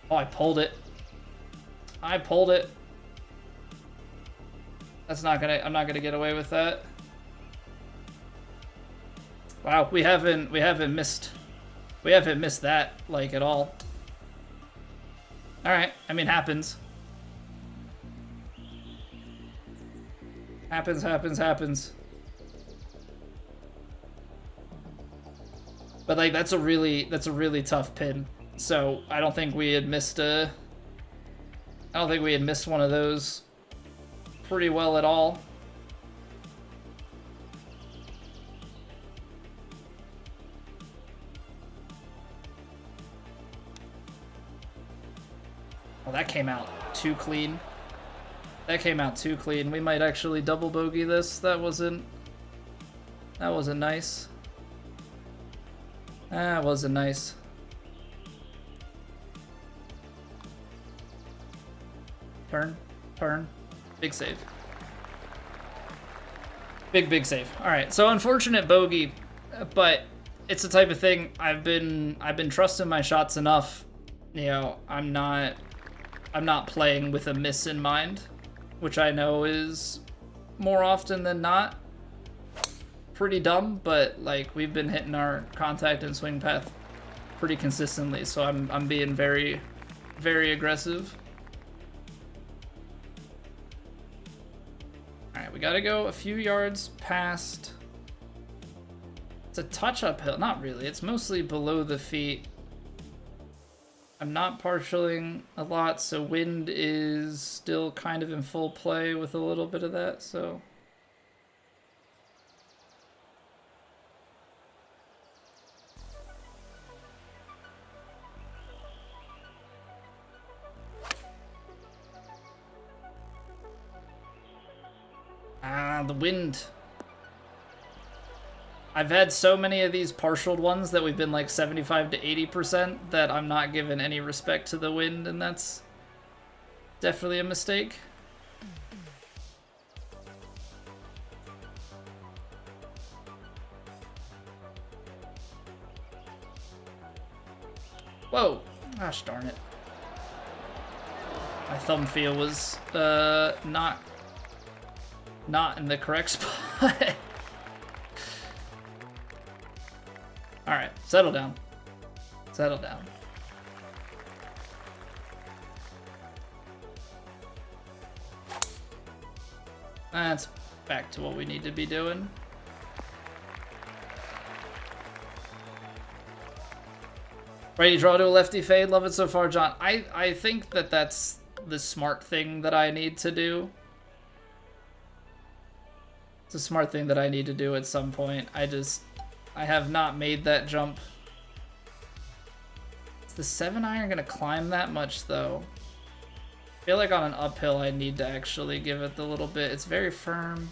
Oh, I pulled it. I pulled it. That's not gonna, I'm not gonna get away with that. Wow, we haven't missed that like at all. All right, I mean, happens. Happens. But like that's a really tough pin. So I don't think we had missed one of those pretty well at all. Well, that came out too clean. We might actually double bogey this. That wasn't nice. That wasn't nice. Turn. Big save. Big save. All right, so unfortunate bogey, but it's the type of thing I've been trusting my shots enough. You know, I'm not playing with a miss in mind, which I know is more often than not pretty dumb, but like we've been hitting our contact and swing path pretty consistently, so I'm being very aggressive. All right, we got to go a few yards past. It's a touch uphill, not really. It's mostly below the feet. I'm not partialing a lot, so wind is still kind of in full play with a little bit of that, so. The wind. I've had so many of these partialed ones that we've been like 75 to 80% that I'm not giving any respect to the wind, and that's definitely a mistake. Whoa! Gosh darn it. My thumb feel was not in the correct spot. All right, settle down. That's back to what we need to be doing. Ready to draw to a lefty fade. Love it so far, John. I think that that's the smart thing that I need to do. It's a smart thing that I need to do at some point. I have not made that jump. Is the 7-iron gonna climb that much though? I feel like on an uphill I need to actually give it the little bit. It's very firm.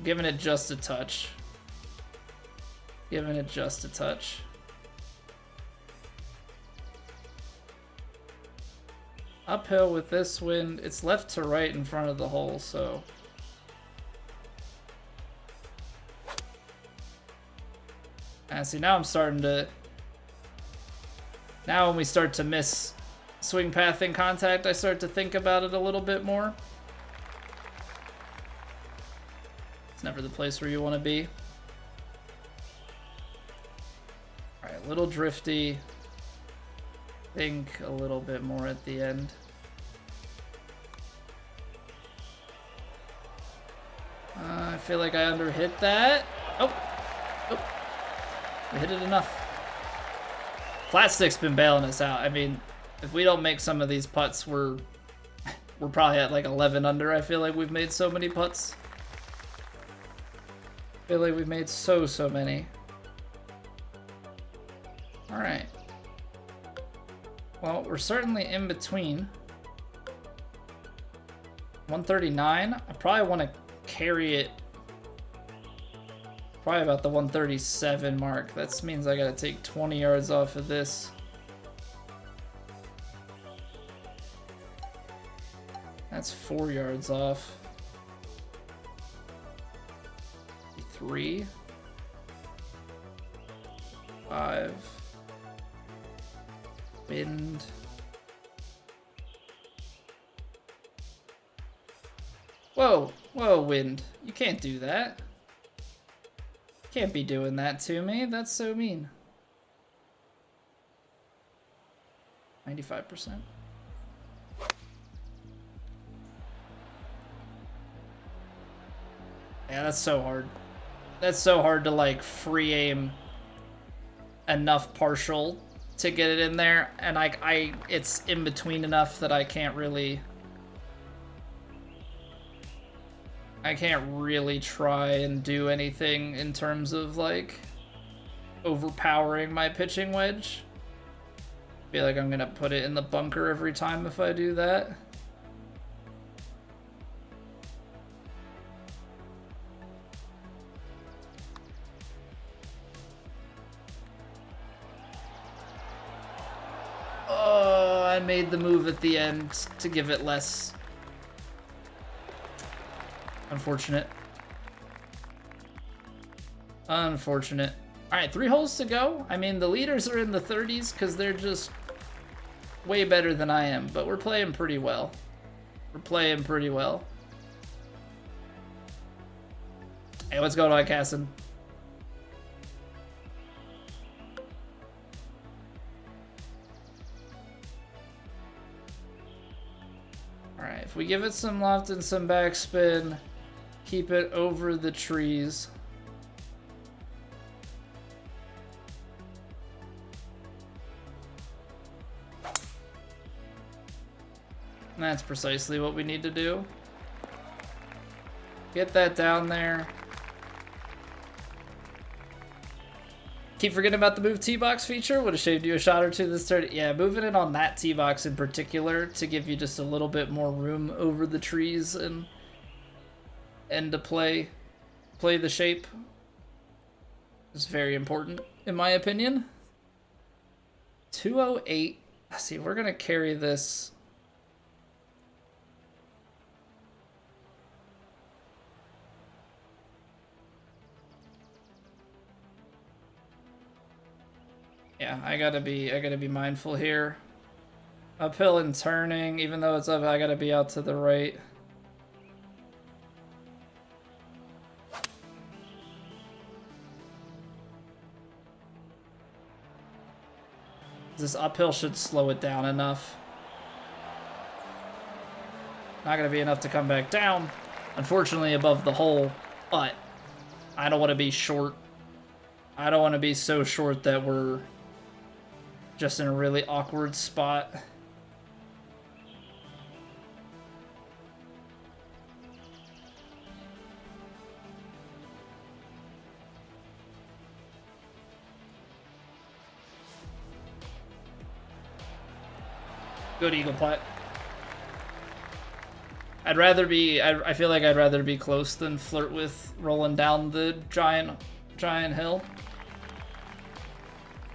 Giving it just a touch. Uphill with this wind, it's left to right in front of the hole, so. And see, now I'm starting to. Now when we start to miss swing path in contact, I start to think about it a little bit more. It's never the place where you want to be. Alright, a little drifty. Think a little bit more at the end. I feel like I underhit that. Oh! We hit it enough. Flat stick's been bailing us out. I mean, if we don't make some of these putts, we're probably at like 11 under. I feel like we've made so many putts. I feel like we've made so many. All right. Well, we're certainly in between. 139. I probably want to carry it. Probably about the 137 mark. That means I gotta take 20 yards off of this. That's 4 yards off. 3. 5. Wind. Whoa, whoa, wind. You can't do that. Can't be doing that to me. That's so mean. 95%. Yeah, that's so hard. That's so hard to like free aim enough partial to get it in there, and it's in between enough that I can't really try and do anything in terms of like overpowering my pitching wedge. I feel like I'm gonna put it in the bunker every time if I do that. Oh, I made the move at the end to give it less. Unfortunate. Unfortunate. Alright, 3 holes to go. I mean, the leaders are in the 30s because they're just way better than I am, but we're playing pretty well. We're playing pretty well. Hey, what's going on, Casson? Alright, if we give it some loft and some backspin, keep it over the trees. And that's precisely what we need to do. Get that down there. Keep forgetting about the move tee box feature. Would have shaved you a shot or two this turn. Yeah, moving it on that tee box in particular to give you just a little bit more room over the trees and to play the shape is very important in my opinion. 208. Let's see, we're gonna carry this. Yeah, I gotta be mindful here. Uphill and turning, even though it's up, I gotta be out to the right. This uphill should slow it down enough. Not gonna be enough to come back down, unfortunately, above the hole, but I don't want to be short. I don't want to be so short that we're just in a really awkward spot. Good eagle putt. I'd rather be, I feel like I'd rather be close than flirt with rolling down the giant hill.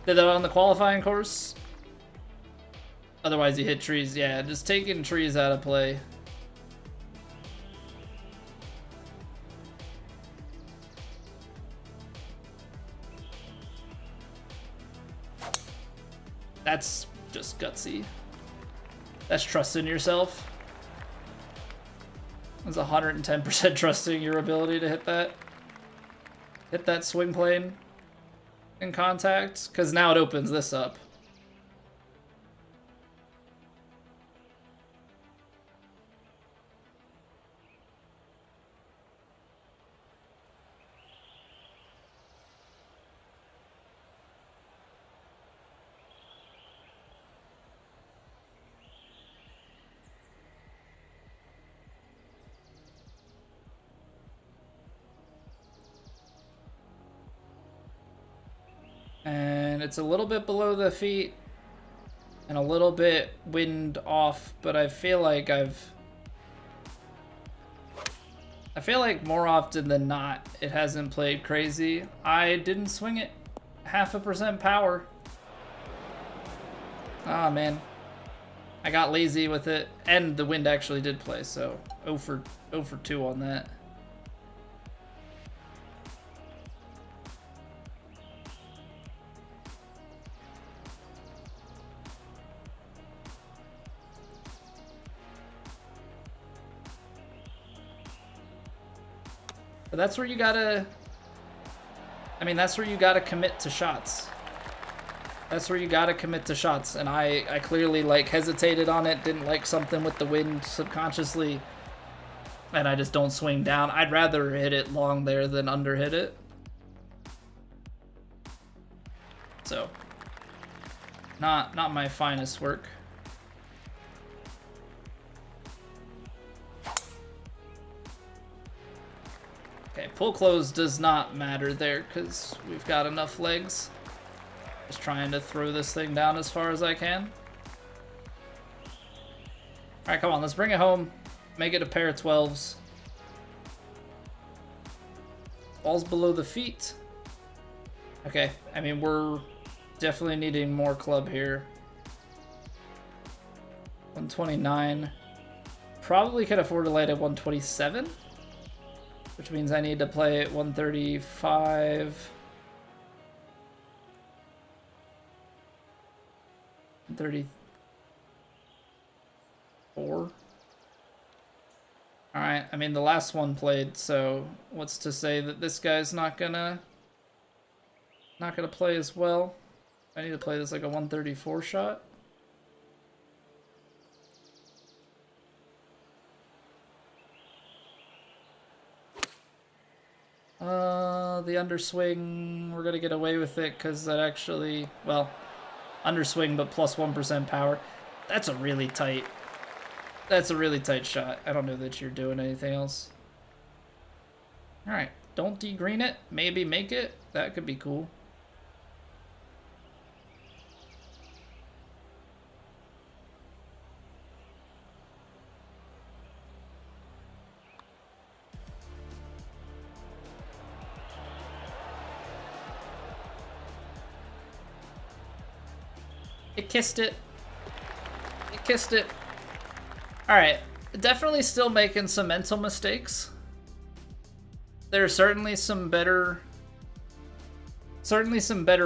Did that on the qualifying course. Otherwise you hit trees. Yeah, just taking trees out of play. That's just gutsy. That's trusting yourself. That's 110% trusting your ability to hit that swing plane in contact, because now it opens this up. And it's a little bit below the feet and a little bit wind off, but I feel like I've I feel like more often than not, it hasn't played crazy. I didn't swing it 0.5% power. Ah, man. I got lazy with it, and the wind actually did play, so 0 for 2 on that. But that's where you gotta... I mean, that's where you gotta commit to shots. That's where you gotta commit to shots. And I clearly, like, hesitated on it, didn't like something with the wind subconsciously. And I just don't swing down. I'd rather hit it long there than under hit it. So, not my finest work. Okay, pull close does not matter there because we've got enough legs. Just trying to throw this thing down as far as I can. Alright, come on, let's bring it home. Make it a pair of 12s. Ball's below the feet. Okay, I mean, we're definitely needing more club here. 129. Probably could afford to light at 127. Which means I need to play at 135. 134. Alright, I mean the last one played, so what's to say that this guy's not gonna play as well? I need to play this like a 134 shot. The underswing, we're gonna get away with it because that actually, well, underswing but plus 1% power. That's a really tight shot. I don't know that you're doing anything else. Alright, don't degreen it. Maybe make it. That could be cool. It kissed it. It kissed it. Alright, definitely still making some mental mistakes. There are certainly some better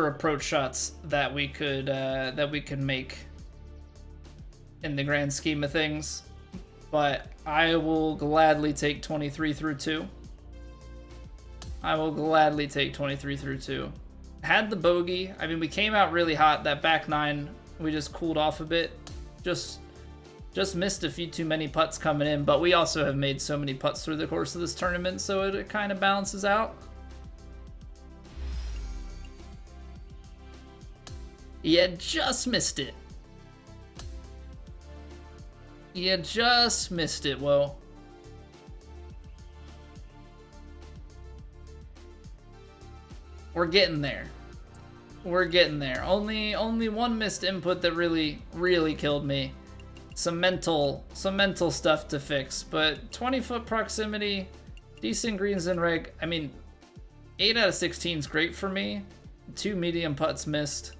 approach shots that we could make in the grand scheme of things. But I will gladly take 23 through 2. I will gladly take 23 through 2. Had the bogey. I mean, we came out really hot. That back 9, we just cooled off a bit. Just missed a few too many putts coming in, but we also have made so many putts through the course of this tournament, so it kind of balances out. You just missed it. You just missed it, whoa. We're getting there. We're getting there. Only one missed input that really killed me. Some mental stuff to fix, but 20-foot proximity, decent greens and reg. I mean, 8 out of 16 is great for me. 2 medium putts missed.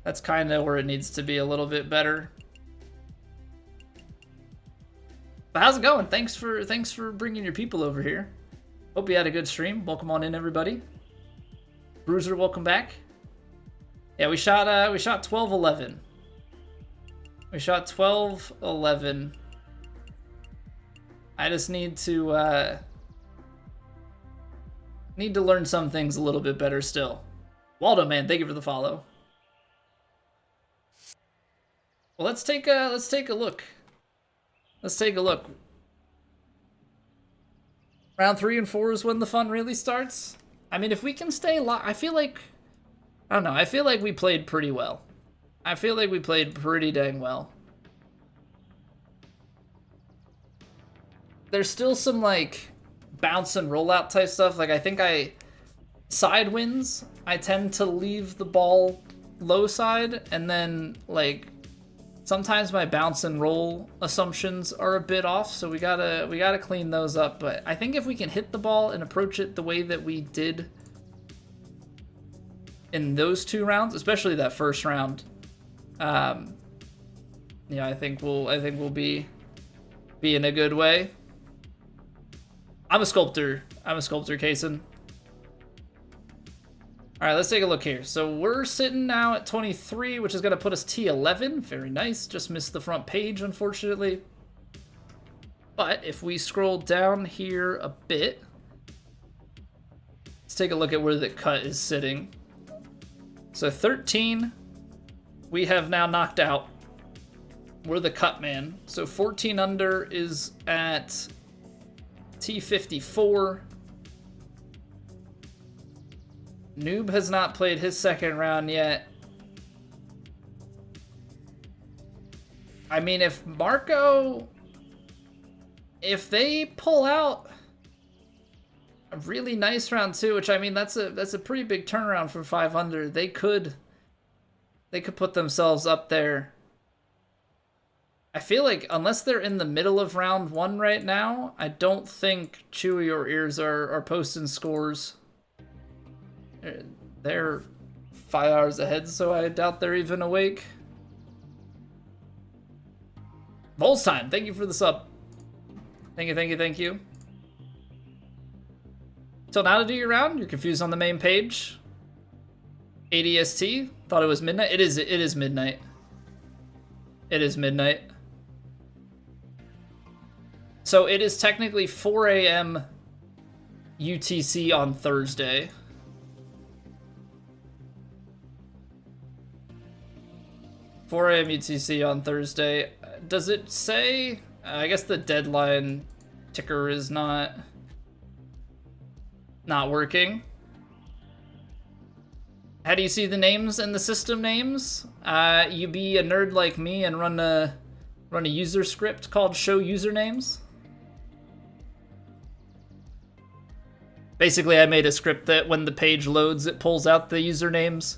That's kind of where it needs to be a little bit better. But how's it going? Thanks for bringing your people over here. Hope you had a good stream. Welcome on in, everybody. Bruiser, welcome back. Yeah, we shot 12-11. We shot 12-11. I just need to learn some things a little bit better still. Waldo, man, thank you for the follow. Well, let's take a look. Let's take a look. Round 3 and 4 is when the fun really starts. I mean, if we can stay I feel like, I don't know, I feel like we played pretty well. I feel like we played pretty dang well. There's still some, like, bounce and rollout type stuff. Like, I think side winds, I tend to leave the ball low side, and then, like, Sometimes my bounce and roll assumptions are a bit off, so we gotta clean those up. But I think if we can hit the ball and approach it the way that we did in those 2 rounds, especially that first round, yeah, I think we'll be in a good way. I'm a sculptor, Kaysen. All right, let's take a look here. So we're sitting now at 23, which is going to put us T11. Very nice. Just missed the front page, unfortunately. But if we scroll down here a bit, let's take a look at where the cut is sitting. So 13, we have now knocked out. We're the cut man. So 14 under is at T54. Noob has not played his second round yet. I mean, if they pull out a really nice round 2, which I mean that's a pretty big turnaround from 5 under, they could put themselves up there. I feel like unless they're in the middle of round 1 right now, I don't think Chewy or Ears are posting scores. They're 5 hours ahead, so I doubt they're even awake. Vol's time, thank you for the sub. Thank you. Till now to do your round, you're confused on the main page. ADST, thought it was midnight. It is midnight. It is midnight. So it is technically 4 a.m. UTC on Thursday. UTC on Thursday. Does it say? I guess the deadline ticker is not working. How do you see the names and the system names? You be a nerd like me and run a user script called show usernames. Basically, I made a script that when the page loads, it pulls out the usernames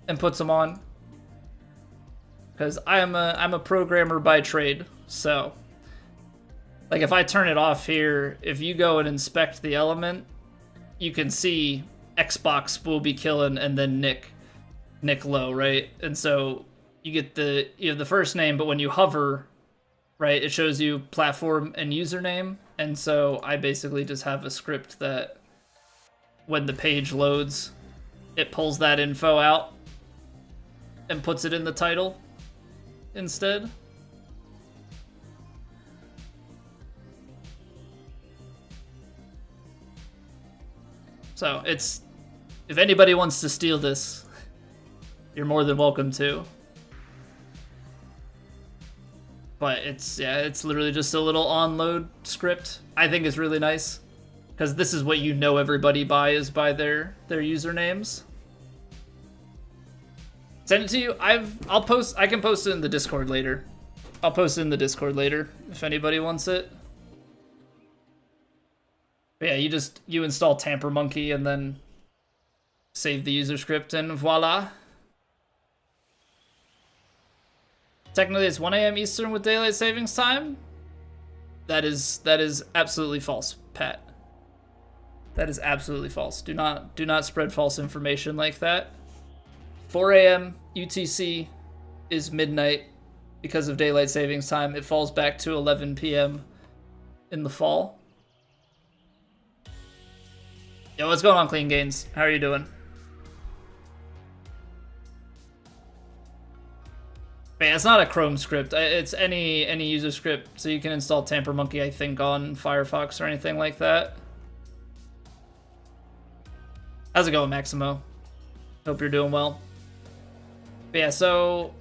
and puts them on. Because I'm a programmer by trade, so like if I turn it off here, if you go and inspect the element, you can see Xbox will be killing and then Nick Low, right? And so you have the first name, but when you hover, right, it shows you platform and username. And so I basically just have a script that when the page loads, it pulls that info out and puts it in the title instead. So it's, if anybody wants to steal this, you're more than welcome to. But it's literally just a little on-load script. I think it's really nice because this is what you know everybody by is by their usernames. Send it to you. I can post it in the Discord later. I'll post it in the Discord later if anybody wants it. But yeah, you install Tamper Monkey and then save the user script and voila. Technically, it's 1 a.m. Eastern with daylight savings time. That is absolutely false, Pat. That is absolutely false. Do not spread false information like that. 4 a.m. UTC is midnight because of daylight savings time. It falls back to 11 p.m. in the fall. Yo, what's going on, Clean Gains? How are you doing? But yeah, it's not a Chrome script. It's any user script, so you can install Tamper Monkey, I think, on Firefox or anything like that. How's it going, Maximo? Hope you're doing well. But yeah, so,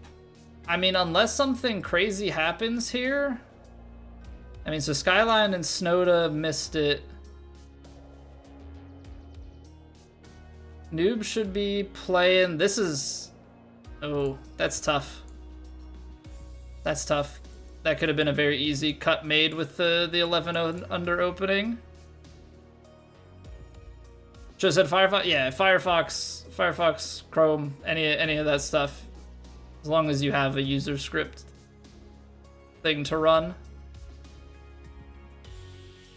I mean, unless something crazy happens here, I mean, so Skyline and Snowda missed it. Noob should be playing. This is, oh, that's tough. That's tough. That could have been a very easy cut made with the 11 under opening. Just said Firefox. Yeah, Firefox, Chrome, any of that stuff. as long as you have a user script thing to run.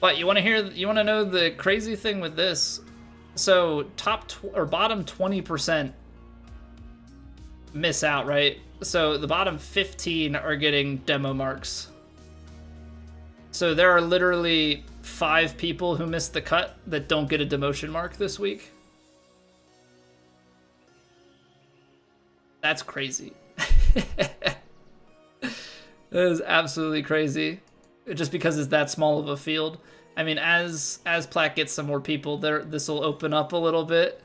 But you want to know the crazy thing with this? So bottom 20% miss out, right? So the bottom 15 are getting demo marks. So there are literally 5 people who missed the cut that don't get a demotion mark this week. That's crazy. That is absolutely crazy. Just because it's that small of a field. I mean, as Platt gets some more people, this will open up a little bit.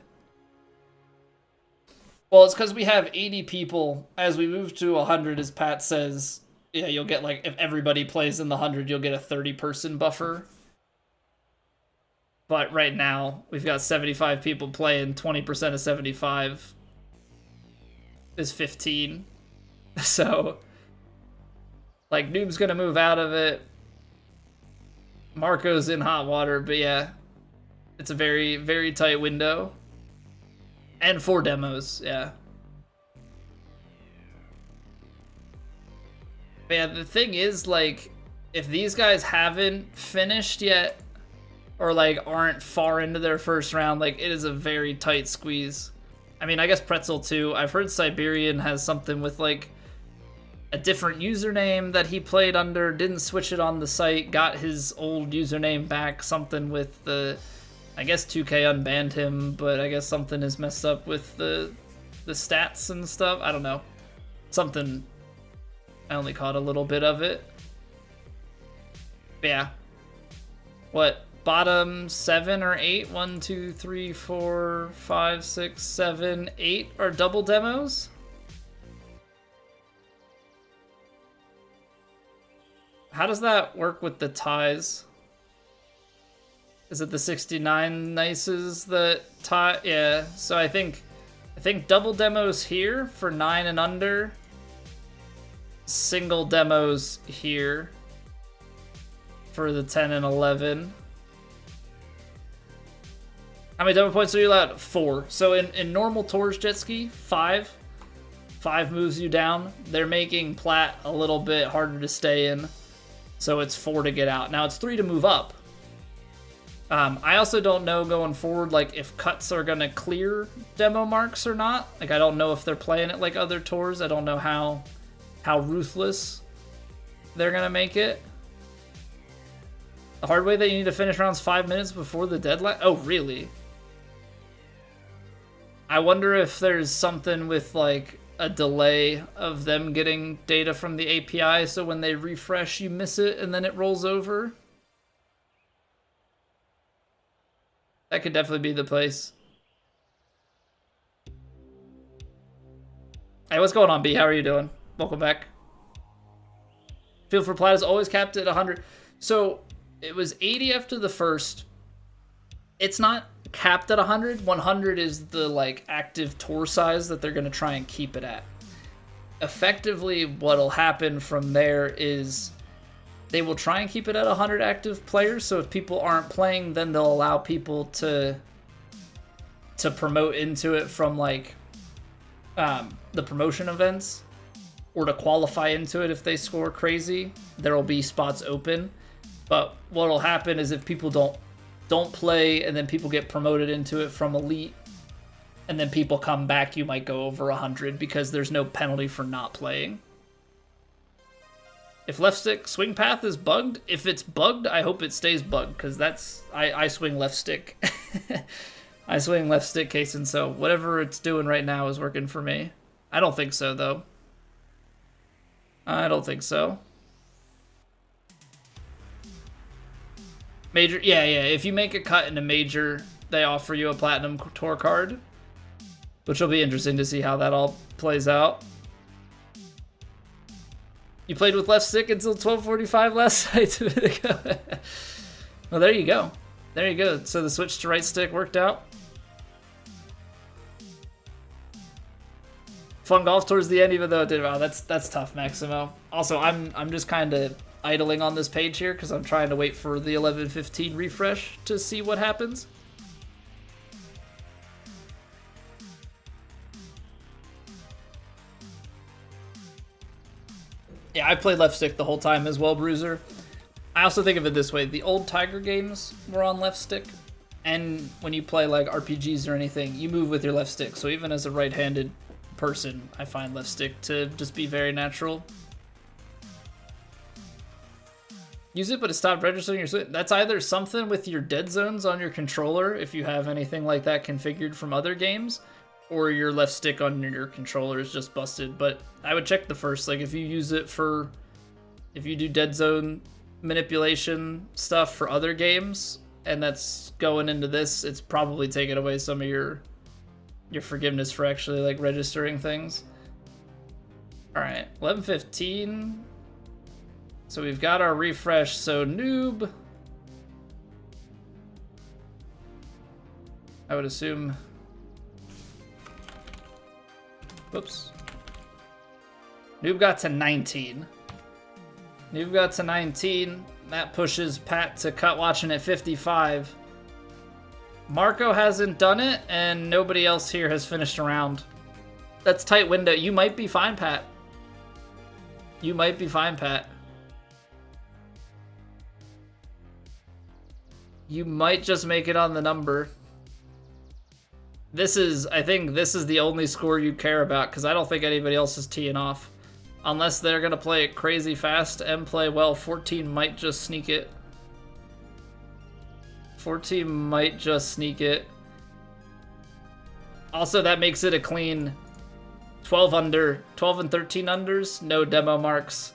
Well, it's because we have 80 people. As we move to 100, as Pat says, yeah, you'll get, like, if everybody plays in the 100, you'll get a 30-person buffer. But right now, we've got 75 people playing. 20% of 75 is 15. So, like, Noob's going to move out of it. Marco's in hot water, but yeah, it's a very, very tight window. And 4 demos, yeah. But yeah, the thing is, like, if these guys haven't finished yet, or, like, aren't far into their first round, like, it is a very tight squeeze. I mean, I guess Pretzel too. I've heard Siberian has something with, like, a different username that he played under, didn't switch it on the site, got his old username back, something with the, I guess 2K unbanned him, but I guess something is messed up with the stats and stuff. I don't know. Something, I only caught a little bit of it. But yeah. What, bottom 7 or 8? 1, 2, 3, 4, 5, 6, 7, 8 are double demos? How does that work with the ties? Is it the 69 nices that tie? Yeah, so I think double demos here for 9 and under. Single demos here for the 10 and 11. How many demo points are you allowed? 4. So in normal tours jet ski, 5. 5 moves you down. They're making Platt a little bit harder to stay in. So it's 4 to get out. Now it's 3 to move up. I also don't know going forward, like, if cuts are going to clear demo marks or not. Like, I don't know if they're playing it like other tours. I don't know how ruthless they're going to make it. The hard way that you need to finish rounds 5 minutes before the deadline? Oh, really? I wonder if there's something with, like, a delay of them getting data from the API, so when they refresh, you miss it, and then it rolls over. That could definitely be the place. Hey, what's going on, B? How are you doing? Welcome back. Field for Platt is always capped at 100. So, it was 80 after the first. It's not capped at 100. 100 is the, like, active tour size that they're going to try and keep it at. Effectively, what'll happen from there is they will try and keep it at 100 active players. So if people aren't playing, then they'll allow people to promote into it from, like, the promotion events, or to qualify into it if they score crazy. There will be spots open. But what'll happen is if people don't play, and then people get promoted into it from elite, and then people come back, you might go over 100 because there's no penalty for not playing. If left stick swing path is bugged, if it's bugged, I hope it stays bugged, because that's, I swing left stick. I swing left stick case, and so whatever it's doing right now is working for me. I don't think so, though. I don't think so. Major, yeah. If you make a cut in a major, they offer you a platinum tour card, which will be interesting to see how that all plays out. You played with left stick until 12:45 last night. Well, there you go. There you go. So the switch to right stick worked out. Fun golf towards the end, even though it did. Wow, that's tough, Maximo. Also, I'm just kind of idling on this page here because I'm trying to wait for the 11:15 refresh to see what happens. Yeah, I played left stick the whole time as well, Bruiser. I also think of it this way. The old Tiger games were on left stick. And when you play like RPGs or anything, you move with your left stick. So even as a right-handed person, I find left stick to just be very natural. Use it, but it stopped registering your swing. That's either something with your dead zones on your controller, if you have anything like that configured from other games, or your left stick on your controller is just busted. But I would check the first. Like if you use it for, if you do dead zone manipulation stuff for other games, and that's going into this, it's probably taking away some of your forgiveness for actually like registering things. All right, 11:15. So we've got our refresh. So noob, I would assume. Whoops. Noob got to 19. Noob got to 19. That pushes Pat to cut watching at 55. Marco hasn't done it, and nobody else here has finished a round. That's tight window. You might be fine, Pat. You might be fine, Pat. You might just make it on the number. I think this is the only score you care about, because I don't think anybody else is teeing off. Unless they're going to play it crazy fast and play well, 14 might just sneak it. 14 might just sneak it. Also, that makes it a clean 12 under, 12 and 13 unders, no demo marks.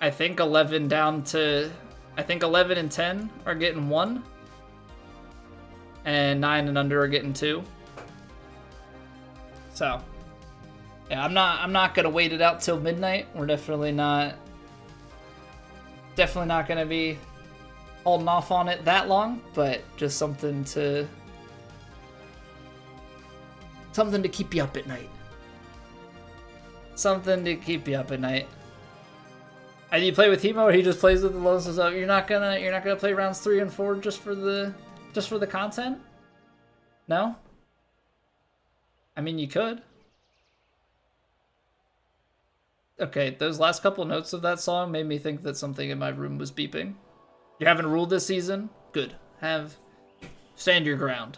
I think 11 down to, I think 11 and 10 are getting 1. And 9 and under are getting 2. So, yeah, I'm not gonna wait it out till midnight. We're definitely not gonna be holding off on it that long, but just something to keep you up at night. Something to keep you up at night. And you play with Hemo, or he just plays with the loans and stuff. You're not gonna play rounds 3 and 4 just for the content? No? I mean, you could. Okay, those last couple notes of that song made me think that something in my room was beeping. You haven't ruled this season? Good. Stand your ground.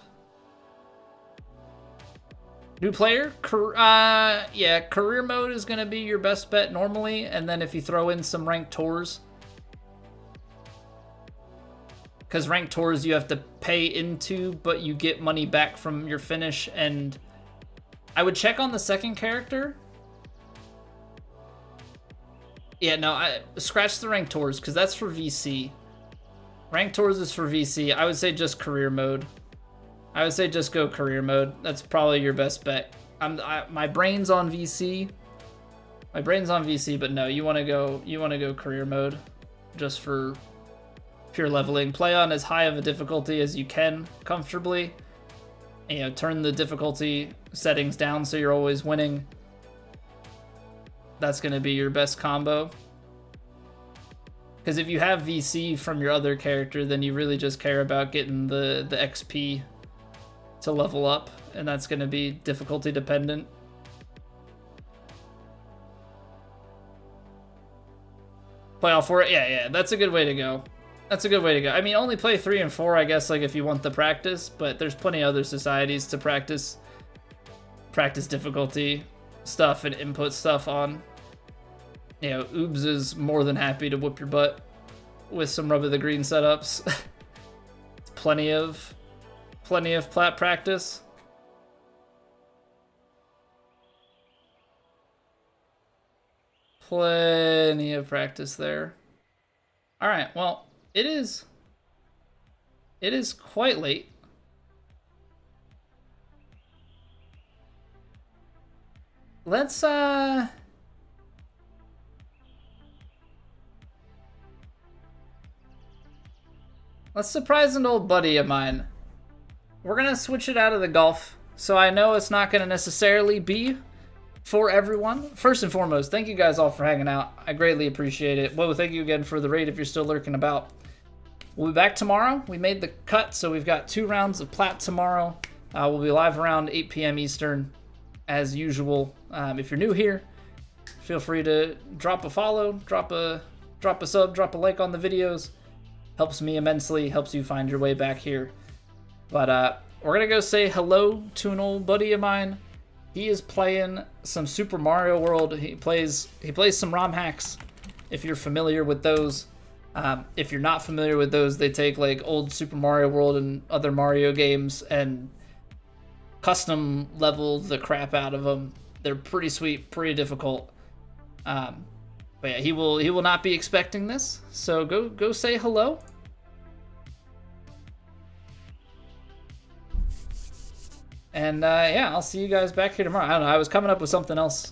New player? Yeah, career mode is going to be your best bet normally, and then if you throw in some ranked tours. Because ranked tours you have to pay into, but you get money back from your finish, and I would check on the second character. Yeah, no, I scratch the ranked tours, because that's for VC. Ranked tours is for VC. I would say just career mode. I would say just go career mode. That's probably your best bet. My brain's on VC. My brain's on VC, but no, you want to go career mode, just for pure leveling. Play on as high of a difficulty as you can comfortably. You know, turn the difficulty settings down so you're always winning. That's going to be your best combo. Because if you have VC from your other character, then you really just care about getting the XP to level up, and that's going to be difficulty dependent. Play all 4? Yeah, that's a good way to go. That's a good way to go. I mean, only play 3 and 4, I guess, like if you want the practice, but there's plenty of other societies to practice difficulty stuff and input stuff on. You know, Oobs is more than happy to whoop your butt with some Rub of the Green setups. Plenty of plat practice. Plenty of practice there. All right, well, it is quite late. Let's surprise an old buddy of mine. We're gonna switch it out of the golf, so I know it's not gonna necessarily be for everyone. First and foremost, thank you guys all for hanging out. I greatly appreciate it. Whoa, thank you again for the raid if you're still lurking about. We'll be back tomorrow. We made the cut, so we've got 2 rounds of plat tomorrow. We'll be live around 8 p.m. Eastern, as usual. If you're new here, feel free to drop a follow, drop a sub, drop a like on the videos. Helps me immensely, helps you find your way back here. But we're gonna go say hello to an old buddy of mine. He is playing some Super Mario World. He plays some ROM hacks, if you're familiar with those. If you're not familiar with those, they take like old Super Mario World and other Mario games and custom level the crap out of them. They're pretty sweet, pretty difficult. But yeah, he will not be expecting this. So go say hello. And yeah, I'll see you guys back here tomorrow. I don't know. I was coming up with something else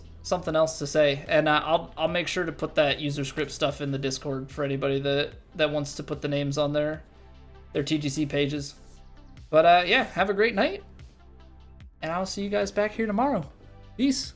to say, and I'll make sure to put that user script stuff in the Discord for anybody that wants to put the names on their TGC pages. But yeah, have a great night, and I'll see you guys back here tomorrow. Peace.